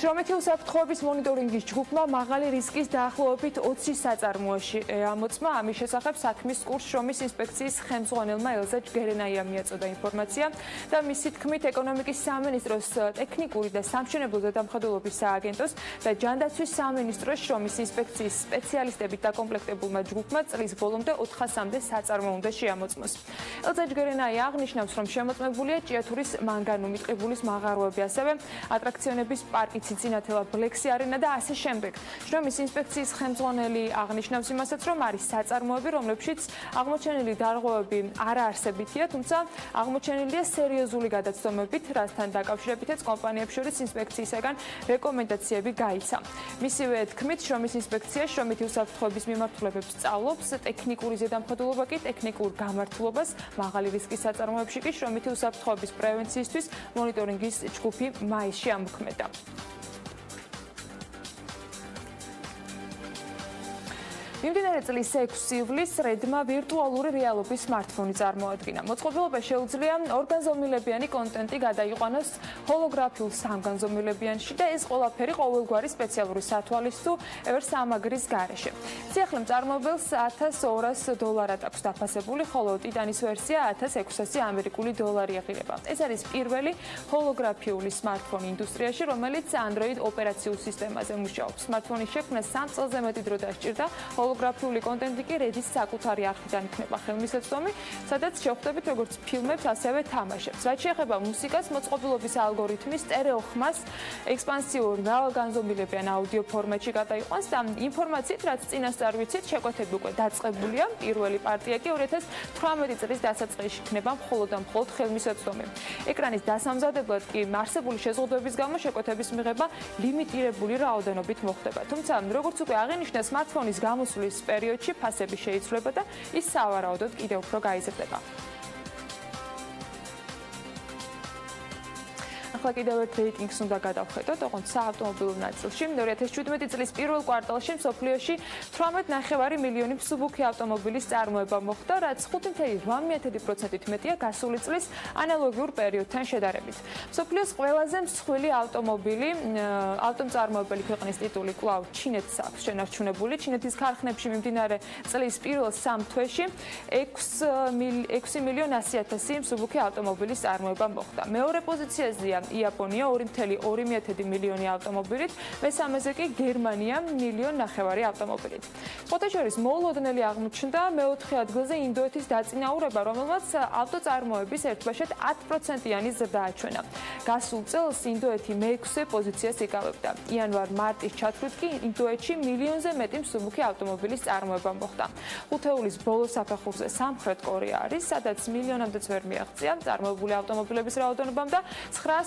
შრომითი უსაფრთხოების მონიტორინგის ჯგუფმა მაღალი რისკის დაახლოებით 20 საწარმოოში ამოწმა. ამის შესახებ საქმის კურსს შრომის ინსპექციის ხელმძღვანელმა ელზა ჯგერენაიამ მიაწოდა ინფორმაცია და მისი თქმით ეკონომიკის სამინისტროს ტექნიკური და სამშენებლო ზედამხედველობის სააგენტოს და ჯანდაცვის სამინისტროს შრომის ინსპექციის სპეციალისტებით დაკომპლექტებულმა ჯგუფმა წლის ბოლომდე 400-მდე საწარმო უნდა შეამოწმოს. ელზა ჯგერენაია აღნიშნავს, რომ შემოწმებულია ჭიათურის მანგანუმი ტყიბულის მაღაროები, ასევე ატრაქციონების პარკი ცინათელა ბლექსი არენა და ასე შემდეგ. შრომის ინსპექციის ხელმძღვანელი აღნიშნავს იმასაც, რომ არის საწარმოები, რომლებშიც აღმოჩენილი დარღვევები არაარსებითია, თუმცა აღმოჩენილია სერიოზული გადაცდომებით, რასთან დაკავშირებითაც კომპანიებს შორის ინსპექციისაგან რეკომენდაციები გაიცა. მისივე თქმით, შრომის ინსპექცია შრომითი უსაფრთხოების მიმართულებებს სწავლობს, ტექნიკური ზედამხედველობა კი ტექნიკურ გამართულებას, მაღალი რისკის საწარმოებში კი შრომითი უსაფრთხოების პრევენციისთვის მონიტორინგის ჯგუფი მაისში ამოქმედა. მიმდინარე წლის 6 ივლისს რედმა ვირტუალური რეალობის სმარტფონი წარმოადგინა. მოწყობილობა შეუძლია ორგანზომილებიანი კონტენტი გადაიყვანოს ჰოლოგრაფიულ სამგანზომილებიანში და ეს ყველაფერი ყოველგვარი სპეციალური სათვალის თუ სამაგრის გარეშე. სიახლე მწარმოებელს $1200 აქვს დაფასებული, ხოლო ტიტანის ვერსია $1600 ამერიკული დოლარი ეღირება. ეს არის პირველი ჰოლოგრაფიული სმარტფონი ინდუსტრიაში, რომელიც Android ოპერაციულ სისტემაზე მუშაობს. სმარტფონის შექმნა 3 წელზე მეტი დრო დასჭირდა. ჰოლოგრაფიული კონტენტი კი რედის საკუთარი არხიდან იქნება ხელმისაწვდომი, სადაც შევხვდებით როგორც ფილმებს, ასევე თამაშებს. რაც შეეხება მუსიკას, მოწყობილობის ალგორითმი სტერეო ხმას ექსპანსიურ მრავალგანზომილებიან აუდიო ფორმატში გადაიყვანს და ინფორმაციით, რაც წინასწარ ვიცით, შეკვეთები უკვე დაწყებულია. პირველი პარტია კი 2018 წლის დასაწყისში იქნება მხოლოდ და მხოლოდ ხელმისაწვდომი. ეკრანის დასამზადებლად კი არსებული შეზღუდვების გამო შეკვეთების მიღება ლიმიტირებული რაოდენობით მოხდება. თუმცა, როგორც უკვე აღინიშნა, სმარტფონის გამოსვლის პერიოდში ფასები შეიცვლება და ის სავარაუდოდ კიდევ უფრო გაიზრდება. ახლა კიდევ ერთ რეიტინგს უნდა გადავხედოთ, ოღონდ საავტომობილო ნაწილში. 2017 წლის პირველ კვარტალში მსოფლიოში 18,9 მილიონი მსუბუქი ავტომობილის წარმოება მოხდა, რაც 5,8%-ით მეტია გასული წლის ანალოგიურ პერიოდთან შედარებით. მსოფლიოს ყველაზე მსხვილი ავტომწარმოებელი ქვეყნის ტიტული კვლავ ჩინეთს აქვს შენარჩუნებული. ჩინეთის ქარხნებში მიმდინარე წლის პირველ 3 თვეში 6,100,000 მსუბუქი ავტომობილის წარმოება მოხდა. მეორე პოზიციაზეა იაპონია 2,2 მილიონი ავტომობილით, მესამეზე კი გერმანია 1,5 მილიონი ავტომობილით. სხვათა შორის მოულოდნელი აღმოჩნდა მეოთხე ადგილზე ინდოეთის დაწინაურება, რომელმაც ავტოწარმოების ერთბაშად 10%-იანი ზრდა აჩვენა. გასულ წელს ინდოეთი მე-6 პოზიციას იკავებდა. იანვარ-მარტის ჩათვლით კი ინდოეთში მილიონზე მეტი მსუბუქი ავტომობილის წარმოება მოხდა. ხუთეულის ბოლო საფეხურზე სამხრეთ კორეა არის, სადაც მილიონამდეც ვერ მიაღწია წარმოებული ავტომობილების რაოდენობამ და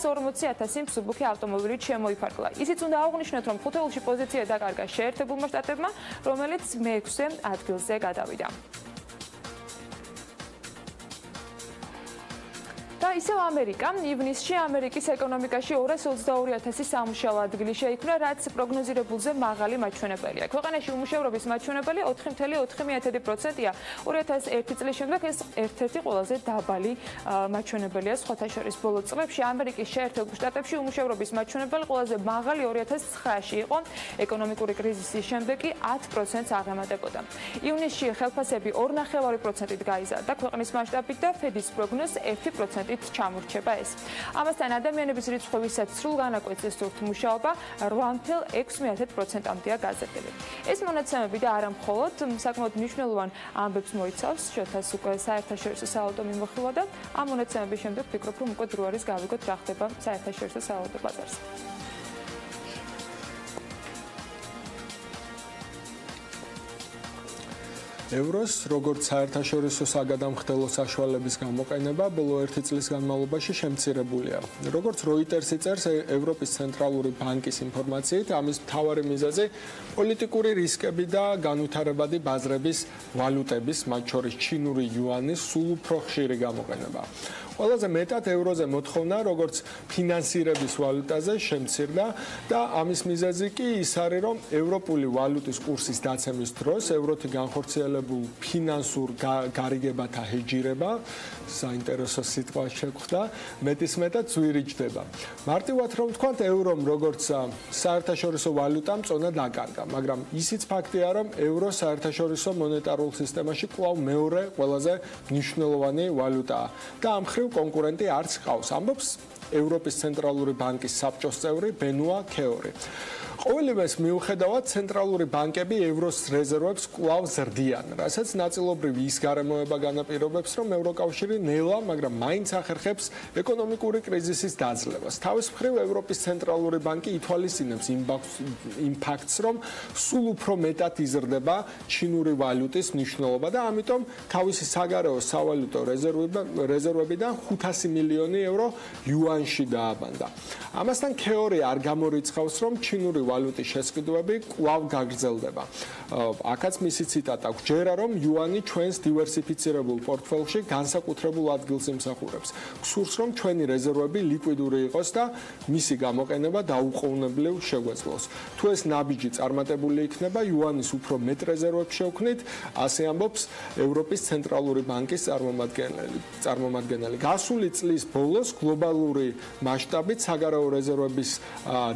940,000 მსუბუქი ავტომობილით შემოიფარგლა. ისიც უნდა აღვნიშნოთ, რომ ხუთეულში პოზიცია დაკარგა შეერთებულმა შტატებმა, რომელიც მე-6 ადგილზე გადავიდა. და ისევ ამერიკა, ივნისში ამერიკის ეკონომიკაში 222,000 სამუშაო ადგილი შეიქმნა, რაც პროგნოზირებულზე მაღალი მაჩვენებელია. ქვეყანაში უმუშევრობის მაჩვენებელი 4,4%-ია. 2001 წლის შემდეგ ეს ერთ-ერთი ყველაზე დაბალი მაჩვენებელია სხვათა შორის. ბოლო წლებში ამერიკის შეერთებულ შტატებში უმუშევრობის მაჩვენებელი ყველაზე მაღალი 2009-ში იყო. ეკონომიკური კრიზისის შემდეგ კი 10%-ს აღემატებოდა. ივნისში ხელფასები 2,5%-ით გაიზარდა ქვეყნის მასშტაბით და ფედის პროგნოზს 1%-ით მოდით ჩამორჩება ეს. ამასთან ადამიანების რიცხვებისაც სრულ განაკვეთზე სურთ მუშაობა 8.6%-მდეა გაზრდილი. ეს მონაცემები და არა მხოლოდ საკმაოდ მნიშვნელოვან ამბებს მოიცავს, შეთას უკვე საერთაშორისო სავალუტო მიმოხილვა და ამ მონაცემების შემდეგ ვფიქრობ, რომ უკვე დრო არის გავიგოთ რა ხდება საერთაშორისო სავალუტო ბაზარზე. ევროს როგორც საერთაშორისო საგადამხდელო საშუალების გამოყენება ბოლო 1 წლის განმავლობაში შემცირებულია. როგორც როიტერსი წერს, ევროპის ცენტრალური ბანკის ინფორმაციით, ამის მთავარი მიზეზი პოლიტიკური რისკები და განვითარებადი ბაზრების ვალუტების, მათ შორის ჩინური იუანის სულ უფრო ხშირი გამოყენება. ყველაზე მეტად ევროზე მოთხოვნა, როგორც ფინანსირების ვალუტაზე შემცირდა და ამის მიზეზი კი ის არის, რომ ევროპული ვალუტის კურსის დაცემის დროს ევროთი განხორციელებულ ფინანსურ გარიგებათა ჰეჯირება, საინტერესო სიტყვა შეგვხვდა, მეტისმეტად ძვირიჭდება. მარტივად რომ ვთქვათ, ევრომ როგორც საერთაშორისო ვალუტამ წონა დაკარგა, მაგრამ ისიც ფაქტია, რომ ევრო საერთაშორისო მონეტარულ სისტემაში კვლავ მეორე ყველაზე მნიშვნელოვანი ვალუტაა და ამ მხრივ კონკურენტი არც ყავს, ამბობს ევროპის ცენტრალური ბანკის საბჭოს წევრი ბენუა ქეორი. ყოველივეს მიუხედავად ცენტრალური ბანკები ევროს რეზერვებს კვლავ ზრდიან, რასაც ნაწილობრივ ის გარემოება განაპირობებს, რომ ევროკავშირი ნელა, მაგრამ მაინც ახერხებს ეკონომიკური კრიზისის დაძლევას. თავის მხრივ ევროპის ცენტრალური ბანკი ითვალისწინებს იმ ფაქტს, რომ სულ უფრო მეტად იზრდება ჩინური ვალუტის მნიშვნელობა და ამიტომ თავისი საგარეო სავალუტო რეზერვებიდან 500 მილიონი ევრო იუანში დააბანდა. ამასთან ქეორი არ გამორიცხავს, რომ ჩინური ვალუტის შესყიდვები კვლავ გაგრძელდება. აქაც მისი ციტატა გვჯერა, რომ იუანი ჩვენს დივერსიფიცირებულ პორტფელში განსაკუთრებულ ადგილს იმსახურებს. გსურს, რომ ჩვენი რეზერვები ლიკვიდური იყოს და მისი გამოყენება დაუყოვნებლივ შეგვეძლოს. თუ ეს ნაბიჯი წარმატებული იქნება, იუანის უფრო მეტ რეზერვებს შევქმნით, ასე ამბობს ევროპის ცენტრალური ბანკის წარმომადგენელი. გასული წლის ბოლოს გლობალური მასშტაბით საგარეო რეზერვების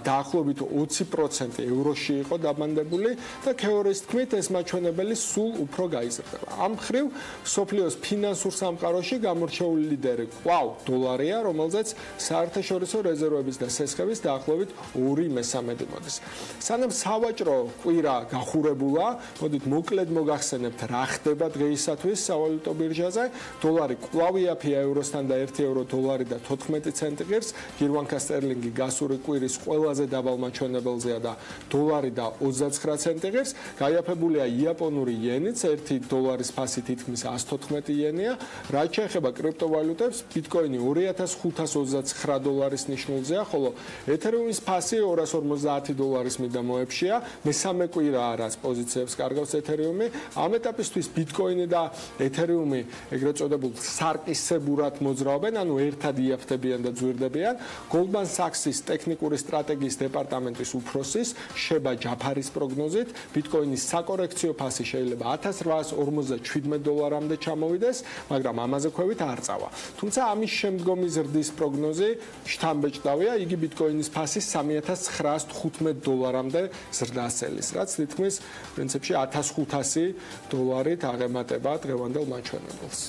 დაახლოებით 20% ევროში იყო დაბანდებული და ქეორის თქმით ეს მაჩვენებელი სულ უფრო გაიზრდება. ამ მხრივ სოფლიოს ფინანსურ სამყაროში გამორჩეული ლიდერი კვლავ დოლარია, რომელზეც საერთაშორისო რეზერვების და სესხების დაახლოებით 2/3 მოდის. სანამ სავაჭრო კვირა გახურებულა, მოდით მოკლედ მოგახსენებთ რა ხდება დღეისათვის სავალუტო ბირჟაზე. დოლარი კვლავ იაფია ევროსთან და 1 ევრო დოლარი და 14 ცენტი ღირს, გირვანკა სტერლინგი გასული კვირის ყველაზე დაბალ მაჩვენებელზეა და დოლარი და 29 ცენტი ღირს, გაიაფებულია იაპონური იენიც, 1 დოლარის ფასი თითქმის 114 იენია. რაც შეეხება კრიპტოვალუტებს, ბიტკოინი 2529 დოლარის ნიშნულზეა, ხოლო ეთერიუმის ფასი 250 დოლარის მიდამოებშია. მესამე კვირაა, რაც პოზიციებს კარგავს ეთერიუმი. ამ ეტაპისთვის ბიტკოინი და ეთერიუმი ეგრეთ წოდებულ სარკისებურად მოძრაობენ, ანუ ერთად იაფთებიან და ძვირდებიან. Goldman Sachs-ის ტექნიკური სტრატეგიის დეპარტამენტის უფროსის შეება ჯაფარის პროგნოზით, ბიტკოინის საკორექციო ფასი შეიძლება 1857 დოლარამდე ჩამოვიდეს, მაგრამ ამაზე ქვევით არ წავა. თუმცა ამის შემდგომი ზრდის პროგნოზი შთამბეჭდავია, იგი ბიტკოინის ფასის 3915 დოლარამდე ზრდას ელის, რაც თითქმის პრინციპში 1500 დოლარით აღემატება დღევანდელ მაჩვენებელს.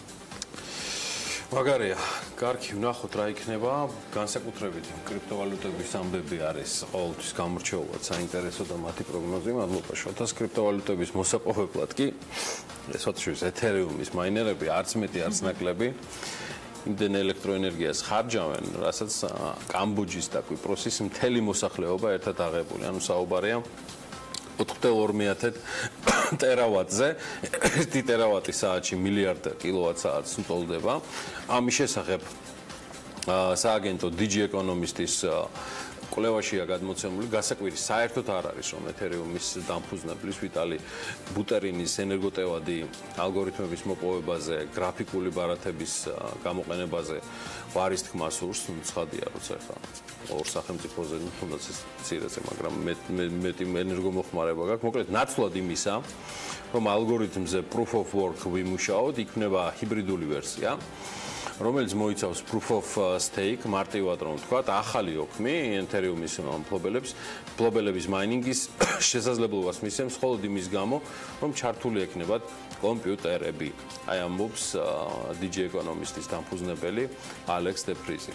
მაგარია, კარგი, ვნახოთ რა იქნება, განსაკუთრებით კრიპტოვალუტების ამბები არის ყოველთვის გამორჩეულად საინტერესო და მათი პროგნოზი, მადლობა შოთას. კრიპტოვალუტების მოსაპოვებლად კი ეს ოთხშორის ეთერიუმის მაინერები არც მეტი არც ნაკლები იმდენ ელექტროენერგიას ხარჯავენ, რასაც კამბოჯის და კვიპროსის მთელი მოსახლეობა ერთად აღებული, ანუ საუბარია 4.2 ტერავატზე, 1 ტერავატი საათში მილიარდ კილოვატ-საათს მტოლდება. ამის შესახებ სააგენტო DG Economist-ის კვლევაშია გადმოცემული, გასაკვირი საერთოდ არ არის, რომ ეთერიუმის დამფუძნებლის ვიტალი ბუტერინის ენერგოტევადი ალგორითმების მოპოვებაზე, გრაფიკული ბარათების გამოყენებაზე ვარის თქმა სურს, ცხადია, როცა ხა ორ სახელმწიფოზე თუნდაც ეს მცირეზე, მაგრამ მეტი ენერგომოხმარება გაქვს. მოკლედ, ნაცვლად იმისა, რომ ალგორითმზე proof of work ვიმუშაოთ, იქნება ჰიბრიდული ვერსია, რომელიც მოიცავს proof of stake, მარტივად რომ ვთქვათ, ახალი ოქმი, ეთერიუმის მფლობელების მაინინგის შესაძლებლობას მისცემს მხოლოდ იმის გამო, რომ ჩართული ექნებათ კომპიუტერები. აი ამბობს DJ ეკონომისტის დამფუძნებელი ალექს დეფრიზი.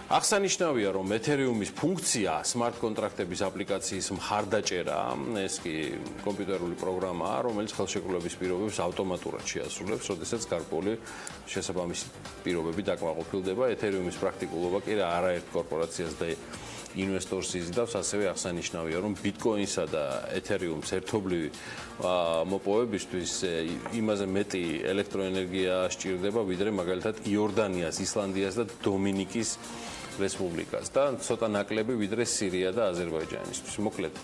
აღსანიშნავია, რომ ეთერიუმის ფუნქცია smart კონტრაქტების აპლიკაციის მხარდაჭერა, ეს კი კომპიუტერული პროგრამაა, რომელიც ხელშეკრულების პირობებს ავტომატურად შეასრულებს, როდესაც გარკვეული შესაბამისი პირობები დაკმაყოფილდება. ეთერიუმის პრაქტიკულობა კი არაერთ კორპორაციას და ინვესტორს იზიდავს, ასევე აღსანიშნავია, რომ ბიტკოინსა და ეთერიუმს ერთობლივი მოპოვებისთვის იმაზე მეტი ელექტროენერგია სჭირდება, ვიდრე მაგალითად იორდანიას, ისლანდიას და დომინიკის რესპუბლიკას და ცოტა ნაკლები ვიდრე სირია და აზერბაიჯანისთვის. მოკლედ,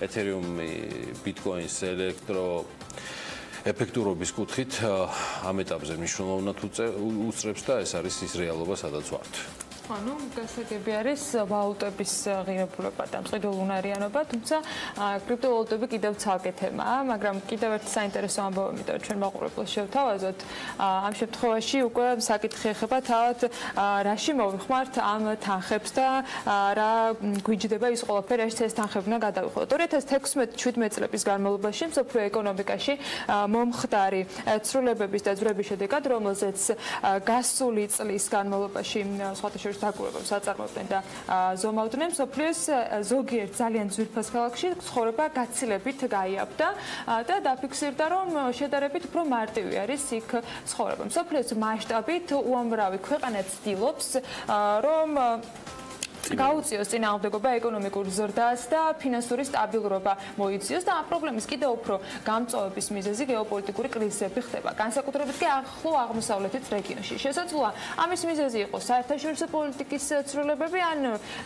ეთერიუმი ბიტკოინს ელექტროეფექტურობის კუთხით ამ ეტაპზე მნიშვნელოვნად უწრებს და ეს არის ის რეალობა, სადაც ვართ. ანუ გასაგები არის ვალუტების ღირებულება და მყიდულუნარიანობა, თუმცა კრიპტოვალუტები კიდევ ცალკე თემაა, მაგრამ კიდევ ერთი საინტერესო ამბავი მინდა ჩვენ მაყურებელს შევთავაზოთ. ამ შემთხვევაში უკვე საკითხი ეხება თავად რაში მოვიხმართ ამ თანხებს და რა გვიჯდება ის ყველაფერი, რაც ეს თანხები უნდა გადავიხადოთ. 2016-17 წლების განმავლობაში მსოფლიო ეკონომიკაში მომხდარი ცვლილებების და ძვრების შედეგად, რომელზეც გასული წლის განმავლობაში სხვათა დაკურებებს აწარმოებდნენ და ზომავდნენ, მსოფლიოს ზოგიერთ ძალიან ძვირფას ქალაქში ცხოვრება გაცილებით გაიაფდა და დაფიქსირდა, რომ შედარებით უფრო მარტივი არის იქ ცხოვრება. მსოფლიოს მასშტაბით უამრავი ქვეყანა ცდილობს, რომ გაუწიოს წინააღმდეგობა ეკონომიკურ ზრდას და ფინანსური სტაბილურობა მოიწიოს და ამ პრობლემის კიდევ უფრო გამწვავების მიზეზი გეოპოლიტიკური კრიზისები ხდება. განსაკუთრებით კი ახლო აღმოსავლეთის რეგიონში. შესაძლოა ამის მიზეზი იყოს საერთაშორისო პოლიტიკის ცვლილებები, ან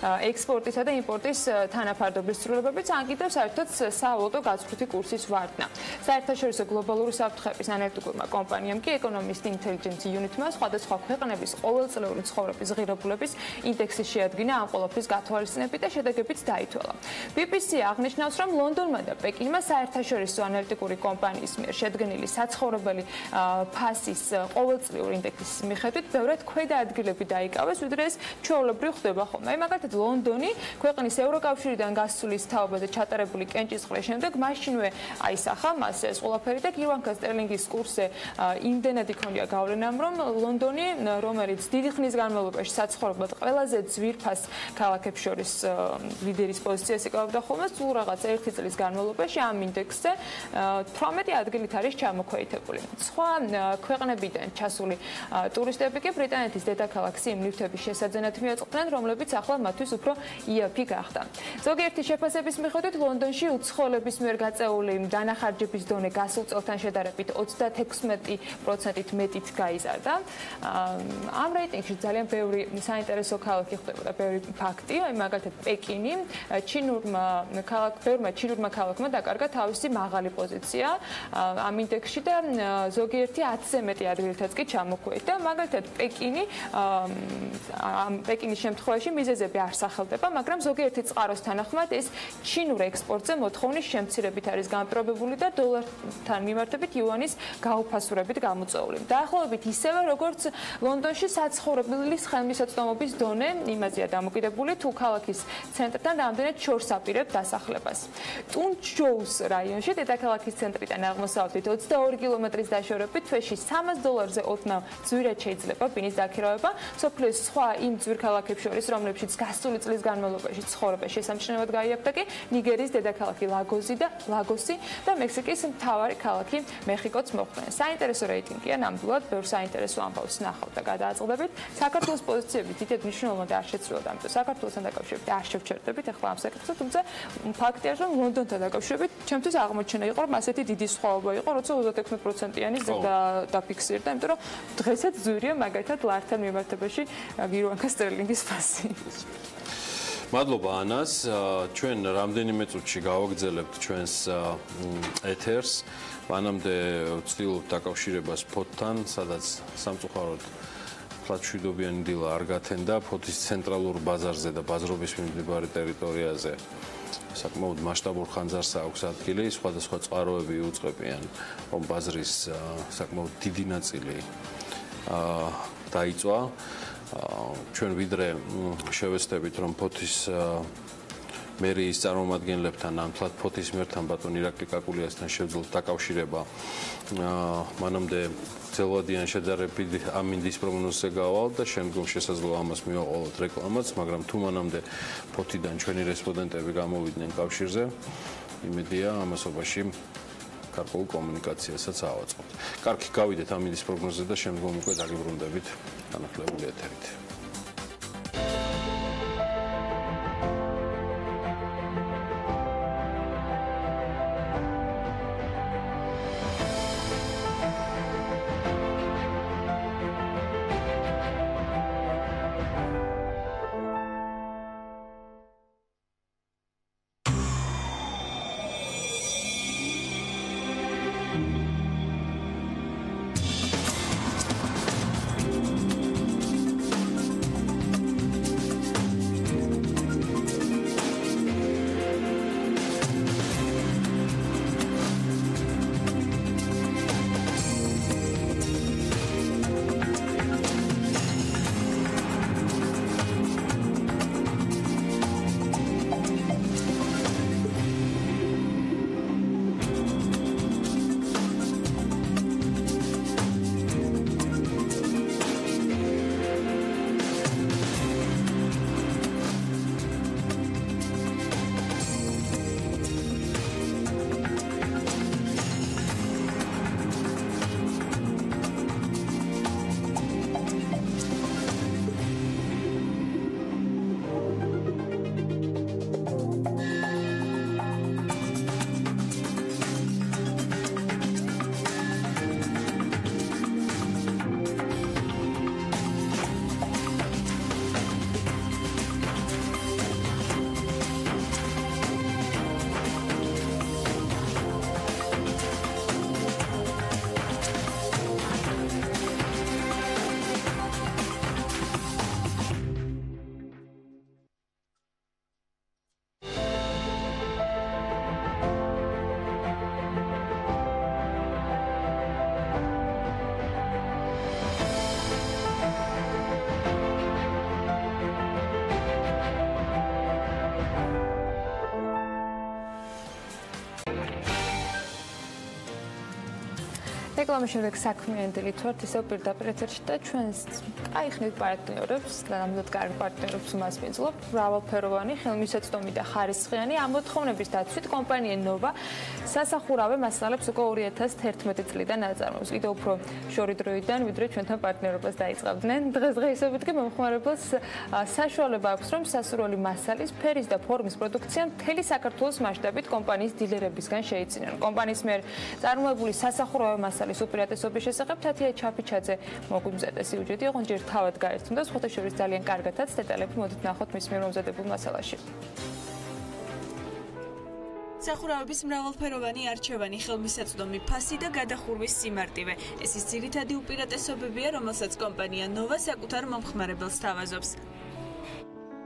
ექსპორტისა და იმპორტის თანაფარდობის ცვლილებებიც, ან კიდევ საერთოდ სავალუტო გაცვლითი კურსის ვარდნა. საერთაშორისო გლობალური საფრთხების ანალიტიკურმა კომპანიამ კი Economist Intelligence Unit-მა სხვადასხვა ქვეყნების ყოველწლიური ცხოვრების ღირებულების ინდექსი შეადგინა ამ ყველაფრის გათვალისწინებით და შედეგებიც დაითვალა. BBC აღნიშნავს, რომ ლონდონმა და პეკინმა საერთაშორისო ანალიტიკური კომპანიის მიერ შედგენილი საცხოვრებელი ფასის ყოველწლიური ინდექსის მიხედვით ბევრად ქვედა ადგილები დაიკავეს, ვიდრე ეს ჩვეულებრივ ხდება ხოლმე. აი მაგალითად ლონდონი ქვეყნის ევროკავშირიდან გასulis თაობაზე ჩატარებული კენჭისყრის შემდეგ მაშინვე აისახა მას ეს ყველაფერი და გირვანქა სტერლინგის კურსზე იმდენად იქონია გავლენამ, რომ ლონდონი, რომელიც დიდი ხნის განმავლობაში საცხოვრებლად ყველაზე ძვირფას ქალაქებს შორის ლიდერის პოზიციას იკავებდა ხოლმე, სულ რაღაც 1 წლის განმავლობაში ამ ინდექსზე 18 ადგილით არის ჩამოქვეითებული. სხვა ქვეყნებიდან ჩასული ტურისტები კი ბრიტანეთის დედაქალაქს იმ ნივთების შესაძენად მიაწყდნენ, რომლებიც ახლა მათთვის უფრო იაფი გახდა. ზოგიერთი შეფასების მიხედვით ლონდონში უცხოელების მიერ გაწეული დანახარჯების დონე გასულ წელთან შედარებით 36%-ით მეტით გაიზარდა. ამ რეიტინგში ძალიან ბევრი საინტერესო ქალაქი ხდებოდა, ბევრი ფაქტი, აი მაგალითად პეკინი ბევრმა ჩინურმა ქალაქმა დაკარგა თავისი მაღალი პოზიცია ამ ინდექსში და ზოგიერთი 10-ზე მეტი ადგილითაც კი ჩამოქვეითდა. მაგალითად პეკინის შემთხვევაში მიზეზები არ სახელდება, მაგრამ ზოგიერთი წყაროს თანახმად ეს ჩინურ ექსპორტზე მოთხოვნის შემცირებით არის განპირობებული და დოლართან მიმართებით იუანის გაუფასურებით გამოწვეული. დაახლოებით ისევე როგორც ლონდონში საცხოვრებლის ხელმისაწვდომობის დონე იმაზეა დამოკიდებული თუ ქალაქის ცენტრთან რამდენად შორს აპირებ დასახლებას. ტუნჯოუს რაიონში დედაქალაქის ცენტრიდან აღმოსავლეთით 22 კილომეტრის დაშორებით თვეში $300-ზე ოდნავ ძვირად შეიძლება ბინის დაქირავება. სოფლის სხვა იმ ძვირ ქალაქებს შორის, რომლებშიც გასული წლის განმავლობაში ცხოვრება შესამჩნევად გაიაფთა კი ნიგერის დედაქალაქი ლაგოსი და მექსიკის მთავარი ქალაქი მეხიკოც მოხვდნენ. საინტერესო რეიტინგია ნამდვილად, ბევრ საინტერესო ამბავს ნახავთ და გადააწყდებით. საქართველოს პოზიციები დიდად მნიშვნელოვნად არ შეცვლილად, ამიტომ საქართველოსთან დაკავშირებით არ შევჩერდებით ახლა ამ საკითხზე, თუმცა ფაქტია, რომ ლონდონთან დაკავშირებით ჩემთვის აღმოჩენა იყო, რომ ასეთი დიდი სხვაობა იყო, როცა 36%-იანი ზრდა დაფიქსირდა, იმიტომ რომ დღესაც ძვირია მაგალითად ლართან მიმართებაში გირვანქა სტერლინგის ფასი. მადლობა ანას, ჩვენ რამდენიმე წუთში გავაგრძელებთ ჩვენს ეთერს. მანამდე ვცდილობთ დაკავშირებას ფოთთან, სადაც სამწუხაროდ მშვიდობიანი დილა არ გათენდა ფოთის ცენტრალურ ბაზარზე და ბაზრობის მიმდებარე ტერიტორიაზე. საკმაოდ მასშტაბურ ხანძარს აქვს ადგილი, სხვადასხვა წყაროები იუწყებიან, რომ ბაზრის საკმაოდ დიდი ნაწილი დაიწვა. ჩვენ ვიდრე შევეცდებით რომ ფოთის მერიის წარმომადგენლებთან ან თლად ფოთის მერთან ბატონ ირაკლი კაკულიასთან შევძლოთ დაკავშირება მანამდე ძელვადიან შეჯარებით ამინდის პროგნოზზე გავალ და შემდგომ შესაძლოა ამას მივაყოლოთ რეკლამაც, მაგრამ თუ მანამდე ფოთიდან ჩვენი რესპონდენტები გამოვიდნენ კავშირზე, იმედია ამასობაში გარკვეულ კომუნიკაციასაც ავაწყობთ. კარგი, გავიდეთ ამინდის პროგნოზზე და შემდგომ უკვე დაგიბრუნდებით განახლებული ეთერით. რეკლამის შემდეგ საქმიანი დილით ვართ ისევ პირდაპირ ეთერში და ჩვენს აიხნით პარტნიორებს და ნამდვილად კარგი პარტნიორებს მასპინძლობ მრავალფეროვანი ხელმისაწვდომი და ხარისხიანი ამ მოთხოვნების დაცვით კომპანია ნოვა სასახურავე მასალებს უკვე 2011 წლიდან აწარმოებს. კიდევ უფრო შორი დროიდან ვიდრე ჩვენთან პარტნიორობას დაიწყებდნენ. დღესდღეობით კი მომხმარებელს საშუალება აქვს რომ სასურველი მასალის ფერის და ფორმის პროდუქცია მთელი საქართველოს მასშტაბით კომპანიის დილერებისგან შეიძინონ. კომპანიის მიერ წარმოებული სასახურავე მასალის უპირატესობის შესახებ თათია ჩაფიჩაძე მოგვიმზადა სიუჟეტი, ოღონდ ჯერ თავად გაერთონდა, სხვათა შორის ძალიან კარგადაც დეტალები მოდით ნახოთ მის მიერ მომზადებულ მასალაში. სახურავების მრავალფეროვანი არჩევანი, ხელმისაწვდომი ფასი და გადახურვის სიმარტივე. ეს ის ძირითადი უპირატესობებია, რომელსაც კომპანია ნოვა საკუთარ მომხმარებელს სთავაზობს.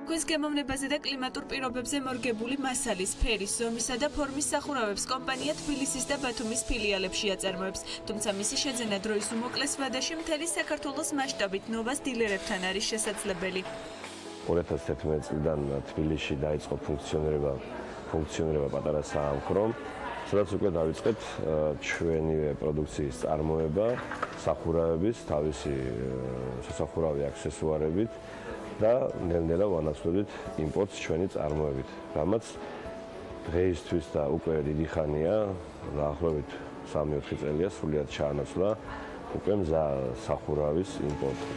Ქვის გემოვნებაზე და კლიმატურ პირობებზე მორგებული მასალის, ფერის, ზომისა და ფორმის სახურავებს კომპანია თბილისის და ბათუმის ფილიალებში აწარმოებს, თუმცა მისი შეძენა დროის უმოკლეს ვადაში მთელი საქართველოს მასშტაბით ნოვას დილერებთან არის შესაძლებელი. 2011 წლიდან თბილისში დაიწყო ფუნქციონირება პატარა საამქრო, სადაც უკვე დავიწყეთ ჩვენივე პროდუქციის წარმოება, სახურავების, თავისი სასახურავი აქსესუარებით და ნელ-ნელა ვანაცვლებით იმპორტს ჩვენი წარმოებით, რამაც დღეისთვის და უკვე დიდი ხანია, დაახლოებით 3-4 წელია სრულიად ჩაანაცვლა უკვე სახურავის იმპორტი.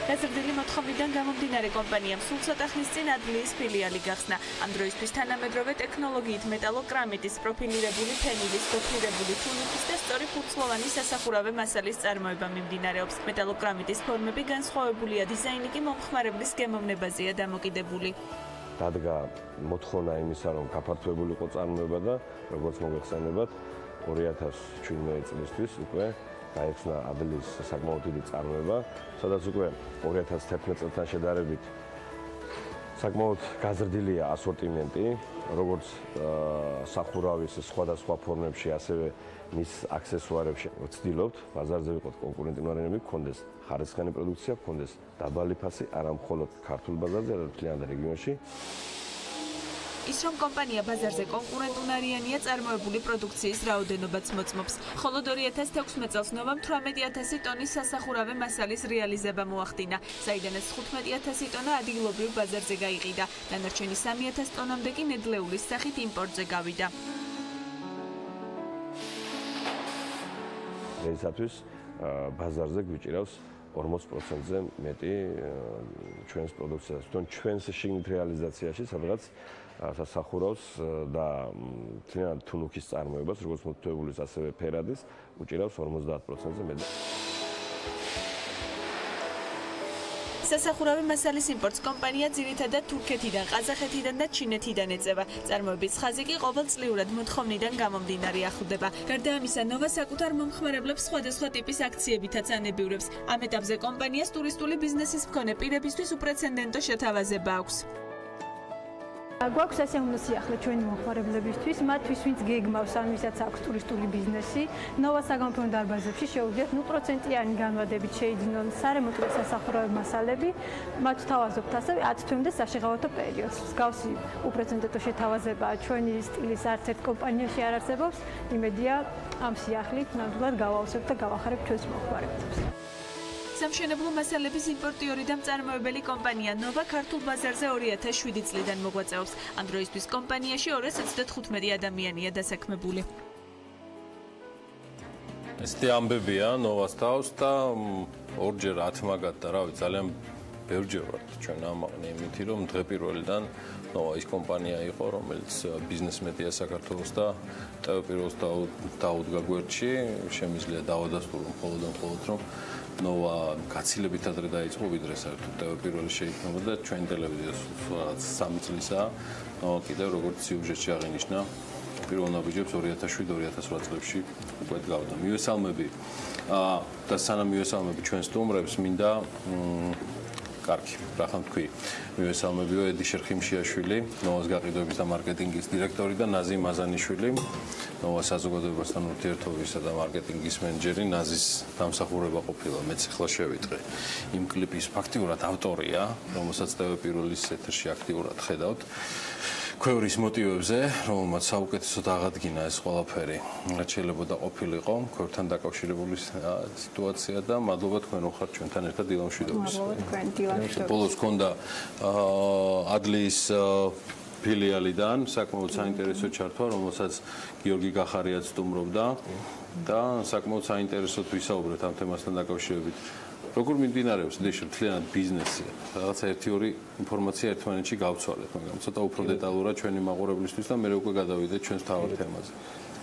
გაზრდილი მოთხოვნიდან გამომდინარე კომპანიამ სულ ცოტა ხნის წინ ადლიის ფილიალი გახსნა. ამ დროისთვის თანამედროვე ტექნოლოგიით მეტალოკრამიტის პროფილირებული ფენილის, გოფრირებული თუნუქის და სწორი ხუთწლოვანი სასახურავე მასალის წარმოება მიმდინარეობს. მეტალოკრამიტის ფორმები განსხვავებულია, დიზაინი კი მომხმარებლის გემოვნებაზეა დამოკიდებული. დადგა მოთხოვნა იმისა, რომ გაფართოებულიყო წარმოება და როგორც მოგეხსენებათ, 2017 წლისთვის უკვე გაიხსნა ადლის საკმაოდ დიდი წარმოება, სადაც უკვე 2011 წელთან შედარებით საკმაოდ გაზრდილია ასორტიმენტი, როგორც სახურავის სხვადასხვა ფორმებში, ასევე მის აქსესუარებში. ვცდილობთ ბაზარზე ვიყოთ კონკურენტნარენები, გქონდეს ხარისხიანი პროდუქცია, გქონდეს დაბალი ფასი, არა მხოლოდ ქართულ ბაზარზე, არამედ მთლიან რეგიონში. ის რომ კომპანია ბაზარზე კონკურენტუნარიანია, წარმოებული პროდუქციის რაოდენობაც მოწმობს. ხოლო 2016 წელს ნოვამ 18000 ტონის სასახურავე მასალის რეალიზება მოახდინა, საიდანაც 15000 ტონა ადგილობრივ ბაზარზე გაიყიდა. დანარჩენი 3000 ტონამდე კი ნედლეულის სახით იმპორტზე გავიდა. დღეისათვის ბაზარზე გვიჭირავს 40%-ზე მეტი ჩვენს პროდუქციას. თვითონ ჩვენს შიგნით რეალიზაციაში, სადღაც სასახურავს და თლიანად თუნუქის წარმოებას, როგორც მოთხოვულის, ასევე ფერადის, უჭირავს 50%-ზე მეტი. სასახურავე მასალის იმპორტს კომპანია ძირითადად თურქეთიდან, ყაზახეთიდან და ჩინეთიდან ეწევა. წარმოების ხაზი კი ყოველწლიურად მოთხოვნიდან გამომდინარე ახლდება. გარდა ამისა, ნოვა საკუთარ მომხმარებლებს სხვადასხვა ტიპის აქციებითაც ანებიურებს. ამ ეტაპზე კომპანიას ტურისტული ბიზნესის მქონე პირებისთვის უპრეცედენტო შეთავაზება აქვს. გვაქვს სასიამოვნო სიახლე ჩვენი მომხმარებლებისთვის, მათთვის, ვინც გეგმავს, ან ვისაც აქვს ტურისტული ბიზნესი, ნოვას საგანმანათლებლო დარბაზებში შეუძლიათ 0%-იანი განვადებით შეიძინონ სარემონტო სასახურავე მასალები, მათ თავაზობთ ასევე 10 თვემდე საშეღავათო პერიოდს. მსგავსი უპრეცედენტო შეთავაზება ჩვენი სტილის არც ერთ კომპანიაში არ არსებობს. იმედია, ამ სიახლით ნამდვილად გავაავსებთ და გავახარებთ ჩვენს მომხმარებლებს. სამშენებლო მასალების იმპორტიორი და მწარმოებელი კომპანია ნოვა ქართულ ბაზარზე 2007 წლიდან მოღვაწეობს. ამ დროისთვის კომპანიაში 235 ადამიანია დასაქმებული. ესეთი ამბებია ნოვას თავს და ორჯერ 10 მაგათ და რავი ძალიან ბევრჯერ ვართ ჩვენ ამაყნე იმითი რომ დღე პირველიდან ნოვა ის კომპანია იყო რომელიც ბიზნეს მედია საქართველოს და ტევპიროს დაუდგა გვერდში შემიძლია დავადასტურო მხოლოდ რომ ნოვა გაცილებით ადრე დაიწყო ვიდრე საერთოდ ტევპირველი შეიქმნება და ჩვენ ტელევიზიას რაც 3 წლისაა ნოვა კიდევ როგორც სიუჟეტში აღინიშნა პირველ ნაბიჯებს 2007-2008 წლებში უკვე გავდა მიესალმები და სანამ მიესალმები ჩვენ სტუმრებს მინდა კარგი, რა ხან თქვი. მიესალმებიო ედიშერ ხიმშიაშვილი, ნოვას გაყიდვების და მარკეტინგის დირექტორი და ნაზი მაზანიშვილი, ნოვას საზოგადოებასთან ურთიერთობისა და მარკეტინგის მენეჯერი, ნაზის დამსახურება ყოფილა, მეც ახლა შევიტყე. იმ კლიპის ფაქტიურად ავტორია, რომელსაც ტელეპირველის ეთერში აქტიურად ხედავთ. ქვევრის მოტივებზე, რომელმაც საუკეთესოდ აღადგინა ეს ყველაფერი, რაც შეიძლება ყოფილიყო, ქვევრთან დაკავშირებული სიტუაცია და მადლობა თქვენ ხართ ჩვენთან ერთად დილა მშვიდობის. მადლობა თქვენ დილა მშვიდობის. ბოლოს ქონდა ადლის ფილიალიდან საკმაოდ საინტერესო ჩართვა, რომელსაც გიორგი გახარიაც სტუმრობდა და საკმაოდ საინტერესოდ ვისაუბრეთ ამ თემასთან დაკავშირებით. როგორ მიმდინარეობს ედიშერ მთლიანად ბიზნესი? რაღაცა 1-2 ინფორმაცია ერთმანეთში გავცვალეთ, მაგრამ ცოტა უფრო დეტალურად ჩვენი მაყურებლისთვის და მე უკვე გადავიდეთ ჩვენს თავარ თემაზე.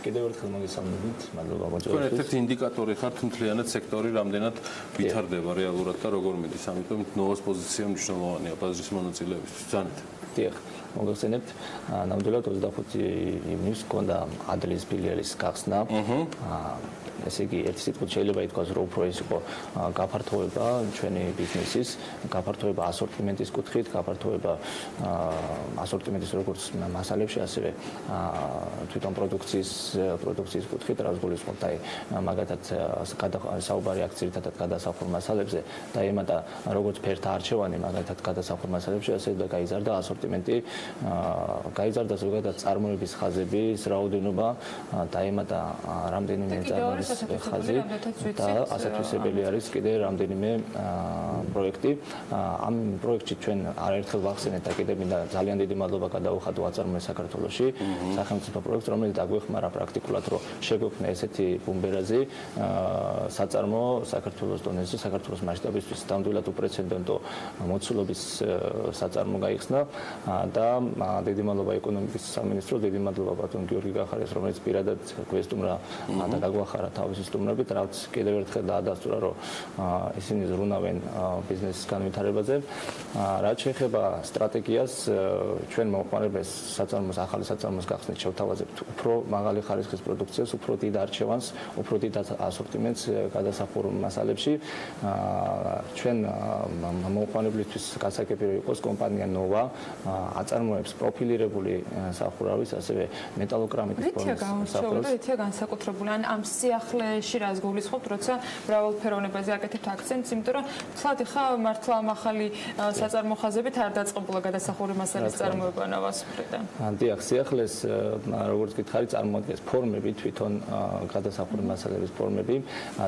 კიდევ ერთხელ მოგესალმებით, მადლობა მოწვევისთვის. თქვენ ერთ-ერთი ინდიკატორი ხართ მთლიანად სექტორი რამდენად ვითარდება რეალურად და როგორ მიდის, ამიტომ ნოვას პოზიცია მნიშვნელოვანია ბაზრის მონაწილეებისთვის. ძანეთ. დიახ, მოგეხსენებთ, ნამდვილად 25 ივნისს გქონდა ადლის ფილიალის გახსნა. ესე იგი, ერთი სიტყვით შეიძლება ითქვას, რომ უფრო ის იყო გაფართოება ჩვენი ბიზნესის, გაფართოება ასორტიმენტის კუთხით, გაფართოება ასორტიმენტის როგორც მასალებში, ასევე თვითონ პროდუქციის კუთხით, რაც გულისხმობთ, აი, მაგათაც საუბარი აქ ძირითადად გადასახურ მასალებზე და ემატა როგორც ფერთა არჩევანი, მაგათაც გადასახურ მასალებში, ასევე გაიზარდა ასორტიმენტი, გაიზარდა ზოგადად წარმოების ხაზების რაოდენობა და ემატა რამდენიმე წარმოების ხაზი და ასათვისებელი არის კიდე რამდენიმე პროექტი. ამ პროექტში ჩვენ არაერთხელ ვახსენეთ და კიდე მინდა ძალიან დიდი მადლობა გადაუხადო აწარმოებს საქართველოში სახელმწიფო პროექტს, რომელიც დაგვეხმარა პრაქტიკულად, რომ შეგვექმნა ესეთი ბუმბერაზი საწარმო საქართველოს დონეზე, საქართველოს მასშტაბისთვის ნამდვილად უპრეცედენტო მოცულობის საწარმო გაიხსნა და დიდი მადლობა ეკონომიკის სამინისტროს, დიდი მადლობა ბატონ გიორგი გახარეს, რომელიც პირადად გვესტუმრა და გაგვახარა თავისი სტუმრებით, რაც კიდევ ერთხელ დაადასტურა, რომ ისინი ზრუნავენ ბიზნესის განვითარებაზე. რაც შეეხება სტრატეგიას, ჩვენ მომხმარებელს საწარმოს, ახალი საწარმოს გახსნით შევთავაზებთ უფრო მაღალი ხარისხის პროდუქციას, უფრო დიდ არჩევანს, უფრო დიდ ასორტიმენტს გადასახურულ მასალებში. ჩვენ მომხმარებლისთვის გასაკეთებელი იყოს კომპანია ნოვა აწარმოებს პროფილირებული სახურავის, ასევე მეტალოკრამიტის ფორმის სახურავის. რითია განსაკუთრებული? ამ სიახლეში რას გულისხმობთ, როცა მრავალფეროვნებაზე აკეთებთ აქცენტს, იმიტომ რომ თლად ხა მართლა ამ ახალი საწარმო ხაზებით არ დაწყებულა გადასახური მასალის წარმოება ნოვას მხრიდან. დიახ, სიახლეს როგორც გითხარი, წარმოადგენს ფორმები, თვითონ გადასახური მასალების ფორმები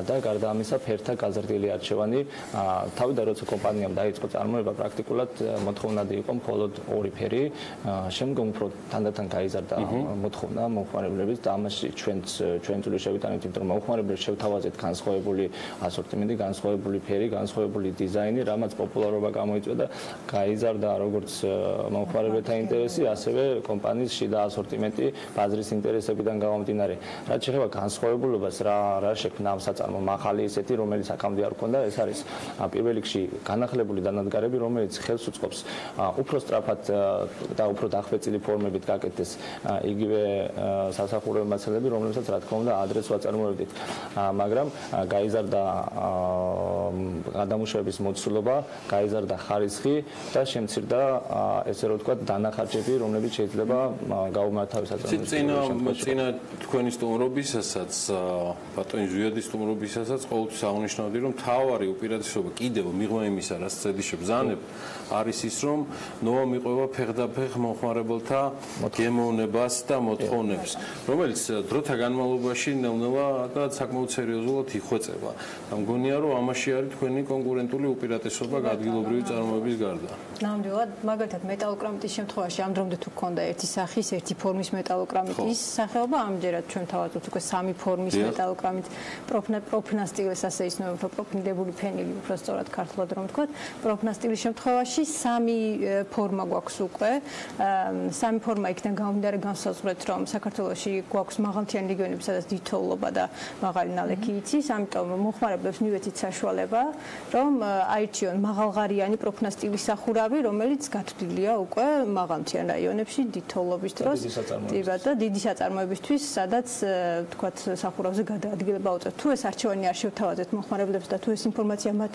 და გარდა ამისა ფერთა გაზრდილი არჩევანი. თავიდან როცა კომპანიამ დაიწყო წარმოება, პრაქტიკულად მოთხოვნადი იყო მხოლოდ ორი ფერი. შემდგომ უფრო თანდათან გაიზარდა მოთხოვნა მომხმარებლების და ამაში ჩვენ წვლილი შევიტანეთ, იმიტომ რომ მომხმარებლებს შევთავაზეთ განსხვავებული ასორტიმენტი, განსხვავებული ფერი, განსხვავებული დიზაინი, რამაც პოპულარობა გამოიწვია და გაიზარდა როგორც მომხმარებელთა ინტერესი, ასევე კომპანიის შიდა ასორტიმენტი ბაზრის ინტერესებიდან გამომდინარე. რაც შეეხება განსხვავებულობას, რა შექმნა ამ საწარმომ ახალი ისეთი, რომელიც აქამდე არ ჰქონდა, ეს არის პირველ რიგში განახლებული დანადგარები, რომელიც ხელს უწყობს უფრო სწრაფად და უფრო დახვეწილი ფორმებით გაკეთდეს იგივე სასახურავო მასალები, რომლებსაც რა თქმა უნდა ადრეს ვაწარმოებდით. მაგრამ გაიზარდა გადამუშავების მოცულობა, გაიზარდა ხარისხი და შემცირდა ესე რომ ვთქვათ დანახარჯები, რომლებიც შეიძლება გაუმართავეს საწარმოებში. წინა თქვენი სტუმრობისასაც, ბატონი ზვიადის სტუმრობისასაც ყოველთვის აღნიშნავდი, რომ თავარი უპირატესობა კიდევ მიღმა იმისა, რაც წედი შებზანებ, არის ის, რომ ნოვა მიყვება ფეხდაფეხ მომხმარებელთა გემოვნებას და მოთხოვნებს, რომელიც დროთა განმავლობაში ნელ-ნელა და საკმაოდ სერიოზულად იხვეწება. მგონია, რომ ამაში არის თქვენი კონკურენტული უპირატესობა ადგილობრივი წარმოების გარდა. ნამდვილად, მაგალითად მეტალოკრამიტის შემთხვევაში ამ დრომდე თუ გქონდა ერთი სახის, ერთი ფორმის მეტალოკრამიტის სახეობა, ამჯერად ჩვენ თავაზობთ უკვე სამი ფორმის მეტალოკრამიტ, პროფნასტილეს ასე ისმება, პროფნიდებული ფენილი, უფრო სწორად ქართულად რომ ვთქვათ, პროფნასტილის შემთხვევაში სამი ფორმა გვაქვს უკვე. სამი ფორმა იქიდან გამომდინარე განსაზღვრეთ, რომ საქართველოში გვაქვს მაღალმთიანი რეგიონები, სადაც დიდი თოვლობა და მაღალი ნალექი იცის, ამიტომ მომხმარებლებს მივეცით საშუალება, რომ აირჩიონ მაღალღარიანი პროფნასტილის სახურავი, რომელიც გათვლილია უკვე მაღალმთიან რაიონებში დიდი თოვლობის დროს და დიდი საწარმოებისთვის, სადაც თქვათ სახურავზე გადაადგილება უწევთ. თუ ეს არჩევანი არ შევთავაზეთ მომხმარებლებს და თუ ეს ინფორმაცია მათ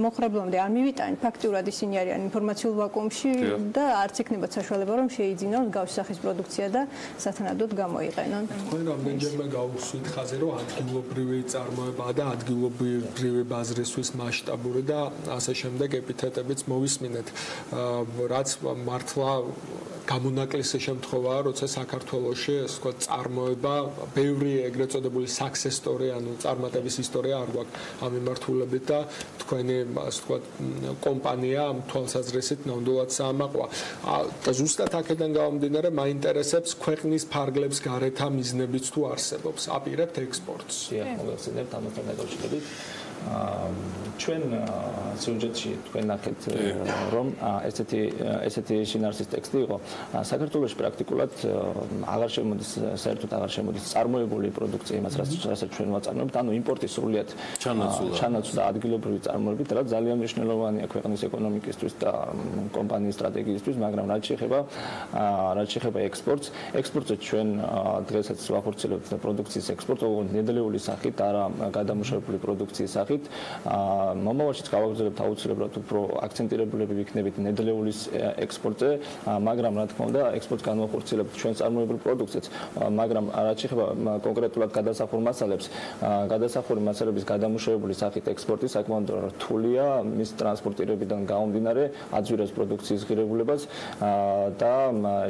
მომხმარებლამდე არ მივიტანით, ფაქტიურად ისინი არიან ინფორმაციულ ვაკუუმში და არც ექნებათ საშუალება, რომ შეიძინონ მსგავსი სახის პროდუქცია და სათანადოდ გამოიყენონ. თქვენ რამდენჯერმე გაუსვით ხაზე, რომ ადგილობრივი წარმოება და ადგილობრივი ბაზრისთვის მასშტაბური და ასე შემდეგ ეპითეტებიც მოვისმინეთ, რაც მართლა გამონაკლისი შემთხვევაა, როცა საქართველოში ეს თქვა წარმოება, ბევრი ეგრეთ წოდებული success story, ანუ წარმატების ისტორია არ გვაქვს ამ მიმართულებით და თქვენი ასე თქვა კომპანია ამ თვალსაზრისით ნამდვილად საამაყოა. და ზუსტად აქედან გამომდინარე, მაინტერესებს ქვეყნის ფარგლებს გარეთ ამ მიზნებიც თუ არსებობს. აპირებთ ექსპორტს. მოგახსენებთ ამასთან დაკავშირებით. ჩვენ სიუჟეტში თქვენ ნახეთ, რომ ესეთი შინაარსის ტექსტი იყო. საქართველოში პრაქტიკულად აღარ შემოდის, საერთოდ აღარ შემოდის წარმოებული პროდუქცია იმას, რასაც ჩვენ ვაწარმოებთ, ანუ იმპორტი სრულიად ჩანაცვლა ადგილობრივი წარმოებით, რაც ძალიან მნიშვნელოვანია ქვეყნის ეკონომიკისთვის და კომპანიის სტრატეგიისთვის, მაგრამ რაც შეეხება ექსპორტს, ექსპორტზე ჩვენ დღესაც ვახორციელებთ პროდუქციის ექსპორტს, ნედლეული სახით, არა გადამუშავებული პროდუქციის სახით. მომავალშიც გავაგრძელებთ აუცილებლად უფრო აქცენტირებულები ვიქნებით ნედლეულის ექსპორტზე, მაგრამ რა თქმა უნდა, ექსპორტს განვახორციელებთ ჩვენ წარმოებულ პროდუქციებს, მაგრამ რაც შეეხება კონკრეტულად გადასახურ მასალებს, გადასახური მასალების გადამუშავებული სახით ექსპორტი საკმაოდ რთულია მის ტრანსპორტირებიდან გამომდინარე, აძვირებს პროდუქციის ღირებულებას და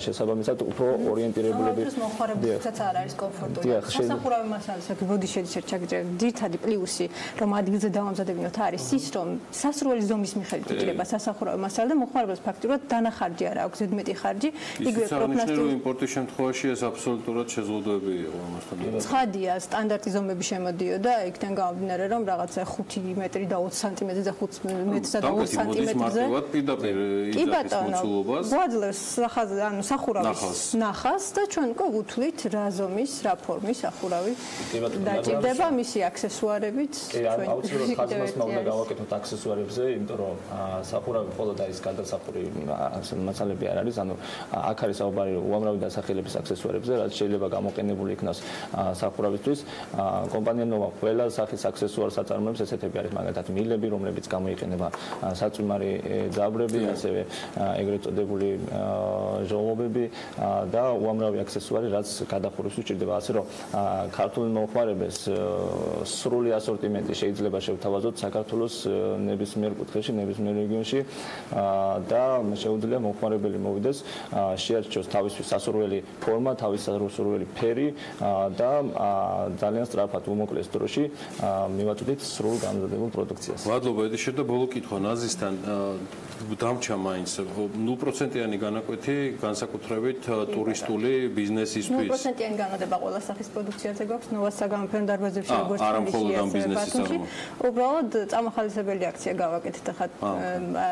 შესაბამისად უფრო ორიენტირებულები. მომხმარებელსაც არ არის კომფორტული. სასახურავი მასალის აქ ბოდი შედის ერთ-ერთი ძირითადი პლუსი, რომ ადგილზე დავამზადებინოთ არის ის, რომ სასურველი ზომის მიხედვით იჭრება სასახურავე მასალა და მოხმარებელს ფაქტურად დანახარჯი არა აქვს, ზედმეტი ხარჯი. იგივე პროფნასტური იმპორტის შემთხვევაში ეს აბსოლუტურად შეზღუდვები იყო ამასთან. ცხადია, სტანდარტი ზომები შემოდიოდა, იქიდან გამომდინარე, რომ რაღაცა 5 მეტრი და 20 სანტიმეტრზე და 5 მეტრსა და 20 სანტიმეტრზე. პირდაპირ იძახის მოცულობას. გვაძლევს სახურავის ნახას და ჩვენ უკვე ვუთვლით რა ზომის, რა ფორმის სახურავი დაჭირდება მისი აქსესუარებით. ჩვენ აუცილებლად ხაზმას უნდა გავაკეთოთ აქსესუარებზე, იმიტომ რომ სახურავი მხოლოდ არის გადასახური მასალები არ არის, ანუ აქ არის საუბარი უამრავი დასახელების აქსესუარებზე, რაც შეიძლება გამოყენებული იქნას სახურავისთვის. კომპანია ნოვა ყველა სახის აქსესუარს აწარმოებს, ესეთები არის მაგალითად მილები, რომლებიც გამოიყენება საწვიმარი ძაბრები, ასევე ეგრეთ წოდებული ჟოლობები და უამრავი აქსესუარი, რაც გადახურვის უჭირდება, ასე რომ ქართული მომხმარებელს სრული ასორტიმენტი შეიძლება შევთავაზოთ საქართველოს ნებისმიერ კუთხეში, ნებისმიერ რეგიონში და შეუძლია მომხმარებელი მოვიდეს, შეარჩიოს თავისთვის სასურველი ფორმა, თავის სასურველი ფერი და ძალიან სწრაფად უმოკლეს დროში მივაწვდით სრულ გამზადებულ პროდუქციას. მადლობა ედიშერ და ბოლო კითხვა ნაზისთან დამჩა მაინც 0%-იანი განაკვეთი განსაკუთრებით ტურისტული ბიზნესისთვის. 0%-იანი განადება ყველა სახის პროდუქციაზე გვაქვს ნოვას საგამოფენო დარბაზებში როგორც არა მხოლოდ ამ ბიზნესის წარმოება. უბრალოდ წამახალისებელი აქცია გავაკეთეთ ახლა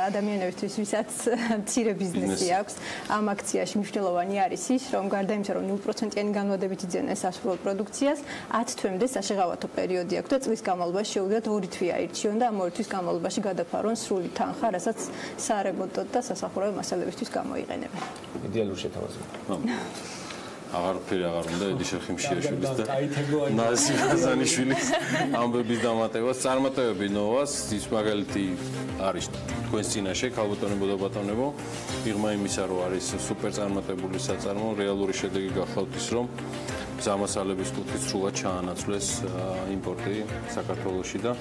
ადამიანებისთვის, ვისაც მცირე ბიზნესი აქვს. ამ აქციაში მნიშვნელოვანი არის ის, რომ გარდა იმისა, რომ 0%-იანი განმავლობით იძენენ სასურველ პროდუქციას, 10 თვემდე საშეღავათო პერიოდი აქვს და წლის განმავლობაში შეუძლიათ 2 თვე აირჩიონ და ამ 2 თვის განმავლობაში გადაფარონ სრული თანხა, რასაც სარემონტო და სასახურავო მასალებისთვის გამოიყენებენ. იდეალური შეთავაზება. აღარაფერი აღარ უნდა ედიშერ ხიმშიაშვილის და ნაზი ხაზანიშვილის ამბების დამატებას. წარმატებები ნოვას, ის მაგალითი არის თქვენს წინაშე, ქალბატონებო და ბატონებო. მიღმა იმისა, რომ არის სუპერ წარმატებული საწარმო, რეალური შედეგი გახლავთ ის, რომ ზამასალების კუთხით სრულად ჩაანაცვლეს იმპორტი საქართველოში და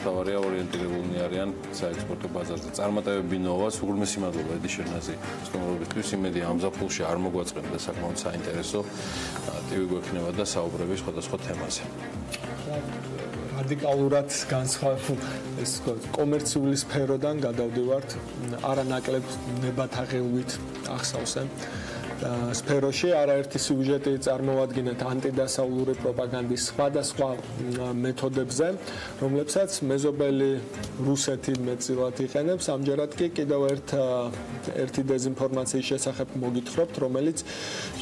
თავარია ორიენტირებულნი არიან საექსპორტო ბაზარზე. წარმატებები ნოვას, უღრმესი მადლობა ედიშერ ნაზი სტუმრობისთვის. იმედი ამ ზაფხულში არ მოგვაწყენდა საკმაოდ საინტერესო ტივი გვექნება და საუბრები სხვადასხვა თემაზე. რადიკალურად განსხვავებული ეს კომერციული სფეროდან გადავდივართ არანაკლებ ნებათაღელვით ახსავსე სფეროში არაერთი სიუჟეტი წარმოვადგინეთ ანტიდასავლური პროპაგანდის სხვადასხვა მეთოდებზე, რომლებსაც მეზობელი რუსეთი მეტწილად იყენებს. ამჯერად კი კიდევ ერთი დეზინფორმაციის შესახებ მოგითხრობთ, რომელიც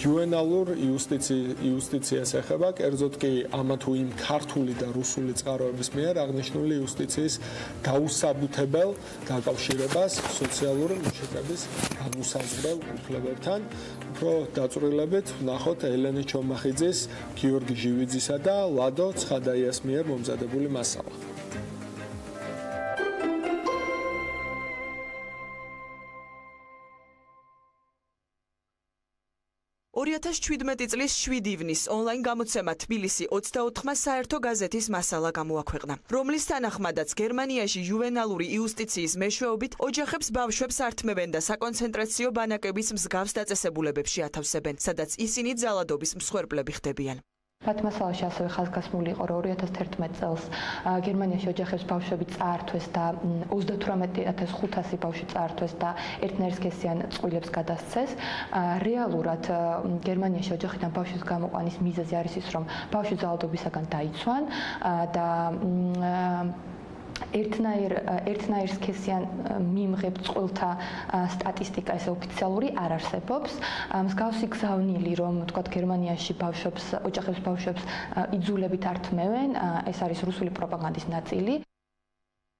იუვენალურ იუსტიციას ეხება, კერძოდ კი ამა თუ იმ ქართული და რუსული წყაროების მიერ აღნიშნული იუსტიციის გაუსაბუთებელ დაკავშირებას სოციალური მუშაკების განუსაზღვრელ უფლებებთან. უფრო დაწვრილებით ვნახოთ ელენე ჩომახიძის, გიორგი ჟივიძისა და ლადო ცხადაიას მიერ მომზადებული მასალა. 2017 წლის 7 ივნის ონლაინ გამოცემა თბილისი 24-მა საერთო გაზეთის მასალა გამოაქვეყნა, რომლის თანახმადაც გერმანიაში იუვენალური იუსტიციის მეშვეობით ოჯახებს ბავშვებს ართმევენ და საკონცენტრაციო ბანაკების მსგავს დაწესებულებებში ათავსებენ, სადაც ისინი ძალადობის მსხვერპლები ხდებიან. მათ მასალაში ასევე ხაზგასმული იყო, რომ 2011 წელს გერმანიაში ოჯახებს ბავშვები წაართვეს და 38500 ბავშვი წაართვეს და ერთნაირსქესიან წყვილებს გადასცეს. რეალურად გერმანიაში ოჯახიდან ბავშვის გამოყვანის მიზეზი არის ის, რომ ბავშვი ძალადობისაგან დაიცვან და ერთნაირსქესიან მიმღებ წყვილთა სტატისტიკა ესე ოფიციალური არ არსებობს. მსგავსი გზავნილი, რომ თქვათ გერმანიაში ოჯახებს ბავშვებს იძულებით ართმევენ, ეს არის რუსული პროპაგანდის ნაწილი.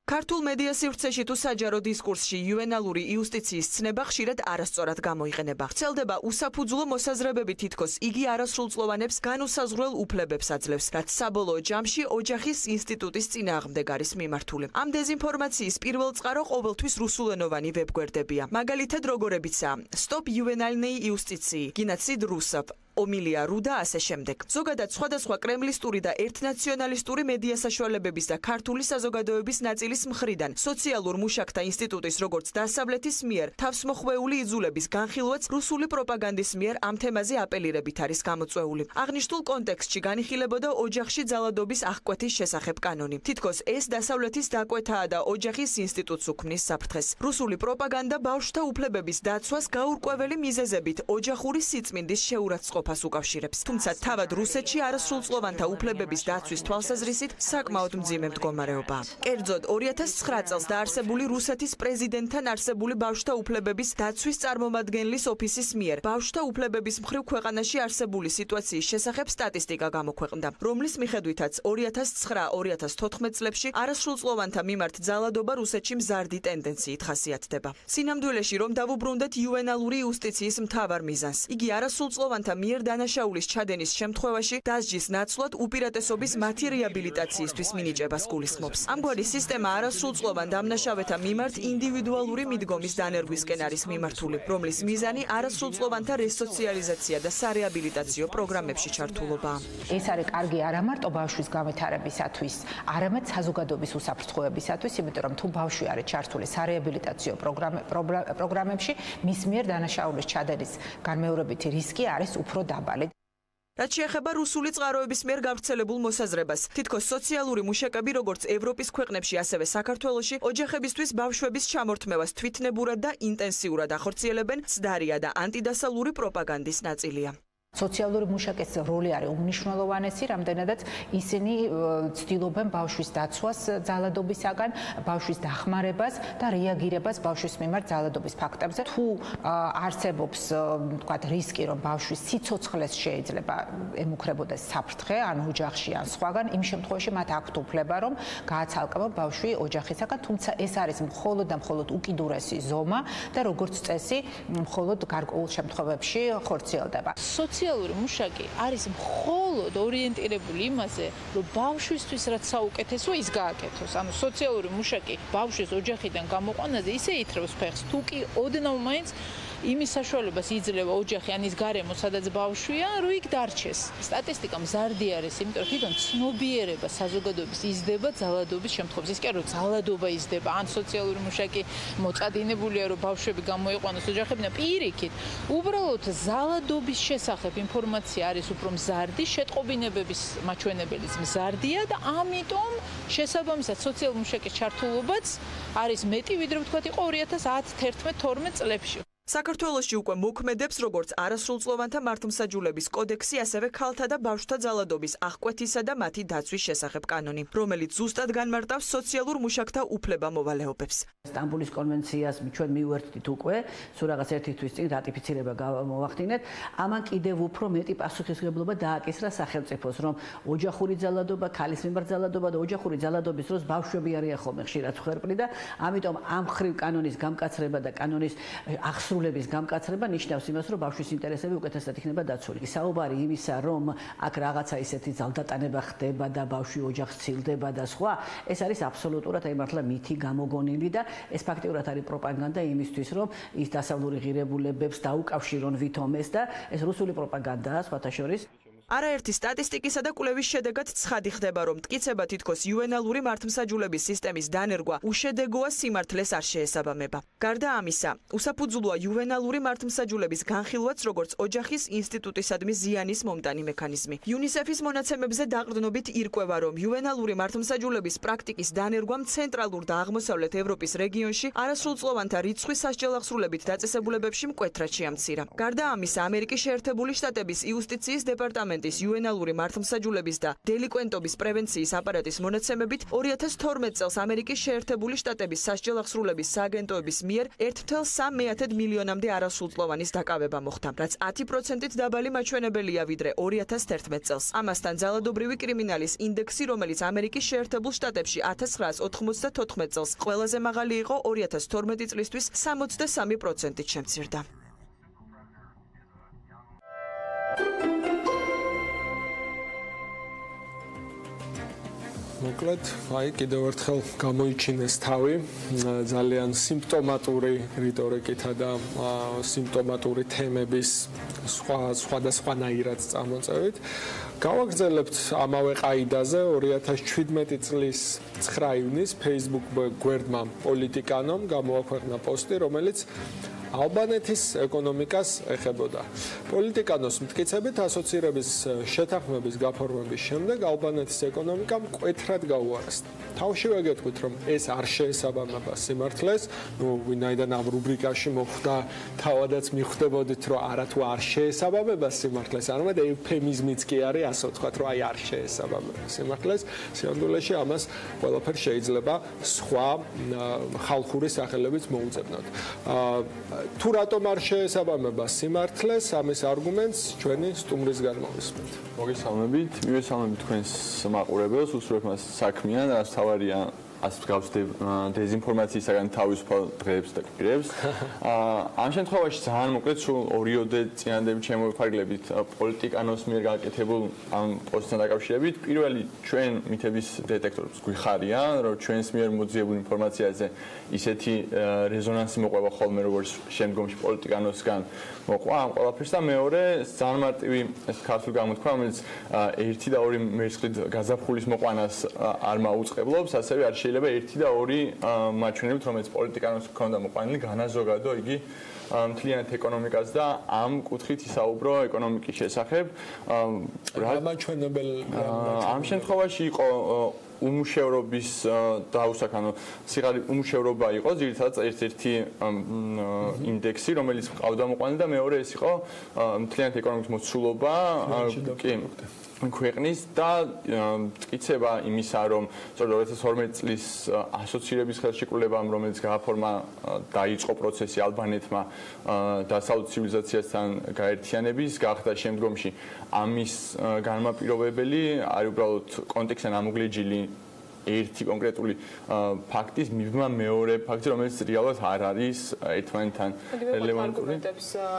ქართულ მედია სივრცეში თუ საჯარო დისკურსში იუვენალური იუსტიციის ცნება ხშირად არასწორად გამოიყენება. ვრცელდება უსაფუძვლო მოსაზრებები, თითქოს იგი არასრულწლოვანებს განუსაზღვრელ უფლებებს აძლევს, რაც საბოლოო ჯამში ოჯახის ინსტიტუტის წინააღმდეგ არის მიმართული. ამ დეზინფორმაციის პირველ წყარო ყოველთვის რუსულენოვანი ვებგვერდებია. მაგალითად, როგორებიცაა: Stop Juvenalnei Iusticii, Genocid Rusov, ომილია რუ და ასე შემდეგ. ზოგადად სხვადასხვა კრემლისტური და ერთნაციონალისტური მედია საშუალებების და ქართული საზოგადოების ნაწილის მხრიდან სოციალურ მუშაკთა ინსტიტუტის როგორც დასავლეთის მიერ თავსმოხვეული იძულების განხილვაც რუსული პროპაგანდის მიერ ამ თემაზე აპელირებით არის გამოწვეული. აღნიშნულ კონტექსტში განიხილებოდა ოჯახში ძალადობის აღკვეთის შესახებ კანონი. თითქოს ეს დასავლეთის დაკვეთაა და ოჯახის ინსტიტუტს უქმნის საფრთხეს. რუსული პროპაგანდა ბავშვთა უფლებების დაცვას გაურკვეველი მიზეზებით ოჯახური სიწმინდის შეურაცხყოფას უკავშირებს. თუმცა თავად რუსეთში არასრულწლოვანთა უფლებების დაცვის თვალსაზრისით საკმაოდ მძიმე მდგომარეობაა. კერძოდ 2009 წელს დაარსებული რუსეთის პრეზიდენტთან არსებული ბავშვთა უფლებების დაცვის წარმომადგენლის ოფისის მიერ ბავშვთა უფლებების მხრივ ქვეყანაში არსებული სიტუაციის შესახებ სტატისტიკა გამოქვეყნდა, რომლის მიხედვითაც 2009-2014 წლებში არასრულწლოვანთა მიმართ ძალადობა რუსეთში მზარდი ტენდენციით ხასიათდება. სინამდვილეში რომ დავუბრუნდეთ იუვენალური იუსტიციის მთავარ მიზანს. იგი არასრულწლოვანთა მიერ დანაშაულის ჩადენის შემთხვევაში დასჯის ნაცვლად უპირატესობის მათი რეაბილიტაციისთვის მინიჭებას გულისხმობს. ამგვარი სისტემა არასრულწლოვან დამნაშავეთა მიმართ ინდივიდუალური მიდგომის დანერგვისკენ არის მიმართული, რომლის მიზანი არასრულწლოვანთა რესოციალიზაცია და სარეაბილიტაციო პროგრამებში ჩართულობაა. ეს არის კარგი არა მარტო ბავშვის განვითარებისათვის, არამედ საზოგადოების უსაფრთხოებისათვის, იმიტომ რომ თუ ბავშვი არის ჩართული სარეაბილიტაციო პროგრამებში, მის მიერ დანაშაულის ჩადენის განმეორებითი რისკი არის უფრო დაბალი. რაც შეეხება რუსული წყაროების მიერ გავრცელებულ მოსაზრებას, თითქოს სოციალური მუშაკები როგორც ევროპის ქვეყნებში, ასევე საქართველოში ოჯახებისთვის ბავშვების ჩამორთმევას თვითნებურად და ინტენსიურად ახორციელებენ, მცდარია და ანტიდასალური პროპაგანდის ნაწილია. სოციალური მუშაკის როლი არის უმნიშვნელოვანესი, რამდენადაც ისინი ცდილობენ ბავშვის დაცვას ძალადობისაგან, ბავშვის დახმარებას და რეაგირებას ბავშვის მიმართ ძალადობის ფაქტებზე. თუ არსებობს, თქვათ, რისკი, რომ ბავშვის სიცოცხლეს შეიძლება ემუქრებოდეს საფრთხე, ან ოჯახში, ან სხვაგან, იმ შემთხვევაში მათ აქვთ უფლება, რომ გააცალკებონ ბავშვი ოჯახისაგან, თუმცა ეს არის მხოლოდ და მხოლოდ უკიდურესი ზომა და როგორც წესი, მხოლოდ გარკვეულ შემთხვევებში ხორციელდება. სოციალური მუშაკი არის მხოლოდ ორიენტირებული იმაზე, რომ ბავშვისთვის რაც საუკეთესო ის გააკეთოს. ანუ სოციალური მუშაკი ბავშვის ოჯახიდან გამოყვანაზე ისე ითრევს ფეხს, თუ კი ოდნავ მაინც იმის საშუალებას იძლევა ოჯახი ან ის გარემო, სადაც ბავშვია, რომ იქ დარჩეს. სტატისტიკა მზარდი არის, იმიტომ რომ თვითონ ცნობიერება საზოგადოების იზრდება ძალადობის შემთხვევაში. ის კი არა, რომ ძალადობა იზრდება, ან სოციალური მუშაკი მოწადინებულია, რომ ბავშვები გამოიყვანოს ოჯახებიდან, პირიქით, უბრალოდ ძალადობის შესახებ ინფორმაცია არის უფრო მზარდი, შეტყობინებების მაჩვენებელიც მზარდია და ამიტომ შესაბამისად სოციალური მუშაკის ჩართულობაც არის მეტი, ვიდრე ვთქვათ იყო 2010-11-12 წლებში. საქართველოში უკვე მოქმედებს როგორც არასრულწლოვანთა მართლმსაჯულების კოდექსი, ასევე ქალთა და ბავშვთა ძალადობის აღკვეთისა და მათი დაცვის შესახებ კანონი, რომელიც ზუსტად განმარტავს სოციალურ მუშაკთა უფლება-მოვალეობებს. სტამბულის კონვენციას ჩვენ მივერთდით უკვე, სულ რაღაც ერთი თვის წინ რატიფიცირება გამოვახდინეთ. ამან კიდევ უფრო მეტი პასუხისმგებლობა დააკისრა სახელმწიფოს, რომ ოჯახური ძალადობა, ქალის მიმართ ძალადობა და ოჯახური ძალადობის დროს ბავშვები არიან ხოლმე ხშირად ხვერპლი და ამიტომ ამ ხრივ კანონის გამკაცრება და კანონის აღსრულების გამკაცრება ნიშნავს იმას, რომ ბავშვის ინტერესები უკეთესად იქნება დაცული. საუბარი იმისა, რომ აქ რაღაცა ისეთი ძალდატანება ხდება და ბავშვი ოჯახს ცილდება და სხვა, ეს არის აბსოლუტურად აი მართლა მითი გამოგონილი და ეს ფაქტიურად არის პროპაგანდა იმისთვის, რომ ის დასავლური ღირებულებებს დაუკავშირონ ვითომ ეს და ეს რუსული პროპაგანდაა სხვათა შორის. არაერთი სტატისტიკისა და კვლევის შედეგად ცხადი ხდება, რომ მტკიცება თითქოს იუვენალური მართლმსაჯულების სისტემის დანერგვა უშედეგოა, სიმართლეს არ შეესაბამება. გარდა ამისა, უსაფუძვლოა იუვენალური მართლმსაჯულების განხილვაც, როგორც ოჯახის ინსტიტუტისადმი ზიანის მომტანი მექანიზმი. UNICEF-ის მონაცემებზე დაყრდნობით ირკვევა, რომ იუვენალური მართლმსაჯულების პრაქტიკის დანერგვამ ცენტრალურ და აღმოსავლეთ ევროპის რეგიონში არასრულწლოვანთა რიცხვის სასჯელახსრულებით დაწესებულებებში მკვეთრად შეამცირა. გარდა ამისა, ამერიკის შეერთებული შტატების იუსტიციის დეპარტამენტის იუვენალური მართლმსაჯულების და დელიკვენტობის პრევენციის აპარატის მონაცემებით 2012 წელს ამერიკის შეერთებული შტატების სასჯელახსრულების სააგენტოების მიერ 1,3 მილიონამდე არასრულწლოვანის დაკავება მოხდა, რაც 10%-ით დაბალი მაჩვენებელია ვიდრე 2011 წელს. ამასთან ძალადობრივი კრიმინალის ინდექსი, რომელიც ამერიკის შეერთებულ შტატებში 1994 წელს ყველაზე მაღალი იყო, 2012 წლისთვის 63%-ით შემცირდა. მოკლედ, აი კიდევ ერთხელ გამოიჩინეს თავი ძალიან სიმპტომატური რიტორიკითა და სიმპტომატური თემების სხვადასხვანაირად წამოწევით. გავაგრძელებთ ამავე ყაიდაზე 2017 წლის 9 ივნის Facebook გვერდმა პოლიტიკანომ გამოაქვეყნა პოსტი, რომელიც ალბანეთის ეკონომიკას ეხებოდა. პოლიტიკანოს მტკიცებით ასოცირების შეთანხმების გაფორმების შემდეგ ალბანეთის ეკონომიკამ მკვეთრად გაუარესდა. თავშივე გეტყვით, რომ ეს არ შეესაბამება სიმართლეს, ვინაიდან ამ რუბრიკაში მოხვდა თავადაც მიხვდებოდით, რომ არათუ არ შეესაბამება სიმართლეს, არამედ ეუფემიზმიც კი არის, ასე ვთქვათ, რომ აი არ შეესაბამება სიმართლეს. სიამდვილეში ამას ყველაფერს შეიძლება სხვა ხალხური სახელებით მოუწებნოთ. თუ რატომ არ შეესაბამება სიმართლეს, ამის არგუმენტს ჩვენი სტუმრისგან მოვისმენთ. მოგესალმებით, მივესალმებით თქვენს მაყურებელს, უსურვებ მას საქმიან, რაც თავარია ასე ვთქვათ დეზინფორმაციისაგან თავისუფალ დღეებს და კვირებს. ამ შემთხვევაში ძალიან მოკლედ სულ 2-ოდე წინადადებით შემოვიფარგლებით პოლიტიკანოს მიერ გაკეთებულ ამ პოსტთან დაკავშირებით. პირველი, ჩვენ მითების დეტექტორებს გვიხარია, რომ ჩვენს მიერ მოძიებულ ინფორმაციაზე ისეთი რეზონანსი მოყვება ხოლმე, როგორც შემდგომში პოლიტიკანოსგან მოყვა ამ ყველაფერს და მეორე, ძალიან მარტივი ეს ქართული გამოთქმა, რომელიც 1 და 2 მერცხლით გაზაფხულის მოყვანას არ მაუწყებლობს, ასევე არ შეიძლება 1 და 2 მაჩვენებლით, რომელიც პოლიტიკანოს ჰქონდა მოყვანილი, განაზოგადო იგი მთლიანად ეკონომიკას და ამ კუთხით ისაუბრო ეკონომიკის შესახებ. ამ შემთხვევაში იყო უმუშევრობის დაუსახანო უმუშევრობა იყო ძირითადად ერთ-ერთი ინდექსი, რომელიც ყავდა მოყვანილი და მეორე ეს იყო მთლიანად ეკონომიკის მოცულობა ქვეყნის და მტკიცება იმისა, რომ სწორედ 2012 წლის ასოცირების ხელშეკრულებამ, რომელიც გააფორმა, დაიწყო პროცესი ალბანეთმა დასავლეთ ცივილიზაციასთან გაერთიანების, გახდა შემდგომში ამის განმაპირობებელი, არის უბრალოდ კონტექსტთან ამოგლეჯილი ერთი კონკრეტული ფაქტის მიბმა მეორე ფაქტი, რომელიც რეალურად არ არის ერთმანეთთან რელევანტური.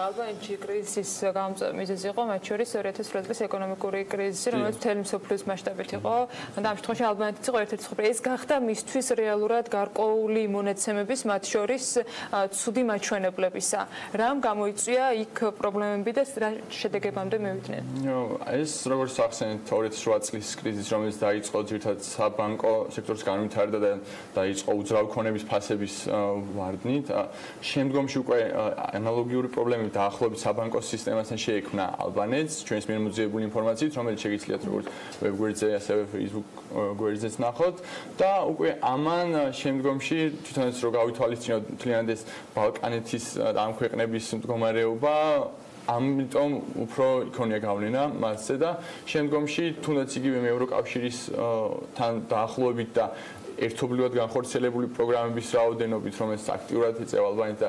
ალბანეთში კრიზისის გამომწვევი მიზეზი იყო მათ შორის 2008 წლის ეკონომიკური კრიზისი, რომელიც მთელი მსოფლიოს მასშტაბით იყო. და ამ შემთხვევაში ალბანეთიც იყო ერთ-ერთი მსოფლიო. ეს გახდა მისთვის რეალურად გარკვეული მონაცემების, მათ შორის ცუდი მაჩვენებლებისა. რამ გამოიწვია იქ პრობლემები და რა შედეგებამდე მივიდნენ? ეს როგორც ახსენეთ 2008 წლის კრიზისი, რომელიც დაიწყო ძირითადად საბანკო სექტორის განვითარდა და დაიწყო უძრავი ქონების ფასების ვარდნით. შემდგომში უკვე ანალოგიური პრობლემები დაახლოებით საბანკო სისტემასთან შეექმნა ალბანეთს, ჩვენს მიერ მოძიებული ინფორმაციით, რომელიც შეგიძლიათ როგორც ვებ გვერდზე, ასევე Facebook გვერდზეც ნახოთ და უკვე ამან შემდგომში თვითონაც რო გავითვალისწინოთ მთლიანად ეს ბალკანეთის და ამ ქვეყნების მდგომარეობა ამიტომ უფრო იქონია გავლენა მასზე და შემდგომში თუნდაც იგივე ევროკავშირისთან დაახლოებით და ერთობლივად განხორციელებული პროგრამების რაოდენობით, რომელიც აქტიურად ეწევა ალბანეთს და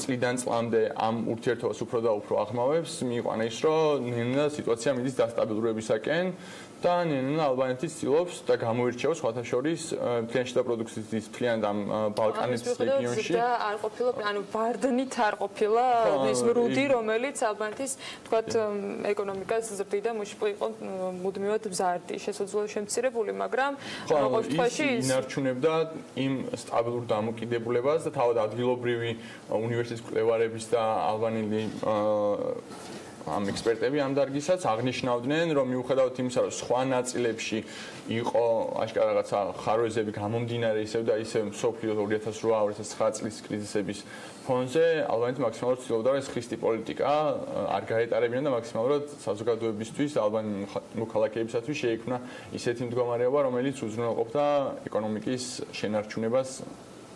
წლიდან წლამდე ამ ურთიერთობას უფრო და უფრო აღმავებს, მიიყვანა ის, რომ ნენა სიტუაცია მიდის დასტაბილურებისაკენ და ნენა ალბანეთი ცდილობს და გამოირჩევა სხვათა შორის მთლიანი შიდა პროდუქციის მთლიან ამ ბალკანის რეგიონში. და არ ყოფილა, ანუ ვარდნით არ ყოფილა ეს მრუდი, რომელიც ალბანეთის თქვათ ეკონომიკას ზრდიდა მუშპი იყო მუდმივად მზარდი, შესაძლოა შემცირებული, მაგრამ როგორც თქვაში ინარჩუნებდა იმ სტაბილურ დამოკიდებულებას და თავად ადგილობრივი უნივერსიტეტის კვლევარების და ალბანელი ამ ექსპერტები ამ დარგისაც აღნიშნავდნენ, რომ მიუხედავად იმისა, რომ სხვა ნაწილებში იყო აშკარა რაღაცა ხარვეზები გამომდინარე ისევ და ისევ მსოფლიოს 2008-2009 წლის კრიზისების ფონზე, ალბანეთი მაქსიმალურად ცდილობდა, რომ ეს ხისტი პოლიტიკა არ გაეტარებინა და მაქსიმალურად საზოგადოებისთვის, ალბანელი მოქალაქეებისათვის შეექმნა ისეთი მდგომარეობა, რომელიც უზრუნველყოფდა ეკონომიკის შენარჩუნებას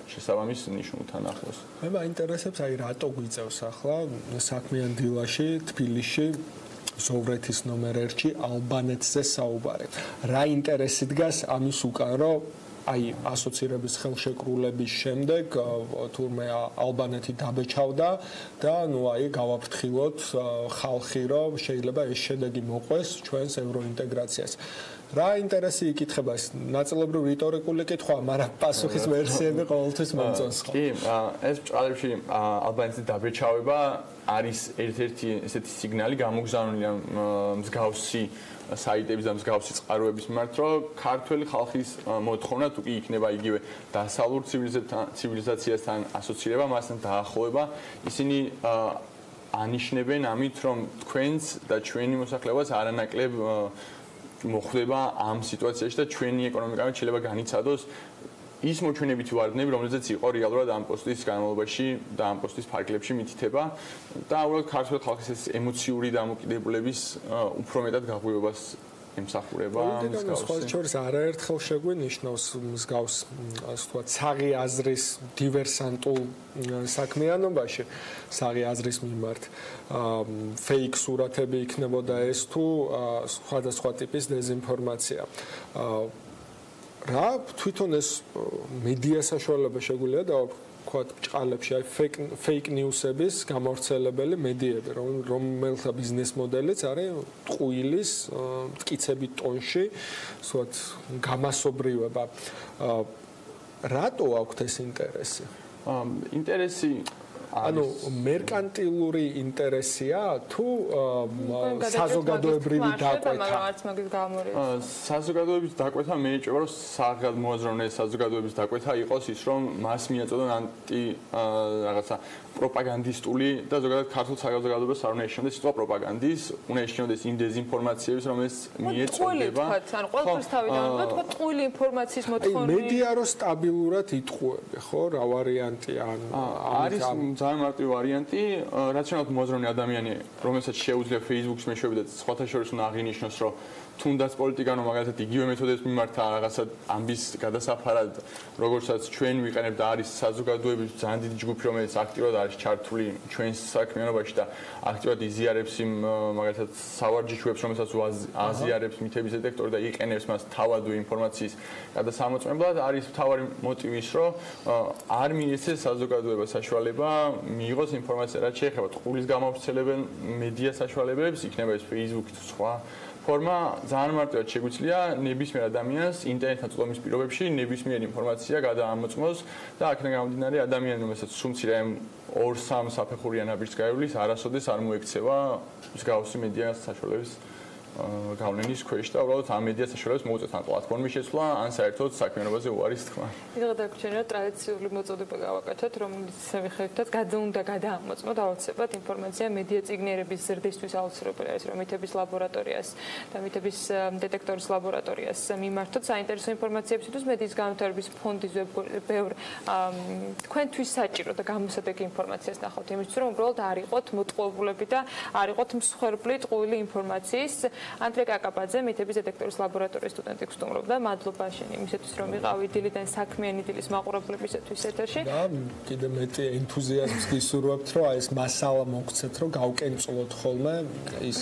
შესაბამის ნიშნულთან ახლოს. მე მაინტერესებს აი რატო გვიწევს ახლა საქმიან დილაში, თბილისში ზოვრეთის ნომერ 1-ში ალბანეთზე საუბარი. რა ინტერესი დგას ამის უკან, რომ აი ასოცირების ხელშეკრულების შემდეგ თურმე ალბანეთი დაბეჭავდა და ნუ აი გავაფრთხილოთ ხალხი, რომ შეიძლება ეს შედეგი მოყვეს ჩვენს ევროინტეგრაციას. რა ინტერესი იკითხება ეს ნაწილობრივ რიტორიკული კითხვაა, მაგრამ პასუხის ვერსიები ყოველთვის მომწონს ხო? კი, ეს ბჭყალებში ალბანეთის დაბრეჩავება არის ერთ-ერთი ესეთი სიგნალი გამოგზავნილი მსგავსი საიტების და მსგავსი წყაროების მიმართ, რომ ქართველი ხალხის მოთხოვნა თუ კი იქნება იგივე დასავლურ ცივილიზაციასთან ასოცირება, მასთან დაახლოება, ისინი ანიშნებენ ამით, რომ თქვენს და ჩვენი მოსახლეობას არანაკლებ მოხვდება ამ სიტუაციაში და ჩვენი ეკონომიკა შეიძლება განიცადოს ის მოჩვენებითი ვარდნები, რომელზეც იყო რეალურად ამ პოსტის განმავლობაში და ამ პოსტის ფარგლებში მითითება და უბრალოდ ქართული ხალხის ეს ემოციური დამოკიდებულების უფრო მეტად გაღვივებას ემსახურება მსგავს. სხვა შორის არაერთხელ შეგვინიშნავს მსგავს, ასე ვთქვათ, საღი აზრის დივერსანტულ საქმიანობაში, საღი აზრის მიმართ ფეიქ სურათები იქნებოდა ეს თუ სხვადასხვა ტიპის დეზინფორმაცია. რა თვითონ ეს მედია საშუალება შეგვიძლია დავთქვათ ბჭყალებში, აი ფეიქ ნიუსების გამავრცელებელი მედიები, რომელთა ბიზნეს მოდელიც არის ტყუილის მტკიცებით ტონში, ვთქვათ, გამასობრიობა. რატო აქვთ ეს ინტერესი? ინტერესი ანუ მერკანტილური ინტერესია თუ საზოგადოებრივი დაკვეთა? საზოგადოების დაკვეთა მე ეჭვება, რომ საღად მოაზროვნე საზოგადოების დაკვეთა იყოს ის, რომ მას მიაწოდონ ანტი რაღაცა პროპაგანდისტული და ზოგადად ქართულ საზოგადოებას არ უნდა ეშინოდეს სიტყვა პროპაგანდის, უნდა ეშინოდეს იმ დეზინფორმაციების, რომელიც მიეწოდება. ანუ ყველაფერს თავიდან უნდა თქვა ტყუილი ინფორმაციის მოთხოვნები. მედია რო სტაბილურად იტყუები, ხო? რა ვარიანტია? არის ძალიან მარტივი ვარიანტი, რაციონალურად მოაზროვნე ადამიანი, რომელსაც შეუძლია Facebook-ს მეშვეობით და სხვათა შორის უნდა აღინიშნოს, რომ თუნდაც პოლიტიკანო მაგალითად იგივე მეთოდებს მიმართა რაღაცა ამბის გადასაფარად, როგორცაც ჩვენ ვიყენებთ და არის საზოგადოების ძალიან დიდი ჯგუფი, რომელიც აქტიურად არის ჩართული ჩვენს საქმიანობაში და აქტიურად იზიარებს იმ მაგალითად სავარჯიშოებს, რომელსაც აზიარებს მითების დეტექტორი და იყენებს მას თავადვე ინფორმაციის გადასამოწმებლად, არის მთავარი მოტივი ის, რომ არ მიეცეს საზოგადოებას საშუალება მიიღოს ინფორმაცია, რაც შეეხება ტყუილის გამავრცელებელ მედია საშუალებებს, იქნება ეს Facebook თუ სხვა ფორმა ძალიან მარტივად შეგვიძლია ნებისმიერ ადამიანს ინტერნეტთან წვდომის პირობებში ნებისმიერ ინფორმაცია გადაამოწმოს და აქედან გამომდინარე ადამიანი, რომელსაც სუმცირე 2-3 საფეხურიან აბიჯს გაივლის, არასოდეს არ მოექცევა მსგავსი მედია საშუალების გავლენის ქვეშ და უბრალოდ ამ მედია საშუალებას მოუწევთ ან პლატფორმის შეცვლა, ან საერთოდ საქმიანობაზე უარის თქმა. იგივე დაგვრჩენია ტრადიციული მოწოდება გავაკეთოთ, რომელიც მიხედვითაც უნდა გადაამოწმოთ აუცილებლად ინფორმაცია მედია წიგნიერების ზრდისთვის აუცილებელი არის, რომ მითების ლაბორატორიას და მითების დეტექტორის ლაბორატორიას მიმართოთ საინტერესო ინფორმაციებისთვის მედიის განვითარების ფონდის ბევრ თქვენთვის საჭირო და გამოსადეგი ინფორმაციას ნახავთ, იმისთვის რომ უბრალოდ არ იყოთ მოტყუებულები და არ იყოთ მსხვერპლი ტყუილი ინფორმაციის. Andrei Kakabadze, მითების დეტექტორის ლაბორატორიის სტუდენტი გსტუმრობდა. მადლობა შენ იმისათვის, რომ ვიყავი დილიდან საქმიანი დილის მაყურებლებისათვის ეთერში. და კიდე მეტი ენთუზიაზმს გისურვებთ, რომ აი ეს მასალა მოგცეთ, რომ გავკენწლოთ ხოლმე ის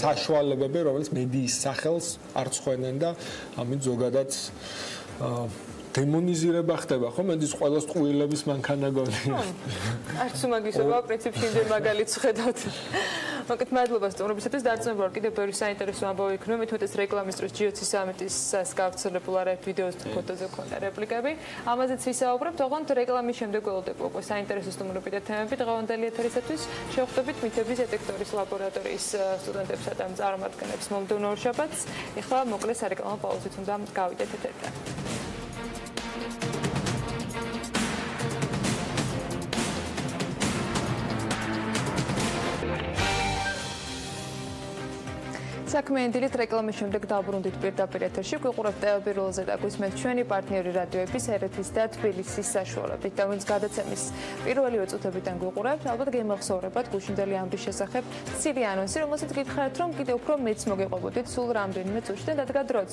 საშუალებები, რომელიც მედიის სახელს არ ცხვენენ და ამით ზოგადად დემონიზირება ხდება, ხო? მედიის ყველას ტყუილების მანქანა გონია. არც უმაგისობა, პრინციპში იმდენ მაგალითს ხედავთ. მოგეთ მადლობა სტუმრობისათვის, დარწმუნებული ვარ, კიდევ ბევრი საინტერესო ამბავი იქნება, მithumetes რეკლამის დროს GOC სამიტის გავრცელებულ არა ვიდეოს თუ ფოტოზე ქონდა რეპლიკები. ამაზეც ვისაუბრებთ, ოღონდ რეკლამის შემდეგ ველოდება უკვე საინტერესო სტუმრები და თემები დღევანდელი ეთერისათვის. შევხვდებით მითების დეტექტორის ლაბორატორიის სტუდენტებსა და წარმომადგენლებს მომდევნო შაბათს. ეხლა მოკლე სარეკლამო პაუზით უნდა გავიდეთ ეთერიდან. საქმიანი დილით რეკლამის შემდეგ დავბრუნდით პირდაპირ ეთერში. გვიყურებთ Pirveli და გვისმენთ ჩვენი პარტნიორი რადიოების ერეთის და თბილისის საშუალებით. და ვინც გადაცემის პირველი წუთებიდან გვიყურებთ, ალბათ გემახსოვრებათ გუშინდელი ამბის შესახებ ცივი ანონსი, რომელსაც გითხარით, რომ კიდევ უფრო მეც მოგეყვებოდით სულ რამდენიმე წუთში და დადგა დროც.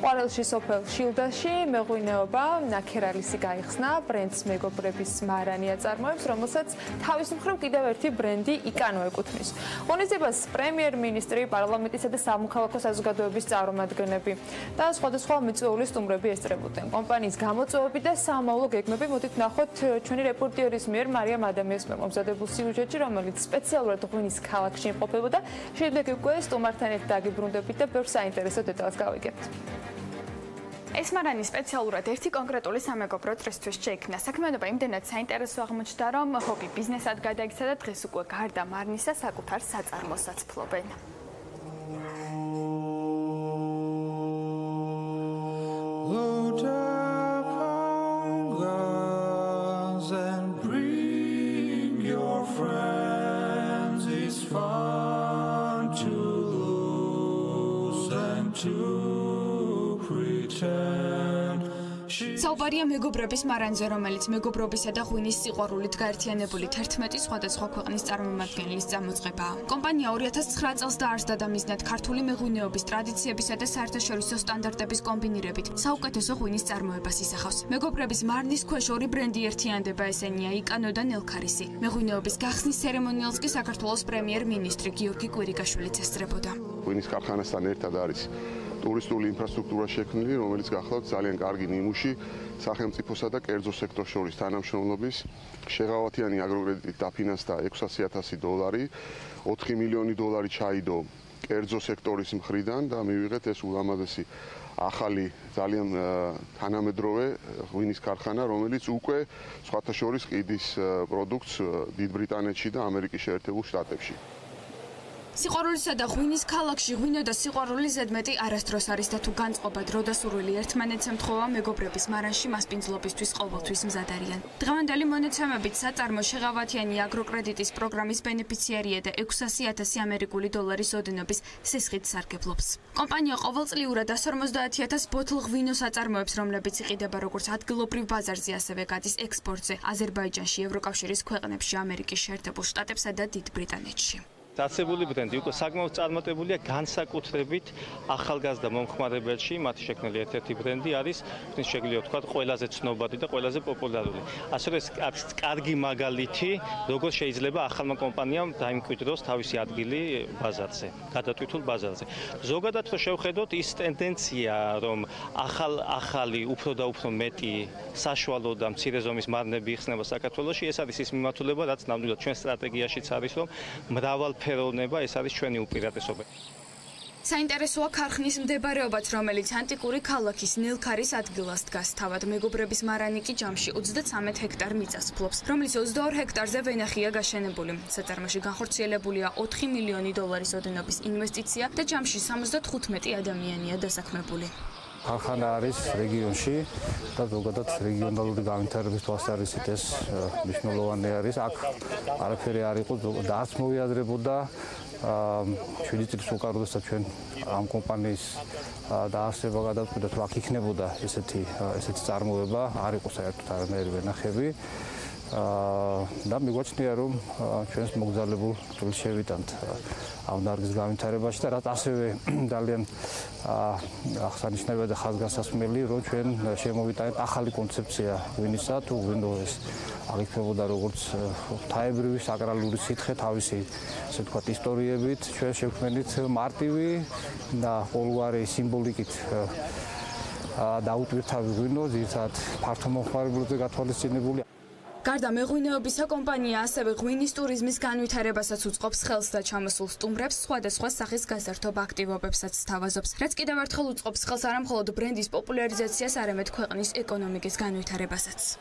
ყვარელში სოფელ შილდაში მეღვინეობა ნაქერალისი გაიხსნა, ბრენდს მეგობრების მარანი აწარმოებს, რომელსაც თავის მხრივ კიდევ ერთი ბრენდი იკანო ეკუთვნის. ღონისძიებას პრემიერ-მინისტრი, პარლამენტისა და და სამოქალაქო საზოგადოების წარმომადგენლები და სხვადასხვა მიწვეული სტუმრები ესწრებოდნენ. კომპანიის გამოწვევები და სამომავლო გეგმები მოდით ნახოთ ჩვენი რეპორტიერის მიერ მარიამ ადამიანის მიერ მომზადებულ სიუჟეტში, რომელიც სპეციალურად ღვინის ქალაქში იმყოფებოდა. შემდეგ უკვე სტუმართან ერთად დაგიბრუნდებით და ბევრ საინტერესო დეტალს გავიგებთ. ეს მარანი სპეციალურად ერთი კონკრეტული სამეგობრო წრისთვის შეიქმნა. საქმიანობა იმდენად საინტერესო აღმოჩნდა, რომ ჰობი ბიზნესად გადაიქცა და დღეს უკვე გარდა მარნისა საკუთარ საწარმოსაც ფლობენ. საუბარია მეგობრების მარანზე, რომელიც მეგობრობისა და ღვინის სიყვარულით გაერთიანებული 11 სხვადასხვა ქვეყნის წარმომადგენლის წამოწყებაა. კომპანია 2009 წელს დაარსდა და მიზნად ქართული მეღვინეობის ტრადიციებისა და საერთაშორისო სტანდარტების კომბინირებით საუკეთესო ღვინის წარმოებას ისახავს. მეგობრების მარნის ქვეშ ორი ბრენდი ერთიანდება, ესენია იკანო და ნელქარისი. მეღვინეობის გახსნის ცერემონიალს კი საქართველოს პრემიერ-მინისტრი გიორგი კვირიკაშვილიც ესწრებოდა. ღვინის ქარხანასთან ერთად არის ტურისტული ინფრასტრუქტურა შექმნილი, რომელიც გახლავთ ძალიან კარგი ნიმუში სახელმწიფოსა და კერძო სექტორს შორის თანამშრომლობის. შეღავათიანი აგროკრედიტით დაფინანსდა $600,000, $4 მილიონი ჩაიდო კერძო სექტორის მხრიდან და მივიღეთ ეს ულამაზესი ახალი ძალიან თანამედროვე ღვინის ქარხანა, რომელიც უკვე სხვათა შორის ყიდის პროდუქტს დიდ ბრიტანეთში და ამერიკის შეერთებულ შტატებში. სიყვარულისა და ღვინის ქალაქში ღვინო და სიყვარული ზედმეტი არასდროს არის და თუ განწყობა დრო და სურვილი ერთმანეთს ემთხვევა, მეგობრების მარანში მასპინძლობისთვის ყოველთვის მზად არიან. დღევანდელი მონაცემებით საწარმო შეღავათიანი აგროკრედიტის პროგრამის ბენეფიციარია და $600,000 ოდენობის სისხლით სარგებლობს. კომპანია ყოველწლიურად 150,000 ბოთლ ღვინოს აწარმოებს, რომლებიც იყიდება როგორც ადგილობრივ ბაზარზე, ასევე გადის ექსპორტზე აზერბაიჯანში, ევროკავშირის ქვეყნებში, ამერიკის შეერთებულ შტატებსა და დიდ ბრიტანეთში. დაცებული ბრენდი უკვე საკმაოდ წარმატებულია განსაკუთრებით ახალგაზრდა მომხმარებელში. მათი შექმნილი ერთ-ერთი ბრენდი არის, ვთქვით, შეგვიძლია ვთქვათ, ყველაზე ცნობადი და ყველაზე პოპულარული. ასევე არის კარგი მაგალითი, როგორ შეიძლება ახალმა კომპანიამ დაიმკვიდროს თავისი ადგილი ბაზარზე, გადატვირთულ ბაზარზე. ზოგადად რო შევხედოთ, ის ტენდენცია, რომ ახალი უფრო და უფრო მეტი საშუალო და მცირე ზომის მარნები იხსნება საქართველოში, ეს არის ის მიმართულება, რაც ნამდვილად ჩვენ სტრატეგიაშიც არის, რომ მრავალფეროვნება ეს არის ჩვენი უპირატესობა. საინტერესოა ქარხნის მდებარეობაც, რომელიც ანტიკური ქალაქის ნელქარის ადგილას დგას. თავად მეგობრების მარანი კი ჯამში 33 ჰექტარ მიწას ფლობს, რომლის 22 ჰექტარზე ვენახია გაშენებული. საწარმოში განხორციელებულია $4 მილიონი ოდენობის ინვესტიცია და ჯამში 75 ადამიანია დასაქმებული. ქარხანა არის რეგიონში და ზოგადად რეგიონალური განვითარების თვალსაზრისით ეს მნიშვნელოვანი არის. აქ არაფერი არ იყო და არც მოიაზრებოდა 7 წლის უკან, როდესაც ჩვენ ამ კომპანიის დაარსება გადავწყვიტეთ, რომ აქ იქნებოდა ესეთი წარმოება, არ იყო საერთოდ არანაირი ვენახები. და მიგვაჩნია, რომ ჩვენს მოგზაურებულ წვლილს შევიტანთ ამ დარგის განვითარებაში და რაც ასევე ძალიან აღსანიშნავია და ხაზგასასმელი, რომ ჩვენ შემოვიტანეთ ახალი კონცეფცია ღვინისა, თუ ღვინო ეს აღიქმებოდა როგორც ღვთაებრივი საკრალური სითხე თავისი, ასე ვთქვათ, ისტორიებით, ჩვენ შევქმნით მარტივი და ყოველგვარი სიმბოლიკით დაუტვირთავი ღვინო, ძირითადად ფართო მომხმარებლობაზე გათვალისწინებული. გარდა მეღვინეობისა, კომპანია ასევე ღვინის ტურიზმის განვითარებასაც უწყობს ხელს და ჩამოსულ სტუმრებს სხვადასხვა სახის გასართობ აქტივობებსაც სთავაზობს, რაც კიდევ ერთხელ უწყობს ხელს არამხოლოდ ბრენდის პოპულარიზაციას, არამედ ქვეყნის ეკონომიკის განვითარებასაც.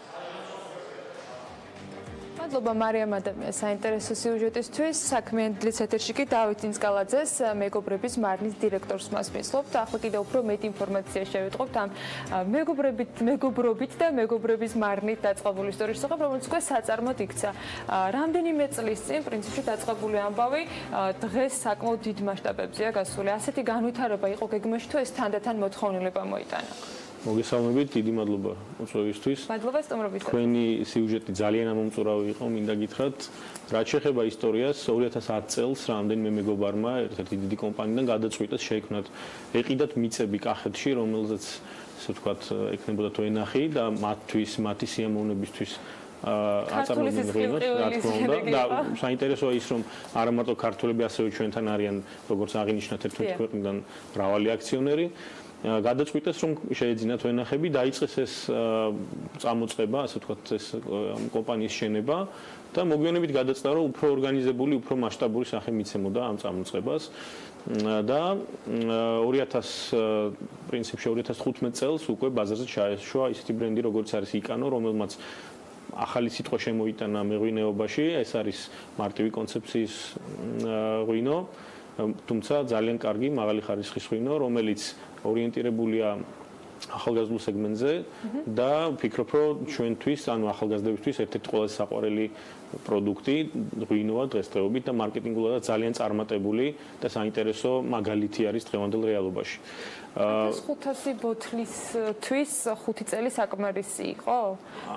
მადლობა მარიამ ადამიანს საინტერესო სიუჟეტისთვის. საქმიანი დღის ეთერში კი დავით ინსკალაძეს, მეგობრების მარნის დირექტორს მასმისლობთ. ახლა კიდევ უფრო მეტი ინფორმაცია შევიტყობთ ამ მეგობრობით და მეგობრების მარნით დაწყებული ისტორიის შესახებ, რომელიც უკვე საწარმოდ იქცა. რამდენიმე წლის წინ პრინციპში დაწყებული ამბავი დღეს საკმაოდ დიდ მასშტაბებზეა გასული. ასეთი განვითარება იყო გეგმაში თუ ეს თანდათან მოთხოვნილება მოიტანა? მოგესალმებით, დიდი მადლობა მოწვევისთვის. მადლობა სტუმრობისთვის. თქვენი სიუჟეტი ძალიან ამომწურავი იყო, მინდა გითხრათ. რაც შეეხება ისტორიას, 2010 წელს რამდენიმე მეგობარმა ერთ-ერთი დიდი კომპანიიდან გადაწყვიტეს შეექმნათ, ეყიდათ მიწები კახეთში, რომელზეც, ასე ვთქვათ, ექნებოდათ ვენახი და მათთვის, მათი სიამოვნებისთვის აწარმოებენ ღვინოს, რა თქმა უნდა. და საინტერესოა ის, რომ არა მარტო ქართველები, ასევე ჩვენთან არიან, როგორც აღინიშნა 11 ქვეყნიდან მრავალი აქციონერი. გადაწყვიტეს, რომ შეეძინათ ვენახები, დაიწყეს ეს წამოწყება, ასე ვთქვათ, ეს კომპანიის შენება და მოგვიანებით გადაწყდა, რომ უფრო ორგანიზებული, უფრო მასშტაბური სახე მიცემოდა ამ წამოწყებას. და 2015 წელს უკვე ბაზარზე ჩაეშვა ისეთი ბრენდი, როგორც არის იკანო, რომელმაც ახალი სიტყვა შემოიტანა მეღვინეობაში, ეს არის მარტივი კონცეფციის ღვინო, თუმცა ძალიან კარგი, მაღალი ხარისხის ღვინო, რომელიც ორიენტირებულია ახალგაზრდულ სეგმენტზე და ვფიქრობ, რომ ჩვენთვის, ანუ ახალგაზრდებისთვის ერთ-ერთი ყველაზე საყვარელი პროდუქტი ღვინოა დღესდღეობით და მარკეტინგულადაც ძალიან წარმატებული და საინტერესო მაგალითი არის დღევანდელ რეალობაში. 500 ბოთლისთვის 5 წელი საკმარისი იყო?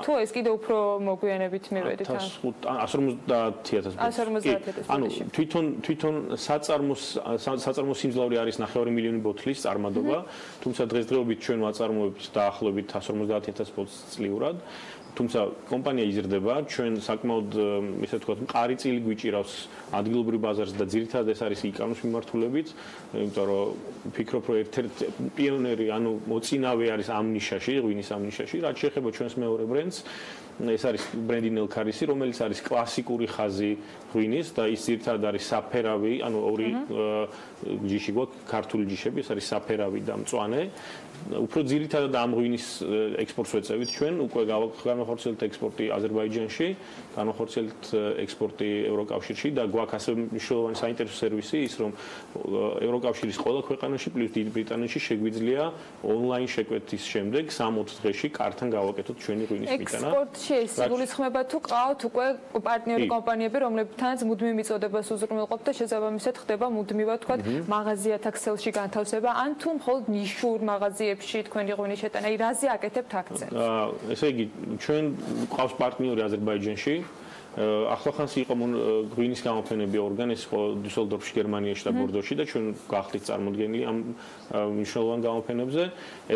თუ ეს კიდე უფრო მოგვიანებით მივედით? 150,000 ბოთლი. ანუ თვითონ საწარმო სიმძლავრე არის 9 მილიონი ბოთლის წარმატება, თუმცა დღესდღეობით ჩვენ ვაწარმოებთ დაახლოებით 150,000 ბოთლს წლიურად. თუმცა კომპანია იზრდება, ჩვენ საკმაოდ ისე ვთქვათ, მყარი წილი გვიჭირავს ადგილობრივ ბაზარზე და ძირითადად ეს არის იკანოს მიმართულებით, იმიტომ რომ ვფიქრობ, რომ ერთ-ერთი პიონერი, ანუ მოწინავე არის ამ ნიშაში, ღვინის ამ ნიშაში, რაც შეეხება ჩვენს მეორე ბრენდს. ეს არის ბრენდი ნელქარისი, რომელიც არის კლასიკური ხაზი ღვინის და ის ძირითადად არის საფერავი, ანუ ორი ჯიში გვაქვს, ქართული ჯიშები, ეს არის საფერავი და მწვანე. უფრო ძირითადად ამ ღვინის ექსპორტს ვეწევით ჩვენ, უკვე განახორციელებთ ექსპორტი აზერბაიჯანში, განახორციელებთ ექსპორტი ევროკავშირში და გვაქვს ასევე მნიშვნელოვანი საინტერესო სერვისი ის, რომ ევროკავშირის ყველა ქვეყანაში პლუს დიდ ბრიტანეთში შეგვიძლია ონლაინ შეკვეთის შემდეგ 3-4 დღეში კარტთან გავაკეთოთ ჩვენი ღვინის მიტანა. ექსპორტში ეს სიგულისხმება თუ ყავთ უკვე პარტნიორი კომპანიები, რომლებთანაც მუდმივ მიწოდებას უზრუნველყოფთ და შესაბამისად ხდება მუდმივად თქვა მაღაზიათა ქსელში განთავსება, ან თუ მხოლოდ ნიშურ მაღაზიებში თქვენი ღვინის შეტანა, რაზე აკეთებთ აქცენტს? ესე იგი, ჩვენ ყავს პარტნიორი აზერბაიჯანში. ახლახანს იყო ღვინის გამოფენები ორგანო, ეს იყო დუსელდორფში, გერმანიაში და ბორდოში და ჩვენ გახდით წარმოდგენილი ამ მნიშვნელოვან გამოფენებზე.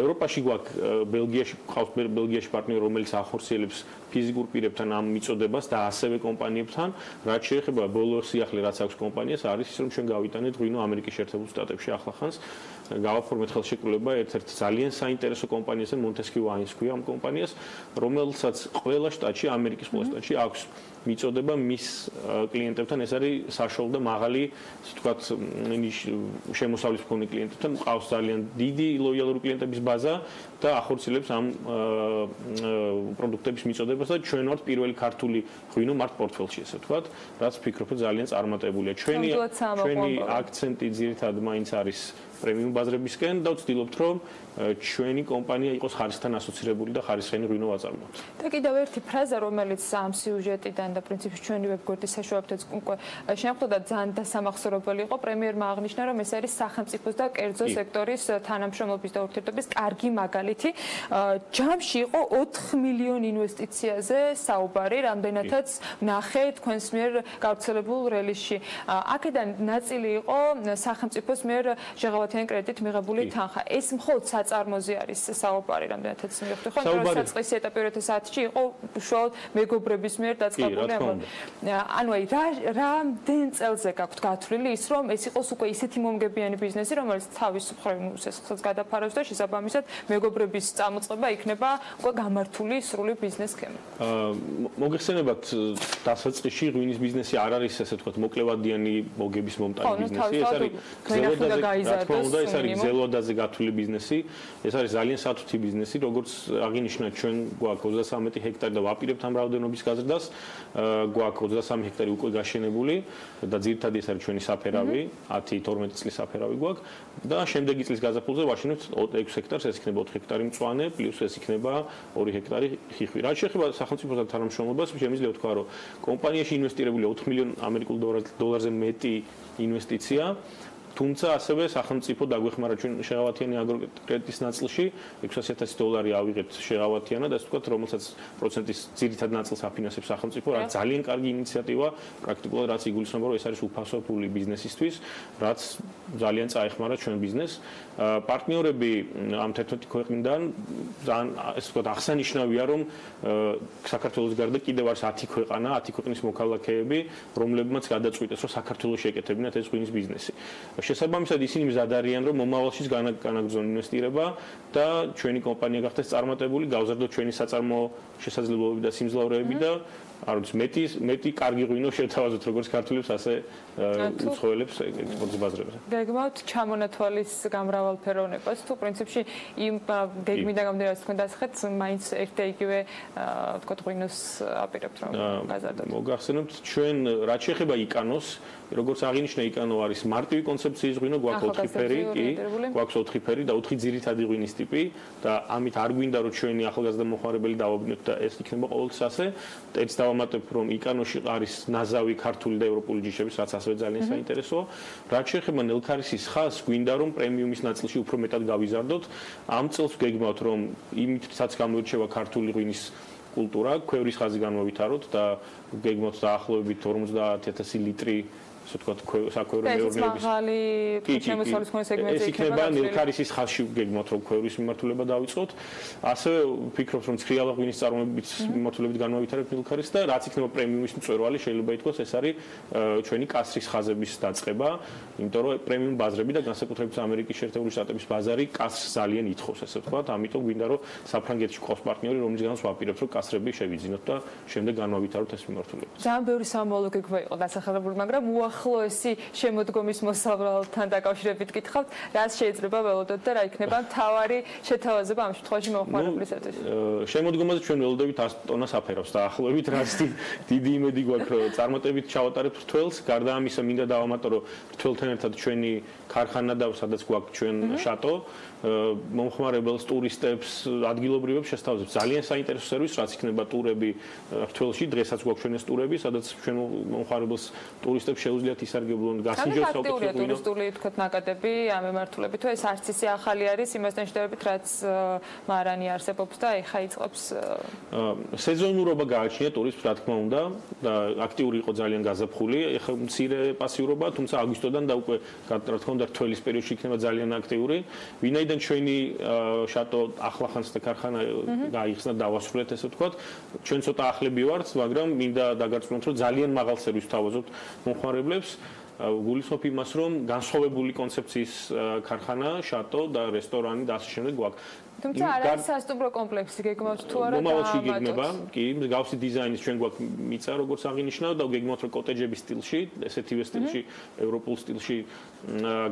ევროპაში გვაქვს ბელგიაში პარტნიორი, რომელიც ახორციელებს ფიზიკურ პირებთან ამ მიწოდებას და ასევე კომპანიებთან, რაც შეეხება ბოლო სიახლე, რაც აქვს კომპანიას, არის ის, რომ ჩვენ გავიტანეთ ღვინო ამერიკის შეერთებულ შტატებში ახლახანს. გავაფორმეთ ხელშეკრულება ერთ-ერთ ძალიან საინტერესო კომპანიასთან, Montesquieu Wines ქვია ამ კომპანიას, რომელსაც ყველა შტატში, ამერიკის ყველა შტატში აქვს მიწოდება მის კლიენტებთან, ეს არის საშუალო და მაღალი, ასე ვთქვათ, შემოსავლის მქონე კლიენტებთან, ყავს ძალიან დიდი ლოიალური კლიენტების ბაზა და ახორციელებს ამ პროდუქტების მიწოდებას და ჩვენ ვართ პირველი ქართული ღვინო მართ პორტფელში, ესე ვთქვათ, რაც ვფიქრობ, რომ ძალიან წარმატებულია. ჩვენი აქცენტი ძირითადად მაინც არის პრემიუმ ბაზრებისკენ და ვცდილობთ, რომ ჩვენი კომპანია იყოს ხარისხთან ასოცირებული და ხარისხიანი ღვინო ვაწარმოოთ. და კიდევ ერთი ფრაზა, რომელიც ამ სიუჟეტიდან და პრინციპში ჩვენი ვებგვერდის საშუალებითაც უკვე შემხვდა და ძალიან დასამახსოვრებელი იყო, პრემიერმა აღნიშნა, რომ ეს არის სახელმწიფოს და კერძო სექტორის თანამშრომლობის და ურთიერთობის კარგი მაგალითი. ჯამში იყო 4 მილიონ ინვესტიციაზე საუბარი, რამდენადაც ნახე თქვენს მიერ გავრცელებულ რელიზში. აქედან ნაწილი იყო სახელმწიფოს მიერ შეღავათიანი კრედიტით მიღებული თანხა. ეს მხოლოდ საწარმოზე არის საუბარი, რამდენადაც მივხვდი, ხო? იმიტომ რომ საწყისი ეტაპი 2010-ში იყო უშუალოდ მეგობრების მიერ დაწყებული ამბავი. ანუ რამდენ წელზე გაქვთ გათვლილი ის, რომ ეს იყოს უკვე ისეთი მომგებიანი ბიზნესი, რომელიც თავის მხრივ სესხსაც გადაფარავს და შესაბამისად მეგობრების წამოწყება იქნება უკვე გამართული სრული ბიზნეს სქემა. მოგეხსენებათ, დასაწყისში ღვინის ბიზნესი არ არის, ესე ვთქვათ, მოკლევადიანი მოგების მომტანი ბიზნესი, ეს არის ეს არის გზელვადაზე გათვლილი ბიზნესი, ეს არის ძალიან სათუთი ბიზნესი, როგორც აღინიშნა ჩვენ გვაქვს 33 ჰექტარი და ვაპირებთ ამ რაოდენობის გაზრდას, გვაქვს 23 ჰექტარი უკვე გაშენებული და ძირითადად ეს არის ჩვენი საფერავი, 10-12 წლის საფერავი გვაქვს და შემდეგი წლის გაზაფხულზე ვაშენებთ 6 ჰექტარს, ეს იქნება 4 ჰექტარი მწვანე, პლუს ეს იქნება 2 ჰექტარი ხიხვი. რაც შეეხება სახელმწიფოსთან თანამშრომლობას, შემიძლია ვთქვა, რომ კომპანიაში ინვესტირებული 4 მილიონ ამერიკულ დოლარზე მეტი ინვესტიცია თუმცა ასევე სახელმწიფო დაგვეხმარა ჩვენ შეღავათიანი აგროკრედიტის ნაწილში $600,000 ავიღეთ შეღავათიანად, ასე ვთქვათ, რომელსაც პროცენტის ძირითად ნაწილს აფინანსებს სახელმწიფო, რაც ძალიან კარგი ინიციატივა, პრაქტიკულად რაც იგულისხმება, რომ ეს არის უფასო ფული ბიზნესისთვის, რაც ძალიან წაეხმარა ჩვენ ბიზნესს. პარტნიორები ამ 11 ქვეყნიდან ძალიან ასე ვთქვათ, აღსანიშნავია, რომ საქართველოს გარდა კიდევ არის 10 ქვეყანა, 10 ქვეყნის მოქალაქეები, რომლებმაც გადაწყვიტეს, რომ საქართველოში ეკეთებინათ ეს ღვინის ბიზნესი. შესაბამისად ისინი მზად არიან, რომ მომავალშიც განაგრძონ ინვესტირება და ჩვენი კომპანია გახდეს წარმატებული, გავზარდოთ ჩვენი საწარმოო შესაძლებლობები და სიმძლავრეები და არ ვიცი მეტი კარგი ღვინო შევთავაზოთ როგორც ქართულებს, ასე უცხოელებს ექსპორტის ბაზრებზე. გეგმავთ ჩამონათვალის გამრავალფეროვნებას თუ პრინციპში იმ გეგმიდან გამომდინარე თქვენ დასახეთ, მაინც ერთ და იგივე ვთქვათ ღვინოს აპირებთ რომ გაზარდოთ. მოგახსენებთ ჩვენ რაც შეეხება იკანოს, როგორც აღინიშნა იკანო არის მარტივი კონცეფციის ღვინო, გვაქვს 4 ფერი, კი, გვაქვს 4 ფერი და 4 ძირითადი ღვინის ტიპი და ამით არ გვინდა რომ ჩვენი ახალგაზრდა მოხმარებელი დავაბინოთ და ეს იქნება ყოველთვის ასე. ეს დავამატებ რომ იკანოში არის ნაზავი ქართული და ევროპული ჯიშების, რაც ასევე ძალიან საინტერესოა. რაც შეეხება ნელქარისის ხაზს, გვინდა რომ პრემიუმის ნაწილში უფრო მეტად გავიზარდოთ. ამ წელს გეგმავთ რომ იმითაც გამოირჩევა ქართული ღვინის კულტურა, ქვევრის ხაზი განმოვითაროთ და გეგმავთ დაახლოებით 50,000 ლიტრი ასე ვთქვათ, საქვევრო მეურნეობის შემოსავლის მქონე სეგმენტზე იქნება ნელქარისის ხაზში გეგმავთ რომ ქვევრის მიმართულება დავიწყოთ. ასევე ვფიქრობთ რომ ცხრიალა ღვინის წარმოებით მიმართულებით განმოვითარებთ ნელქარის და რაც იქნება პრემიუმის მწვერვალი, შეიძლება ითქვას ეს არის ჩვენი კასრის ხაზების დაწყება, იმიტომ რომ პრემიუმ ბაზრები და განსაკუთრებით ამერიკის შეერთებული შტატების ბაზარი კასრს ძალიან ითხოვს, ასე ვთქვათ, ამიტომ გვინდა რომ საფრანგეთში ყავს პარტნიორი, რომლისგანაც ვაპირებთ რომ კასრები შევიძინოთ და შემდეგ განმოვვითაროთ ეს მიმართულება. ძალიან ბევრი სამოვალო გეგმა იყო დასახელებული, მაგრამ უახლოესი შემოდგომის მოსავალთან დაკავშირებით გითხავთ, რაც შეიძლება ველოდოთ და რა იქნება მთავარი შეთავაზება ამ შემთხვევაში მომხმარებლისათვის? შემოდგომაზე ჩვენ ველოდებით 100 ტონას აფერავს დაახლოებით, რაც დიდი იმედი გვაქვს, რომ წარმატებით ჩავატარებთ რთველს. გარდა ამისა, მინდა დავამატო, რომ რთველთან ერთად ჩვენი ქარხანა და სადაც გვაქვს ჩვენ შატო მომხმარებელს, ტურისტებს, ადგილობრივებს შესთავაზებს. ძალიან საინტერესო სერვისი, რაც იქნება ტურები რთველში, დღესაც გვაქვს ჩვენ ეს ტურები, სადაც ჩვენ მომხმარებელს, ტურისტებს შეუძლიათ ისარგებლონ გასინჯოს საუკეთესო ტურისტული თქვათ ნაკადები ამ მიმართულებით, თუ ეს არც ისე ახალი არის იმასთან შედარებით, რაც მარანი არსებობს და ეხა იწყებს სეზონურობა გააჩნია ტურისტს, რა თქმა უნდა, და აქტიური იყო ძალიან გაზაფხული, ეხა მცირე პასიურობა, თუმცა აგვისტოდან და უკვე რა თქმა უნდა რთველის პერიოდში იქნება ძალიან აქტიური. ვინაიდან ჩვენი შატო ახლახანს და ქარხანა გაიხსნა დავასრულეთ, ესე ვთქვათ, ჩვენ ცოტა ახლები ვართ, მაგრამ მინდა დაგარწმუნოთ, რომ ძალიან მაღალ სერვისს თავაზობთ მომხმარებლებს. გულისხმობ იმას, რომ განსხვავებული კონცეფციის ქარხანა, შატო და რესტორანი და ასე შემდეგ გვაქვს. თუმცა არ არის სასტუმრო კომპლექსი გეგმავთ თუ არა? მომავალში გეგმება, კი, მსგავსი დიზაინის ჩვენ გვაქვს მიწა, როგორც აღინიშნა და გეგმავთ რომ კოტეჯების სტილში, ესეთივე სტილში, ევროპულ სტილში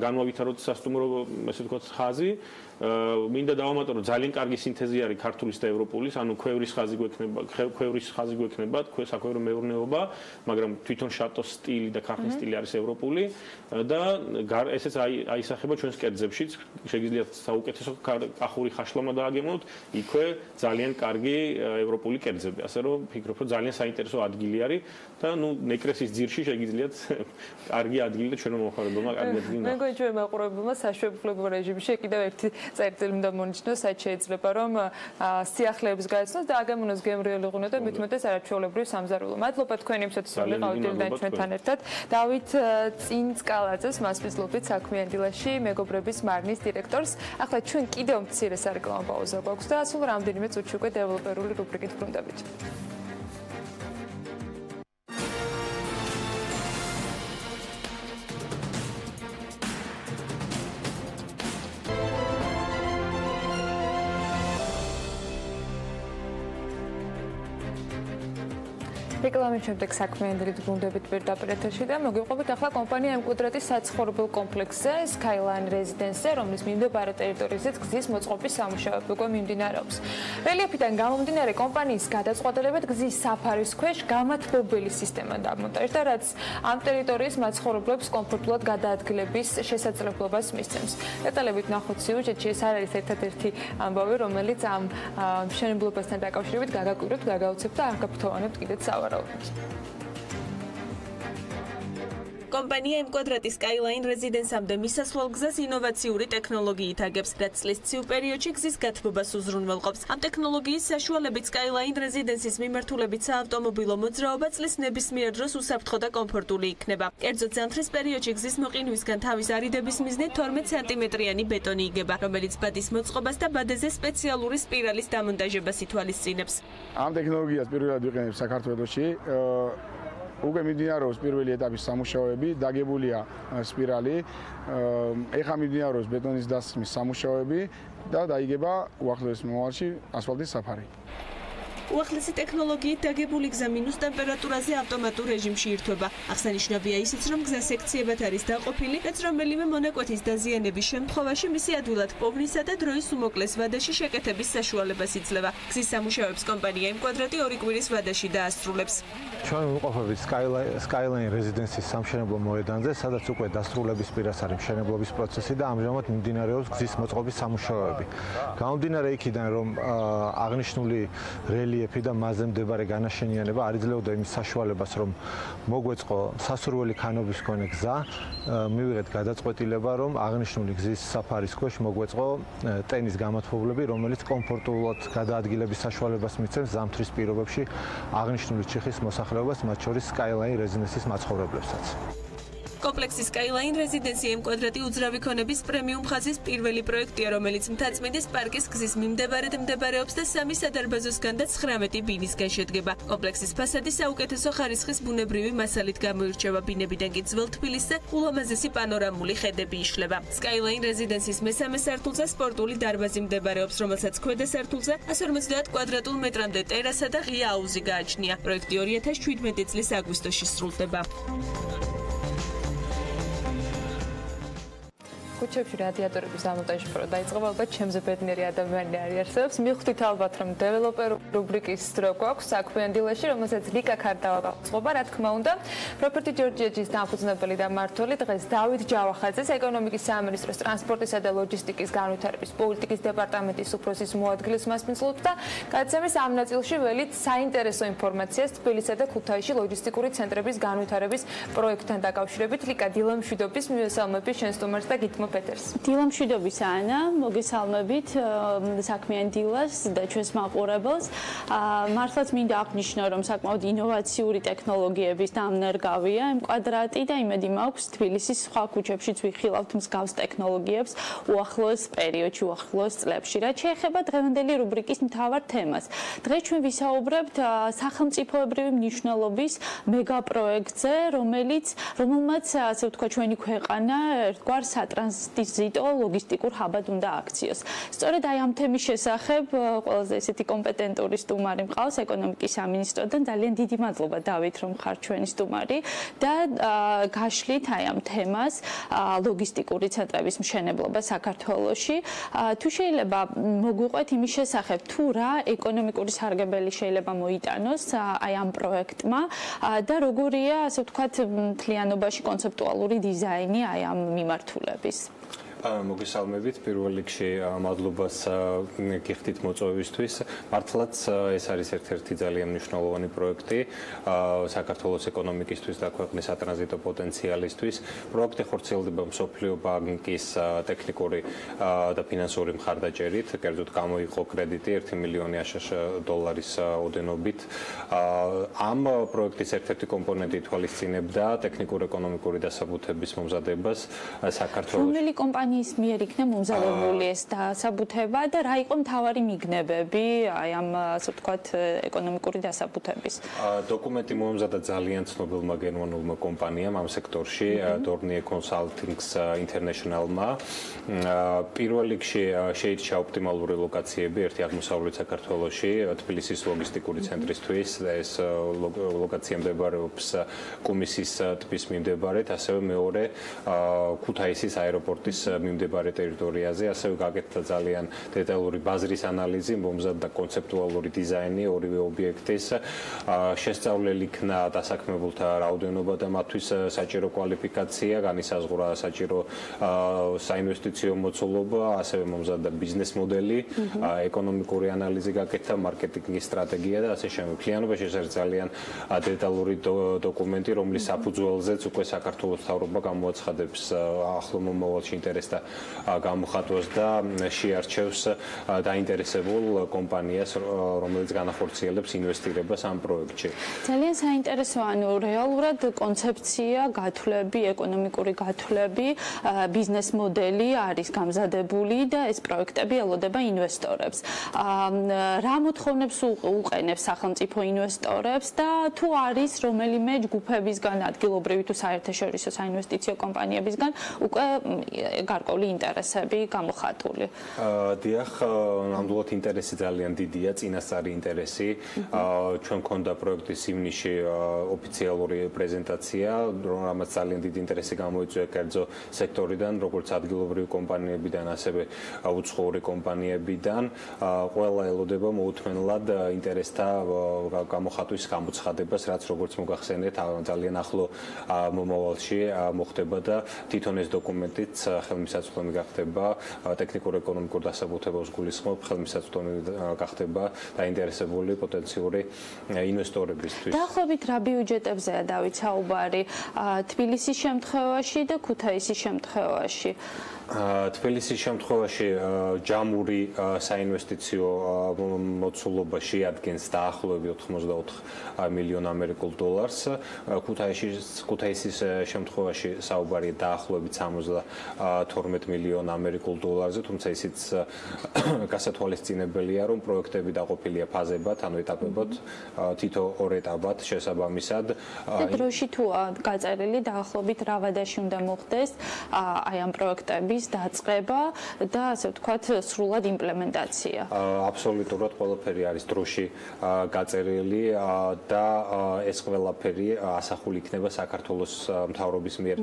განმოვითაროთ სასტუმრო, ესე ვთქვათ, ხაზი. მინდა დავამატო, რომ ძალიან კარგი სინთეზი არის ქართულის და ევროპულის, ანუ ქვევრის ხაზი გვექნება, საქვევრო მეურნეობა, მაგრამ თვითონ შატოს სტილი და ქარხნის სტილი არის ევროპული და ესეც აისახება ჩვენს კერძებშიც. შეგიძლიათ საუკეთესო კახური ხაშლომა დააგემოთ, იქვე ძალიან კარგი ევროპული კერძები. ასე რომ ვფიქრობ, რომ ძალიან საინტერესო ადგილი არის და ნეკრესის ძირში შეგიძლიათ კარგი ადგილი და ჩვენო მომხმარებელმა კარგი ადგილი ნახოთ. მეგონი ჩვენ მაყურებელმა საშვებულო რეჟიმში კიდევ ერთი წერტილი უნდა მონიშნოს, რაც შეიძლება რომ სიახლეების გაიცნოს და აგემონოს გემრიელი ღვინო და მithumetes არაჩვეულებრივ სამზარეულო. მადლობა თქვენი იმისათვის, რომ ვიყავით დილიდან ჩვენთან ერთად. დავით წინწკალაძეს მასპინძლობთ საქმიანი დილაში მეგობრების მარნის დირექტორს. ახლა ჩვენ კიდევ მცირე სარეკლამო პაუზა გვაქვს და სულ რამდენიმე წუთში უკვე დეველოპერული რუბრიკით ბრუნდებით. რეკლამის შემდეგ საქმიანი დილით ბრუნდებით პირდაპირ ეთერში და მოგიყვებით ახლა კომპანია კვადრატის საცხოვრებელ კომპლექსზე, Skyline Residence-ზე, რომლის მიმდებარე ტერიტორიაზეც გზის მოწყობის სამუშაოები უკვე მიმდინარეობს. რელიეფიდან გამომდინარე კომპანიის გადაწყვეტილებით გზის საფარის ქვეშ გამათბობელი სისტემა დამონტაჟდა, რაც ამ ტერიტორიის მაცხოვრებლებს კომფორტულად გადაადგილების შესაძლებლობას მისცემს. დეტალებით ნახოთ სიუჟეტში, ეს არის ერთადერთი ამბავი, რომელიც ამ მშენებლობასთან დაკავშირებით გაგაკვირვებთ, გაგაუცებთ და არ გაფრთხილდებთ კიდეც სავარაუდოდ. კომპანია კვადრატის Skyline რეზიდენსამდე მისასვლელ გზას ინოვაციური ტექნოლოგიით აგებს, რაც წლის ცივ პერიოდში გზის გათბობას უზრუნველყოფს. ამ ტექნოლოგიის საშუალებით Skyline რეზიდენსის მიმართულებით საავტომობილო მოძრაობა წლის ნებისმიერ დროს უსაფრთხო და კომფორტული იქნება. კერძოდ ზამთრის პერიოდში გზის მოყინვისგან თავის არიდების მიზნით 12 სანტიმეტრიანი ბეტონი იგება, რომელიც ბადის მოწყობას და ბადეზე სპეციალური სპირალის დამონტაჟებას ითვალისწინებს. ამ ტექნოლოგიას პირველად ვიყენებ საქართველოში. უკვე მიმდინარეობს პირველი ეტაპის სამუშაოები, დაგებულია სპირალი, ეხლა მიმდინარეობს ბეტონის დასხმის სამუშაოები და დაიგება უახლოეს მომავალში ასფალტის საფარი. უახლესი ტექნოლოგიით დაგებული გზა მინუს ტემპერატურაზე ავტომატურ რეჟიმში ირთვება. აღსანიშნავია ისიც, რომ გზა სექციებად არის დაყოფილი, რაც რომელიმე მონაკვეთის დაზიანების შემთხვევაში მისი ადვილად პოვნისა და დროის უმოკლეს ვადაში შეკეთების საშუალებას იძლევა. გზის სამუშაოებს კომპანია კვადრატი 2 კვირის ვადაში დაასრულებს. ჩვენ ვიმყოფებით Skyline რეზიდენსის სამშენებლო მოედანზე, სადაც უკვე დასრულების პირას არის მშენებლობის პროცესი და ამჟამად მიმდინარეობს გზის მოწყობის სამუშაოები. გამომდინარე იქიდან, რომ აღნიშნული რელიეფი და მასზე მდებარე განაშენიანება არ იძლეოდა იმის საშუალებას, რომ მოგვეწყო სასურველი ქანობის მქონე გზა, მივიღეთ გადაწყვეტილება, რომ აღნიშნული გზის საფარის ქვეშ მოგვეწყო ტენის გამათბობლები, რომელიც კომფორტულად გადაადგილების საშუალებას მიცემს ზამთრის პირობებში აღნიშნული ჩიხის მოსახლეობას, მათ შორის Skyline რეზიდენსის მაცხოვრებლებსაც. კომპლექსის Skyline რეზიდენსია კვადრატი უძრავი ქონების პრემიუმ ხაზის პირველი პროექტია, რომელიც მთაწმინდის პარკის გზის მიმდებარედ მდებარეობს და 3 სადარბაზოსგან და 19 ბინისგან შედგება. კომპლექსის ფასადი საუკეთესო ხარისხის ბუნებრივი მასალით გამოირჩევა, ბინებიდან კი ძველ თბილისზე ულამაზესი პანორამული ხედები იშლება. Skyline რეზიდენსის მესამე სართულზე სპორტული დარბაზი მდებარეობს, რომელსაც ქვედა სართულზე 150 კვადრატულ მეტრამდე ტერასა და ღია აუზი გააჩნია. პროექტი 2017 წლის აგვისტოში სრულდება. ქუჩებში რადიატორების დამონტაჟი დაიწყება, ალბათ ჩემზე ბედნიერი ადამიანი არ არსებობს. მივხვდით ალბათ, რომ დეველოპერ რუბრიკის დრო გვაქვს საქმიანი დილაში, რომელსაც ლიკა ქარდავა წყობა, რა თქმა უნდა. პროპერტი ჯორჯიაჯის დამფუძნებელი და მმართველი დღეს დავით ჯავახაძეს, ეკონომიკის სამინისტროს ტრანსპორტისა და ლოჯისტიკის განვითარების პოლიტიკის დეპარტამენტის უფროსის მოადგილის მასპინძლობს და გადაცემის ამ ნაწილში ველით საინტერესო ინფორმაციას თბილისსა და ქუთაისში ლოჯისტიკური ცენტრების განვითარების პროექტთან დაკავშირებით. ლიკა, დილა მშვიდობის, მივესალმები შენ სტუმარს და გითმობ დილა მშვიდობის ანა, მოგესალმებით საქმიანი დილას და ჩვენს მაყურებელს. მართლაც მინდა აღნიშნო, რომ საკმაოდ ინოვაციური ტექნოლოგიების დამნერგავია კვადრატი და იმედი მაქვს თბილისის სხვა ქუჩებშიც ვიხილავთ მსგავს ტექნოლოგიებს უახლოეს პერიოდში, უახლოეს წლებში. რაც შეეხება დღევანდელი რუბრიკის მთავარ თემას. დღეს ჩვენ ვისაუბრებთ სახელმწიფოებრივი მნიშვნელობის მეგაპროექტზე, რომელმაც ასე ვთქვათ ჩვენი ქვეყანა ერთგვარ სატრანზიტო ლოგისტიკურ ჰაბად უნდა აქციოს. სწორედ აი ამ თემის შესახებ ყველაზე ესეთი კომპეტენტური სტუმარი მყავს ეკონომიკის სამინისტროდან. ძალიან დიდი მადლობა დავით, რომ ხარ ჩვენი სტუმარი და გაშლით აი ამ თემას ლოგისტიკური ცენტრების მშენებლობა საქართველოში. თუ შეიძლება მოგვიყვეთ იმის შესახებ, თუ რა ეკონომიკური სარგებელი შეიძლება მოიტანოს აი ამ პროექტმა და როგორია ასე ვთქვათ მთლიანობაში კონცეპტუალური დიზაინი აი ამ მიმართულების. მოგესალმებით, პირველ რიგში მადლობას გიხდით მოწვევისთვის. მართლაც ეს არის ერთ-ერთი ძალიან მნიშვნელოვანი პროექტი საქართველოს ეკონომიკისთვის და ქვეყნის სატრანზიტო პოტენციალისთვის. პროექტი ხორციელდება მსოფლიო ბანკის ტექნიკური და ფინანსური მხარდაჭერით. კერძოდ გამოიყო კრედიტი 1 მილიონი აშშ დოლარის ოდენობით. ამ პროექტის ერთ-ერთი კომპონენტი ითვალისწინებდა ტექნიკურ-ეკონომიკური დასაბუთების მომზადებას საქართველოს. ის მიერ იქნა მომზადებული ეს დასაბუთება და რა იყო მთავარი მიგნებები აი ამ ასე ვთქვათ ეკონომიკური დასაბუთების. დოკუმენტი მომზადა ძალიან ცნობილმა გერმანულმა კომპანიამ ამ სექტორში, Dornier Consulting's International-მა. პირველ რიგში შეირჩა ოპტიმალური ლოკაციები, ერთი აღმოსავლეთ საქართველოში, თბილისის ლოგისტიკური ცენტრისთვის. ეს ლოკაცია მდებარეობს კუმისის ტბის მიმდებარედ, ასევე მეორე ქუთაისის აეროპორტის მიმდებარე ტერიტორიაზე, ასევე გაკეთდა ძალიან დეტალური ბაზრის ანალიზი, მომზადდა კონცეპტუალური დიზაინი ორივე ობიექტის, შესწავლელი იქნა დასაქმებულთა რაოდენობა და მათთვის საჭირო კვალიფიკაცია, განისაზღვრა საჭირო საინვესტიციო მოცულობა, ასევე მომზადდა ბიზნეს მოდელი, ეკონომიკური ანალიზი გაკეთდა, მარკეტინგის სტრატეგია და ასე შემდეგ. Მთლიანობაში ეს არის ძალიან დეტალური დოკუმენტი, რომლის საფუძველზეც უკვე საქართველოს მთავრობა გამოაცხადებს ახლო მომავალში ინტერესს და გამოხატვას და შეარჩევს დაინტერესებულ კომპანიას, რომელიც განახორციელებს ინვესტირებას ამ პროექტში. ძალიან საინტერესო, ანუ რეალურად კონცეფცია, გათვლები, ეკონომიკური გათვლები, ბიზნეს მოდელი არის გამზადებული და ეს პროექტები ელოდება ინვესტორებს. რა მოთხოვნებს უყენებს სახელმწიფო ინვესტორებს და თუ არის რომელიმე ჯგუფებისგან, ადგილობრივი თუ საერთაშორისო საინვესტიციო კომპანიებისგან უკვე გარკვეული ინტერესები გამოხატული? დიახ, ნამდვილად ინტერესი ძალიან დიდია, წინასწარი ინტერესი. ჩვენ მქონდა პროექტის ივნისში ოფიციალური პრეზენტაცია, რომელმაც ძალიან დიდი ინტერესი გამოიწვია კერძო სექტორიდან, როგორც ადგილობრივი კომპანიებიდან, ასევე უცხოური კომპანიებიდან. ყველა ელოდება მოუთმენლად ინტერესთა გამოხატვის გამოცხადებას, რაც როგორც მოგახსენეთ, ძალიან ახლო მომავალში მოხდება და თვითონ ეს დოკუმენტიც ხელმისაწვდომი გახდება, ტექნიკურ-ეკონომიკურ დასაბუთებას გულისხმობ, ხელმისაწვდომი გახდება დაინტერესებული პოტენციური ინვესტორებისთვის. დაახლოებით რა ბიუჯეტებზეა დავით საუბარი თბილისის შემთხვევაში და ქუთაისის შემთხვევაში? თბილისის შემთხვევაში ჯამური საინვესტიციო მოცულობა შეადგენს დაახლოებით 84 მილიონ ამერიკულ დოლარს. ქუთაისის შემთხვევაში საუბარია დაახლოებით 72 მილიონ ამერიკულ დოლარზე, თუმცა ისიც გასათვალისწინებელია, რომ პროექტები დაყოფილია ფაზებად, ანუ ეტაპებად, თითო ორ ეტაპად შესაბამისად. და დროში თუ გაწერილი დაახლოებით რა ვადაში უნდა მოხდეს აი ამ პროექტების დაწყება და ასე ვთქვათ სრულად იმპლემენტაცია. აბსოლუტურად ყველაფერი არის დროში გაწერილი და ეს ყველაფერი ასახული იქნება საქართველოს მთავრობის მიერ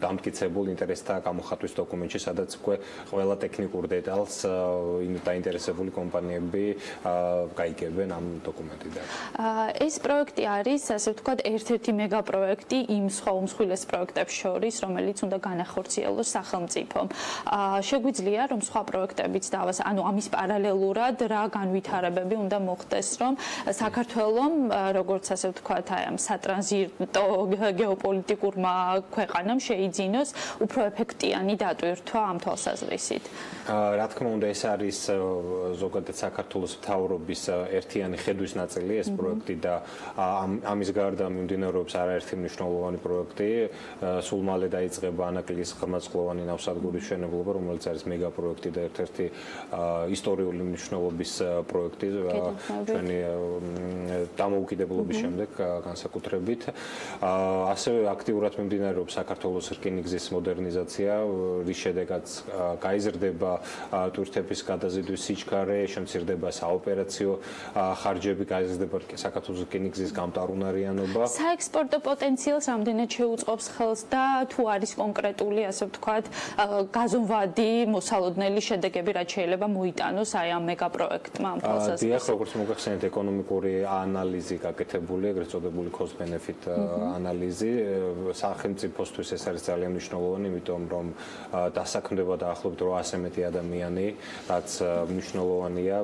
დამტკიცებულ ინტერესთა გამოხატვის დოკუმენტში, სადაც უკვე ყველა ტექნიკურ დეტალს დაინტერესებული კომპანიები გაიგებენ ამ დოკუმენტიდან. ეს პროექტი არის ასე ვთქვათ ერთ-ერთი მეგაპროექტი იმ სხვა უმსხვილეს პროექტებს შორის, რომელიც უნდა განახორციელოს სახელმწიფომ. შეგვიძლია რომ სხვა პროექტებიც დავას, ანუ ამის პარალელურად რა განვითარებები უნდა მოხდეს, რომ საქართველოს როგორც ასე ვთქვათ აი ამ სატრანზიტო გეოპოლიტიკურმა ქვეყანამ შეიძინოს უფრო ეფექტიანი დატვირთვა ამ თვალსაზრისით. რა თქმა უნდა, ეს არის ზოგადად საქართველოს მთავრობის ერთიანი ხედვის ნაწილი ეს პროექტი და ამის გარდა მიმდინარეობს არაერთი მნიშვნელოვანი პროექტი. სულ მალე დაიწყება ანაკლის ღრმაწლოვანი ნავსადგურის მშენებლობა, რომელიც არის მეგაპროექტი და ერთ-ერთი ისტორიული მნიშვნელობის პროექტი ჩვენი დამოუკიდებლობის შემდეგ განსაკუთრებით. ასევე აქტიურად მიმდინარეობს საქართველოს რკინიგზის მოდერნიზაცია, რის შედეგად გაიზრდება ტვირთების გადაზიდვის სიჩქარე, შემცირდება საოპერაციო ხარჯები, გაიზრდება საქართველოს რკინიგზის გამტარუნარიანობა. საექსპორტო პოტენციალს რამდენად შეუწყობს ხელს და თუ არის კონკრეტული, ასე ვთქვათ, გაზომვადი, მოსალოდნელი შედეგები, რაც შეიძლება მოიტანოს აი ამ მეგაპროექტმა ამ თვალსაზრისით? დიახ, როგორც მოგახსენეთ, ეკონომიკური ანალიზი გაკეთებული, ეგრეთ წოდებული cost benefit ანალიზი. სახელმწიფოსთვის ეს არის ძალიან მნიშვნელოვანი, იმიტომ რომ დასაქმდება დაახლოებით 800 მეტი ადამიანი, რაც მნიშვნელოვანია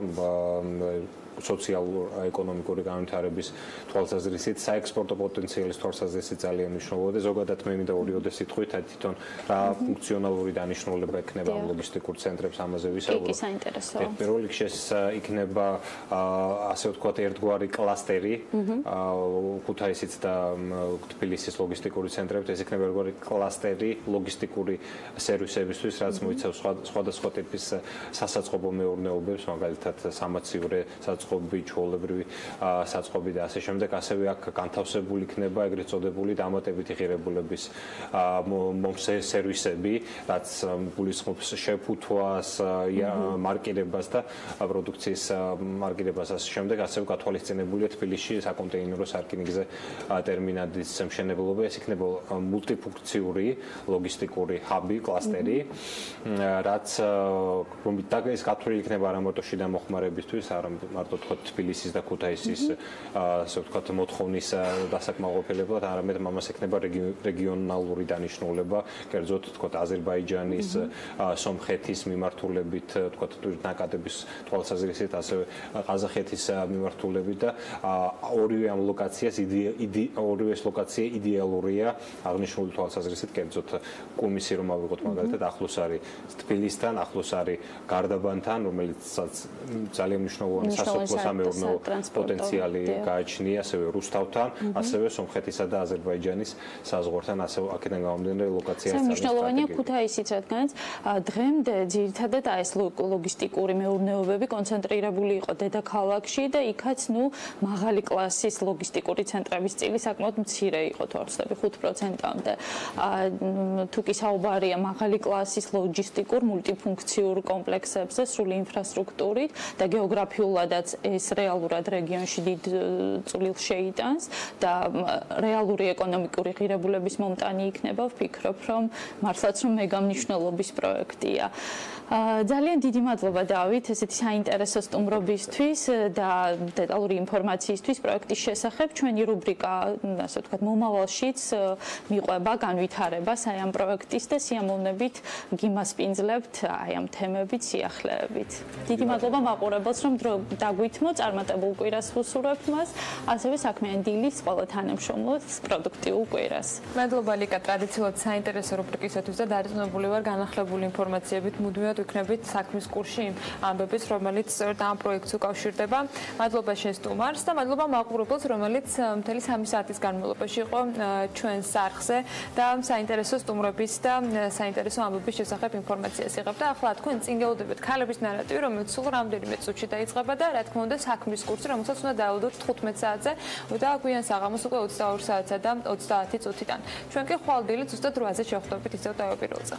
სოციალურ-ეკონომიკური განვითარების თვალსაზრისით, საექსპორტო პოტენციალის თვალსაზრისით ძალიან მნიშვნელოვანია. ზოგადად მე მინდა ორიოდე სიტყვით თვითონ რა ფუნქციონალური დანიშნულება ექნება ამ ლოგისტიკურ ცენტრებს, ამაზე ვისაუბროთ. კი, საინტერესოა. პირველ რიგში ეს იქნება ასე ვთქვათ ერთგვარი კლასტერი, ქუთაისიც და თბილისის ლოგისტიკური ცენტრებით, ეს იქნება ერთგვარი კლასტერი ლოგისტიკური სერვისებისთვის, რაც მოიცავს სხვადასხვა ტიპის სასაწყობო მეურნეობებს, მაგალითად სამაციურე საწყობი, ჩვეულებრივი საწყობი და ასე შემდეგ. ასევე აქ განთავსებული იქნება ეგრეთ წოდებული დამატებითი ღირებულების სერვისები, რაც გულისხმობს შეფუთვას, მარკირებას და პროდუქციის მარკირებას ასე შემდეგ. ასევე გათვალისწინებულია თბილისში საკონტეინერო სარკინიგზე ტერმინალის მშენებლობა. ეს იქნება მულტიფუნქციური ლოგისტიკური ჰაბი, კლასტერი, რაც ეს გათვლილი იქნება არა მარტო შიდა მოხმარებისთვის, არა მარტო თქვა თბილისის და ქუთაისის ასე ვთქვათ მოთხოვნის დასაკმაყოფილებლად, არამედ ამას ექნება რეგიონალური დანიშნულება, კერძოდ თქვა აზერბაიჯანის, სომხეთის მიმართულებით, თქვა ნაკადების თვალსაზრისით, ასევე ყაზახეთის მიმართულებით და ორივე ამ ლოკაციას ორივე ლოკაცია იდეალურია აღნიშნული თვალსაზრისით, კერძოდ კუმისი რომ ავიღოთ მაგალითად ახლოს არის თბილისთან, ახლოს არის გარდაბანთან, რომელიც ძალიან მნიშვნელოვანი სასოფლო-სამეურნეო პოტენციალი გააჩნია, ასევე რუსთავთან, ასევე სომხეთისა და აზერბაიჯანის საზღვართან, ასევე აქედან გამომდინარე ლოკაციაა ძალიან მნიშვნელოვანია ქუთაისიც, რადგანაც დღემდე ძირითადად ეს ლოგისტიკური მეურნეობები კონცენტრირებული იყო დედაქალაქში და იქაც მაღალი კლასის ლოგისტიკური ცენტრების წილი საკმაოდ მცირე იყო, თუ არ ვცდები 5%-მდე. თუ კი საუბარია მაღალი კლასის ლოჯისტიკურ მულტიფუნქციურ კომპლექსებზე, სრული ინფრასტრუქტურით და გეოგრაფიულადაც ეს რეალურად რეგიონში დიდ წვლილს შეიტანს და რეალური ეკონომიკური ღირებულების მომტანი იქნება, ვფიქრობ, რომ მართლაც რომ მეგამმნიშვნელობის პროექტია. ძალიან დიდი მადლობა დავით, ესეთი საინტერესო სტუმრობისთვის და დეტალური ინფორმაციისთვის პროექტის შესახებ. ჩვენი რუბრიკა, ასე ვთქვათ, მომავალშიც მიყვება განვითარებას აი ამ პროექტის და სიამოვნებით გიმასპინძლებთ აი ამ თემებით, სიახლეებით. დიდი მადლობა მაყურებელს, რომ დრო დაგვითმო, წარმატებულ კვირას ვუსურვებთ მას, ასევე საქმიანი დილის ყველა თანამშრომლოს პროდუქტიულ კვირას. მადლობა ლიკა, ტრადიციულად საინტერესო რუბრიკისათვის და დარწმუნებული ვარ განახლებული ინფორმაციებით მუდმივად ვიქნებით საქმის კურსში იმ ამბების, რომელიც სწორედ ამ პროექტს უკავშირდება. მადლობა შენ სტუმარს და მადლობა მაყურებელს, რომელიც მთელი 3 საათის განმავლობაში იყო ჩვენს არხზე და საინტერესო სტუმრების და საინტერესო ამბების შესახებ ინფორმაციას იღებდა. ახლა თქვენ წინ გეუდებით ქალების ნარატივი, რომელიც სულ რამდენიმე წუთში დაიწყება და რა თქმა უნდა საქმის კურსი, რომელსაც უნდა დაელოდოთ 15 საათზე და გვიან საღამოს უკვე 22 საათსა და 30 წუთიდან. ჩვენ კი ხვალ დილით ზუსტად 8-ზე შევხვდებით ისევ თავი პირველზე.